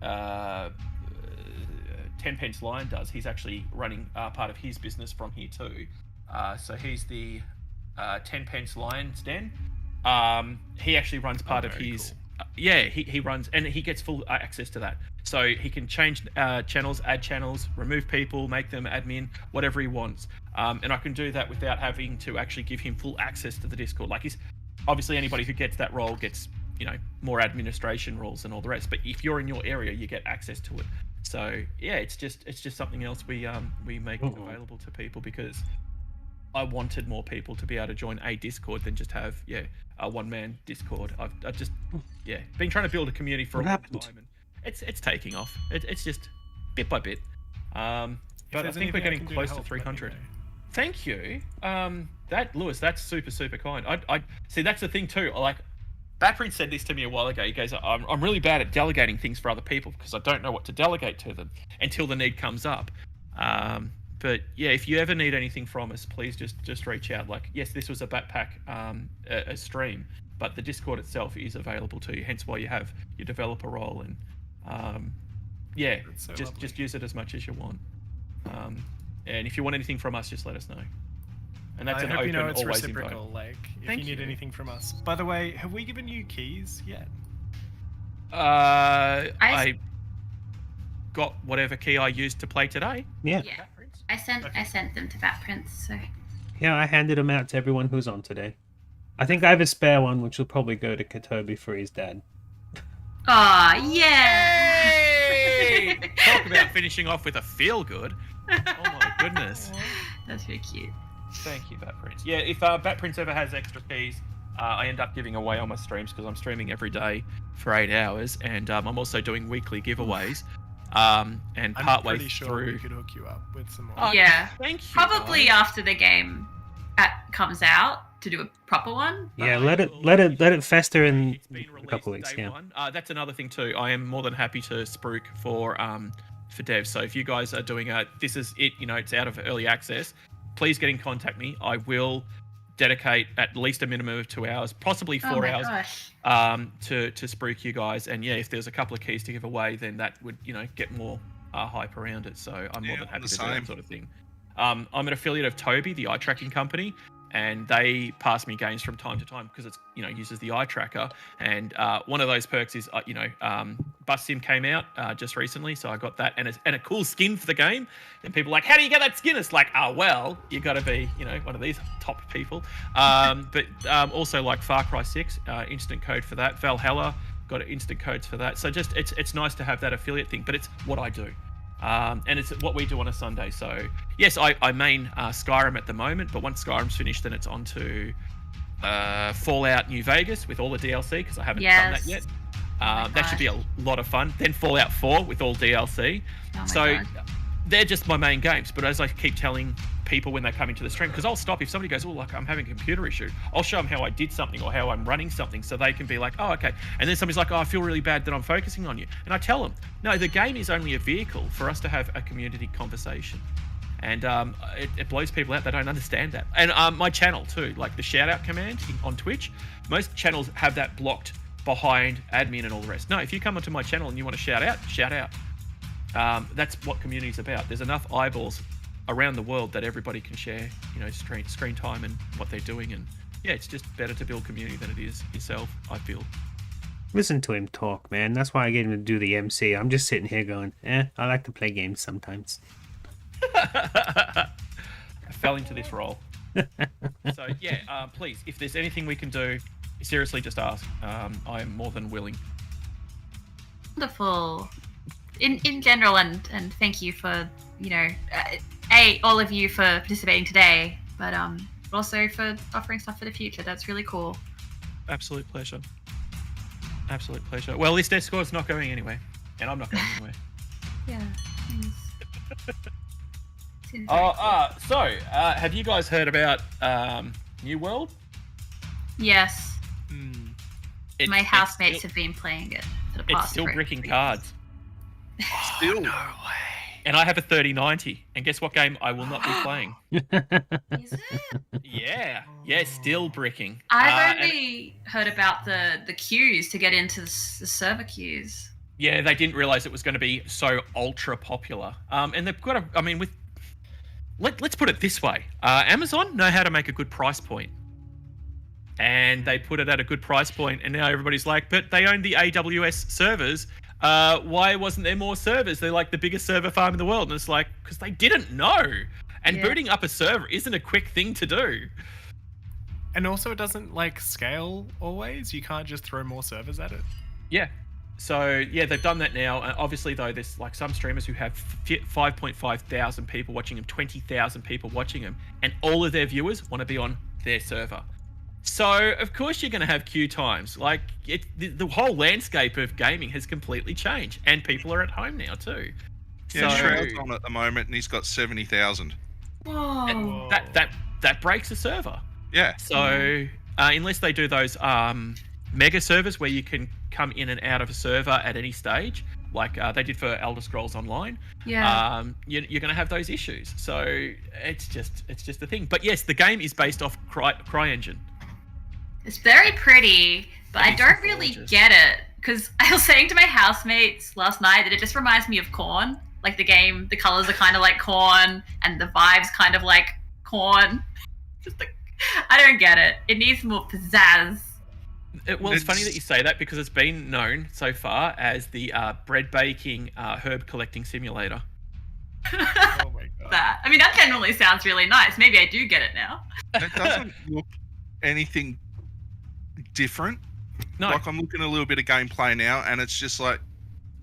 10 Pence Lion does, he's actually running part of his business from here too. So he's the 10 Pence Lion's Den. He actually runs part of his... Cool. He runs, and he gets full access to that. So he can change channels, add channels, remove people, make them admin, whatever he wants. And I can do that without having to actually give him full access to the Discord. Like, he's obviously anybody who gets that role gets, more administration roles and all the rest. But if you're in your area, you get access to it. So yeah, it's just something else we make available to people because I wanted more people to be able to join a Discord than just have a one-man Discord. I've just been trying to build a community for a long time, and it's taking off. It's just bit by bit. But I there's think we're anything I getting can do to close to help, let me 300. know. Thank you. Lewis, that's super kind. I see. That's the thing too. Like, Batprince said this to me a while ago. He goes, I'm really bad at delegating things for other people because I don't know what to delegate to them until the need comes up. But yeah, if you ever need anything from us, please just reach out. Like, yes, this was a Batpack a stream, but the Discord itself is available to you. Hence why you have your developer role, and That's so just lovely. use it as much as you want. And if you want anything from us, just let us know. And that's I an hope open, you know it's always reciprocal. invite. Like, if Thank you need you. anything from us. By the way, have we given you keys yet? I got whatever key I used to play today. Yeah. Yeah. I sent them to Batprince, so Yeah, I handed them out to everyone who's on today. I think I have a spare one, which will probably go to Kotobi for his dad. Aw, yeah. Hey! Talk about finishing off with a feel good. Oh my goodness. That's very cute. Thank you, Batprince. Yeah, if Batprince ever has extra keys, I end up giving away on my streams because I'm streaming every day for 8 hours, and I'm also doing weekly giveaways. And I'm partway pretty sure through. we could hook you up with some more. Oh, Yeah. Thank you. Probably guys. after the game comes out to do a proper one. Yeah, But let it fester in It's been a couple released weeks. day Yeah. one. That's another thing too. I am more than happy to spruik for devs. So if you guys are doing this is it, it's out of early access, please get in contact me. I will dedicate at least a minimum of 2 hours, possibly 4 Oh my hours, gosh. to spruik you guys. And yeah, if there's a couple of keys to give away, then that would get more hype around it. So I'm more Yeah, than I'm happy the to do same. that sort of thing. I'm an affiliate of Toby, the eye tracking company, and they pass me games from time to time because it's uses the eye tracker. And one of those perks is Bus Sim came out just recently, so I got that and a cool skin for the game. And people are like, how do you get that skin? It's like, well, you got to be one of these top people. But also like Far Cry 6, instant code for that. Valhalla got instant codes for that. So just it's nice to have that affiliate thing, but it's what I do. And it's what we do on a Sunday. So yes, I main Skyrim at the moment, but once Skyrim's finished, then it's on to Fallout New Vegas with all the DLC because I haven't done that yet. That should be a lot of fun. Then Fallout 4 with all DLC. So they're just my main games. But as I keep telling people when they come into the stream, because I'll stop if somebody goes, like I'm having a computer issue, I'll show them how I did something or how I'm running something so they can be like, oh, okay. And then somebody's like, I feel really bad that I'm focusing on you. And I tell them, no, the game is only a vehicle for us to have a community conversation. And it blows people out. They don't understand that. And my channel too, like the shout out command on Twitch, most channels have that blocked behind admin and all the rest. No, if you come onto my channel and you want to shout out, shout out. That's what community's about. There's enough eyeballs around the world that everybody can share, screen time and what they're doing. And yeah, it's just better to build community than it is yourself, I feel. Listen to him talk, man. That's why I get him to do the MC. I'm just sitting here going, I like to play games sometimes. I fell into this role. So yeah, please, if there's anything we can do, seriously, just ask. I am more than willing. Wonderful. In general, and thank you for all of you for participating today, but also for offering stuff for the future. That's really cool. Absolute pleasure. Absolute pleasure. Well, this Discord's not going anywhere, and I'm not going anywhere. Yeah. So have you guys heard about New World? Yes. My housemates have been playing it for the past. It's still bricking cards. Still? No way. And I have a 3090, and guess what game I will not be playing? Is it? Yeah, still bricking. I've only heard about the queues to get into the server queues. Yeah, they didn't realize it was going to be so ultra popular. And they've got let's put it this way. Amazon know how to make a good price point. And they put it at a good price point, and now everybody's like, but they own the AWS servers. Why wasn't there more servers? They're like the biggest server farm in the world. And it's like, because they didn't know. And booting up a server isn't a quick thing to do. And also, it doesn't scale always. You can't just throw more servers at it. Yeah. So yeah, they've done that now. Obviously, though, there's some streamers who have 5.5 thousand people watching them, 20,000 people watching them, and all of their viewers want to be on their server. So of course you're going to have queue times. The whole landscape of gaming has completely changed, and people are at home now too. Yeah, so, Shroud's on at the moment, and he's got 70,000. Whoa. That breaks a server. Yeah. So unless they do those mega servers where you can come in and out of a server at any stage, like they did for Elder Scrolls Online, you're going to have those issues. So it's just the thing. But yes, the game is based off CryEngine. It's very pretty, but I don't really get it, because I was saying to my housemates last night that it just reminds me of Corn. Like the game, the colors are kind of like Corn, and the vibes kind of like Corn. I don't get it. It needs more pizzazz. It's funny that you say that, because it's been known so far as the bread baking, herb collecting simulator. Oh my god. That generally sounds really nice. Maybe I do get it now. It doesn't look anything different. No. I'm looking at a little bit of gameplay now, and it's just like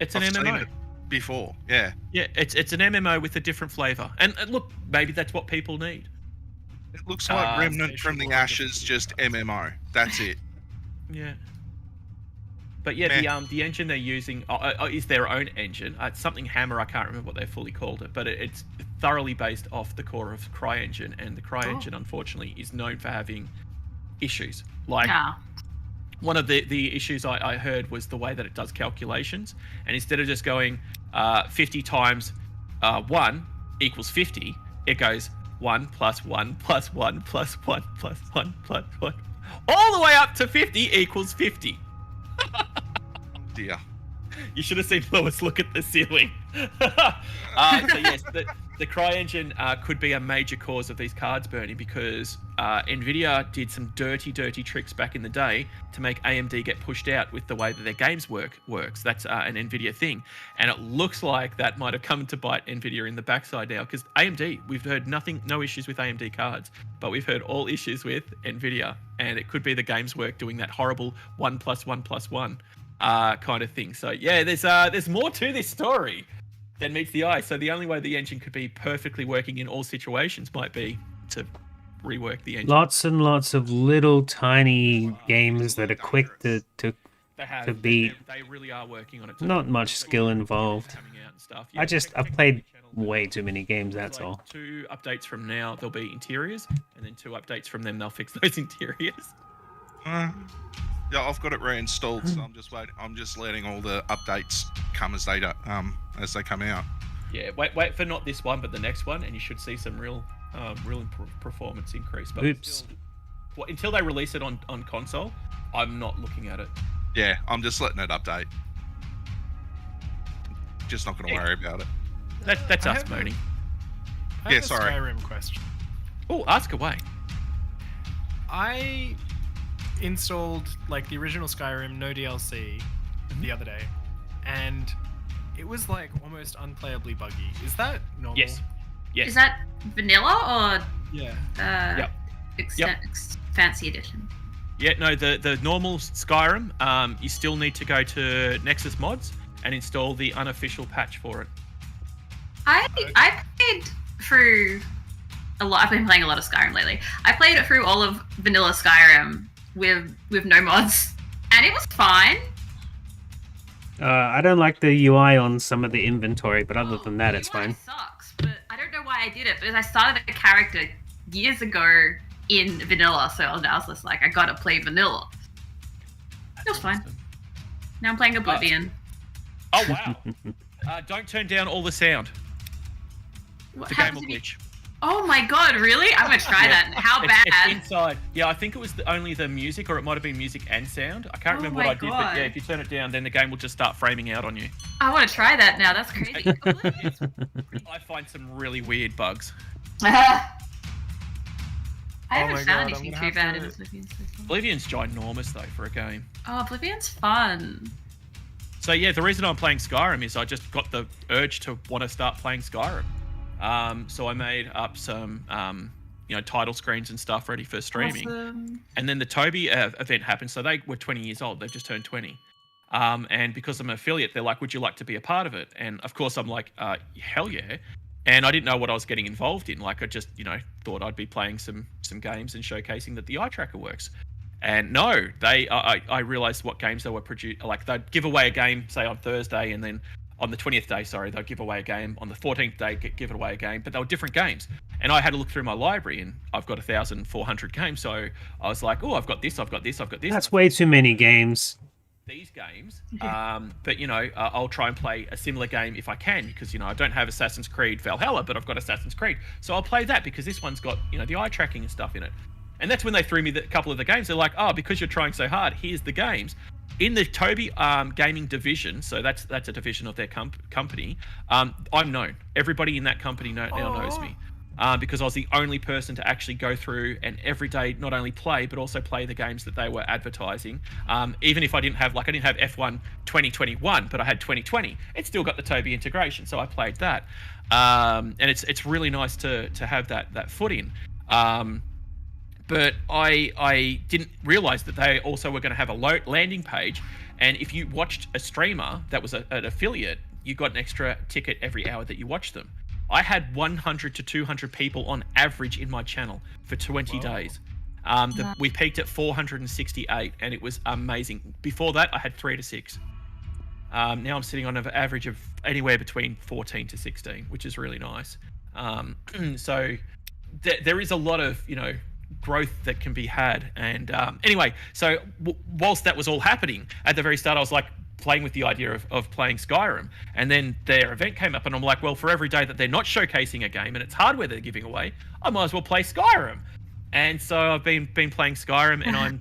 it's an I've seen MMO. it before. Yeah. Yeah, it's an MMO with a different flavor. And look, maybe that's what people need. It looks like Remnant from the Ashes, just MMO. That's it. Yeah. But yeah, the engine they're using is their own engine. It's something Hammer. I can't remember what they fully called it, but it's thoroughly based off the core of CryEngine, and the CryEngine, unfortunately, is known for having issues. One of the issues I heard was the way that it does calculations, and instead of just going 50 times 1 equals 50, it goes 1 plus 1 plus 1 plus 1 plus 1 plus 1, all the way up to 50 equals 50. Dear. You should have seen Lewis look at the ceiling. So yes, The CryEngine could be a major cause of these cards burning because NVIDIA did some dirty tricks back in the day to make AMD get pushed out with the way that their games works. That's an NVIDIA thing. And it looks like that might have come to bite NVIDIA in the backside now because AMD, we've heard no issues with AMD cards, but we've heard all issues with NVIDIA. And it could be the games work doing that horrible 1+1+1 kind of thing. So yeah, there's more to this story than meets the eye. So the only way the engine could be perfectly working in all situations might be to rework the engine. Lots and lots of little tiny games that are quick to beat. They really are working on it. Not much skill involved. I've played way too many games, that's all. 2 updates from now, there'll be interiors, and then 2 updates from them, they'll fix those interiors. Yeah, I've got it reinstalled, so I'm just waiting. I'm just letting all the updates come as they come out. Yeah, wait for not this one, but the next one, and you should see some real performance increase. But Oops. Until they release it on console, I'm not looking at it. Yeah, I'm just letting it update. Just not going to worry about it. That's us moaning. I have sorry. a Skyrim question. Oh, ask away. I installed like the original Skyrim, no DLC, the other day, and it was like almost unplayably buggy. Is that normal? Yes. Is that vanilla or Yeah. fancy edition? Yeah, no, the normal Skyrim, you still need to go to Nexus Mods and install the unofficial patch for it. I played through a lot. I've been playing a lot of Skyrim lately. I played it through all of vanilla Skyrim with no mods, and it was fine. I don't like the UI on some of the inventory, but other than that, it's The UI fine. Sucks, but I don't know why I did it. Because I started a character years ago in vanilla, so I was just like, I gotta play vanilla. It was fine. Now I'm playing Oblivion. Oh wow! Don't turn down all the sound. What The game happens will if you- glitch. Oh my god, really? I'm gonna try that. How It's bad? inside. Yeah, I think it was only the music, or it might have been music and sound. I can't Oh remember what my I did, but God. yeah, if you turn it down, then the game will just start framing out on you. I want to try that now. That's crazy. I find some really weird bugs. I Oh haven't my found God, anything I'm too gonna bad have in to- Oblivion so far. Oblivion's ginormous though for a game. Oh, Oblivion's fun. So yeah, the reason I'm playing Skyrim is I just got the urge to want to start playing Skyrim. So I made up some, title screens and stuff ready for streaming. Awesome. And then the Toby event happened. So they were 20 years old. They've just turned 20. And because I'm an affiliate, they're like, would you like to be a part of it? And of course I'm like, hell yeah. And I didn't know what I was getting involved in. Like I just, thought I'd be playing some games and showcasing that the eye tracker works. And no, I realized what games they were producing. Like they'd give away a game, say on Thursday, and then on the 20th day, they'd give away a game. On the 14th day, give it away a game. But they were different games. And I had to look through my library, and I've got 1,400 games. So I was like, oh, I've got this, I've got this, I've got this. That's way too many games. These games, but I'll try and play a similar game if I can, because I don't have Assassin's Creed Valhalla, but I've got Assassin's Creed, so I'll play that because this one's got the eye tracking and stuff in it. And that's when they threw me a couple of the games. They're like, oh, because you're trying so hard, here's the games in the Toby gaming division. So that's a division of their company. I'm known. Everybody in that company now knows me. Because I was the only person to actually go through and every day not only play, but also play the games that they were advertising. Even if I didn't have F1 2021, but I had 2020, it still got the Toby integration, so I played that. And it's really nice to have that foot in. But I didn't realize that they also were going to have a landing page, and if you watched a streamer that was an affiliate, you got an extra ticket every hour that you watched them. I had 100 to 200 people on average in my channel for 20 days. We peaked at 468, and it was amazing. Before that, I had 3 to 6. Now I'm sitting on an average of anywhere between 14 to 16, which is really nice. So there is a lot of growth that can be had. And anyway, so whilst that was all happening, at the very start, I was like, playing with the idea of playing Skyrim, and then their event came up, and I'm like, well, for every day that they're not showcasing a game and it's hardware they're giving away, I might as well play Skyrim. And so I've been playing Skyrim, and I'm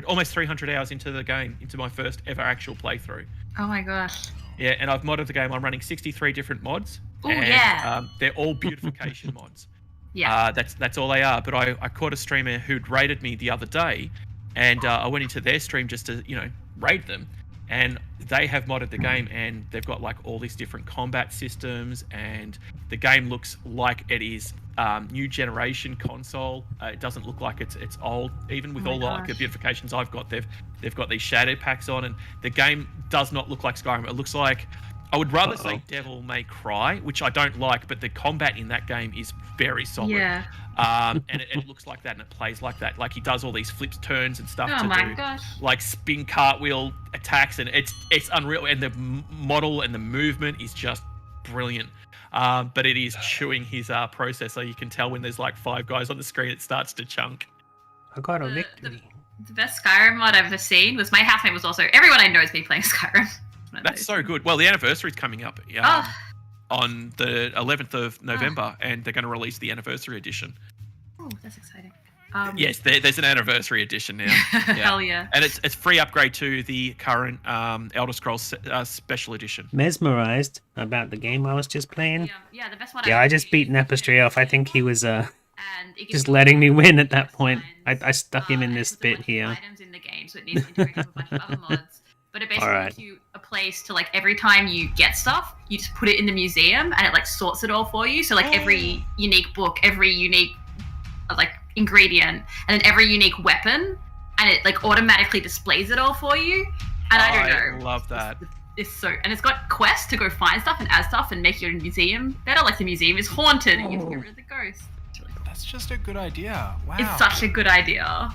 almost 300 hours into the game, into my first ever actual playthrough. Oh my gosh. Yeah, and I've modded the game. I'm running 63 different mods, Oh And, yeah. they're all beautification mods. Yeah. That's all they are. But I caught a streamer who'd raided me the other day, and I went into their stream just to raid them, and they have modded the game, and they've got like all these different combat systems, and the game looks like it is new generation console. It doesn't look like it's old, even with Oh my all the like, gosh. beautifications I've got. They've got these shadow packs on, and the game does not look like Skyrim. It looks like, I would rather say Devil May Cry, which I don't like, but the combat in that game is very solid. Yeah. And it looks like that, and it plays like that. Like he does all these flips, turns, and stuff Oh to my do gosh. like spin cartwheel attacks, and it's unreal. And the model and the movement is just brilliant. But it is chewing his processor. You can tell when there's like 5 guys on the screen, it starts to chunk. I got a The- victory. The best Skyrim mod I've ever seen was my housemate was also everyone I know has been playing Skyrim. One of That's those. so good. Well, the anniversary's coming up Oh, on the 11th of November, and they're going to release the anniversary edition. oh, that's exciting. Yes, there's an anniversary edition now. Hell yeah. And it's free upgrade to the current Elder Scrolls Special Edition. Mesmerized about the game I was just playing. Yeah, the best one. Yeah, I've I just seen beat is Napastry off. I think he was and it gives just you letting me all win the at that point. signs, I stuck him in and this it puts a bit bunch of here. Items in the game, so it needs integration with a bunch of other mods. But it basically Alright. gives you a place to like every time you get stuff, you just put it in the museum, and it like sorts it all for you. So like every unique book, every unique like ingredient, and then every unique weapon, and it like automatically displays it all for you. And I don't know. love that. It's so, and it's got quests to go find stuff and add stuff and make your museum better. Like the museum is haunted, and you have to get rid of the ghosts. It's really cool. That's just a good idea. Wow. It's such a good idea.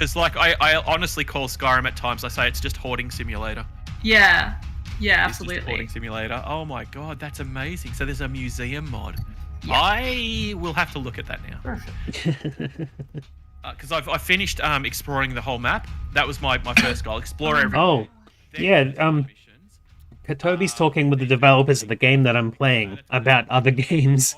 It's like I honestly call Skyrim at times. I say it's just hoarding simulator. Yeah, yeah, It's just absolutely. hoarding simulator. Oh my god, that's amazing. So there's a museum mod. Yeah. I will have to look at that now. Because I finished exploring the whole map. That was my first goal. Explore everything. Oh, Then yeah, do the missions. Katobi's talking with the developers of the game that I'm playing about other games.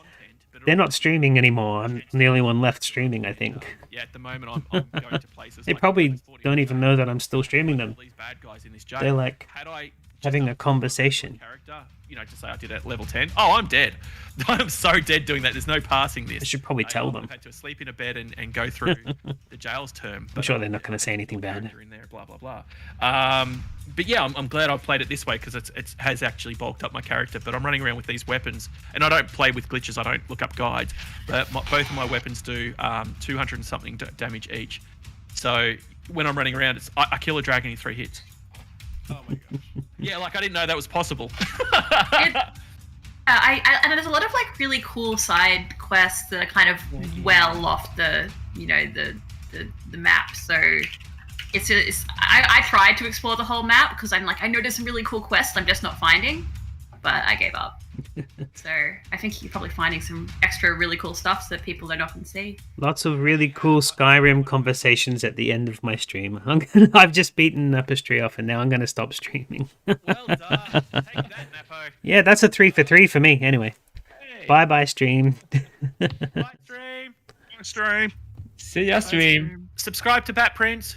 They're not streaming anymore. I'm the only one left streaming, I think. Yeah, at the moment I'm going to places. They like probably 40 don't even know that I'm still streaming them. all these bad guys in this jail. They're like Had I just having a uploaded conversation. one character, to say I did it at level 10. Oh, I'm dead. I'm so dead doing that. There's no passing this. I should probably tell them. I've had to sleep in a bed and go through the jail's term. I'm sure they're not going to say anything bad. character in there, blah blah blah. But yeah, I'm glad I played it this way because it has actually bulked up my character. But I'm running around with these weapons, and I don't play with glitches. I don't look up guides. But both of my weapons do 200 and something damage each. So when I'm running around, I kill a dragon in 3 hits. Oh my gosh. Yeah, like I didn't know that was possible. And there's a lot of like really cool side quests that are kind of well off the the map. So I tried to explore the whole map because I'm like I know there's some really cool quests I'm just not finding, but I gave up. So I think you're probably finding some extra really cool stuff that people don't often see. Lots of really cool Skyrim conversations at the end of my stream. I've just beaten Napastry off, and now I'm going to stop streaming. Well done. Take that, Napo. Yeah, that's a 3 for 3 for me. Anyway, Hey, bye stream. bye, stream. Stream. See ya, stream. Subscribe to Batprince.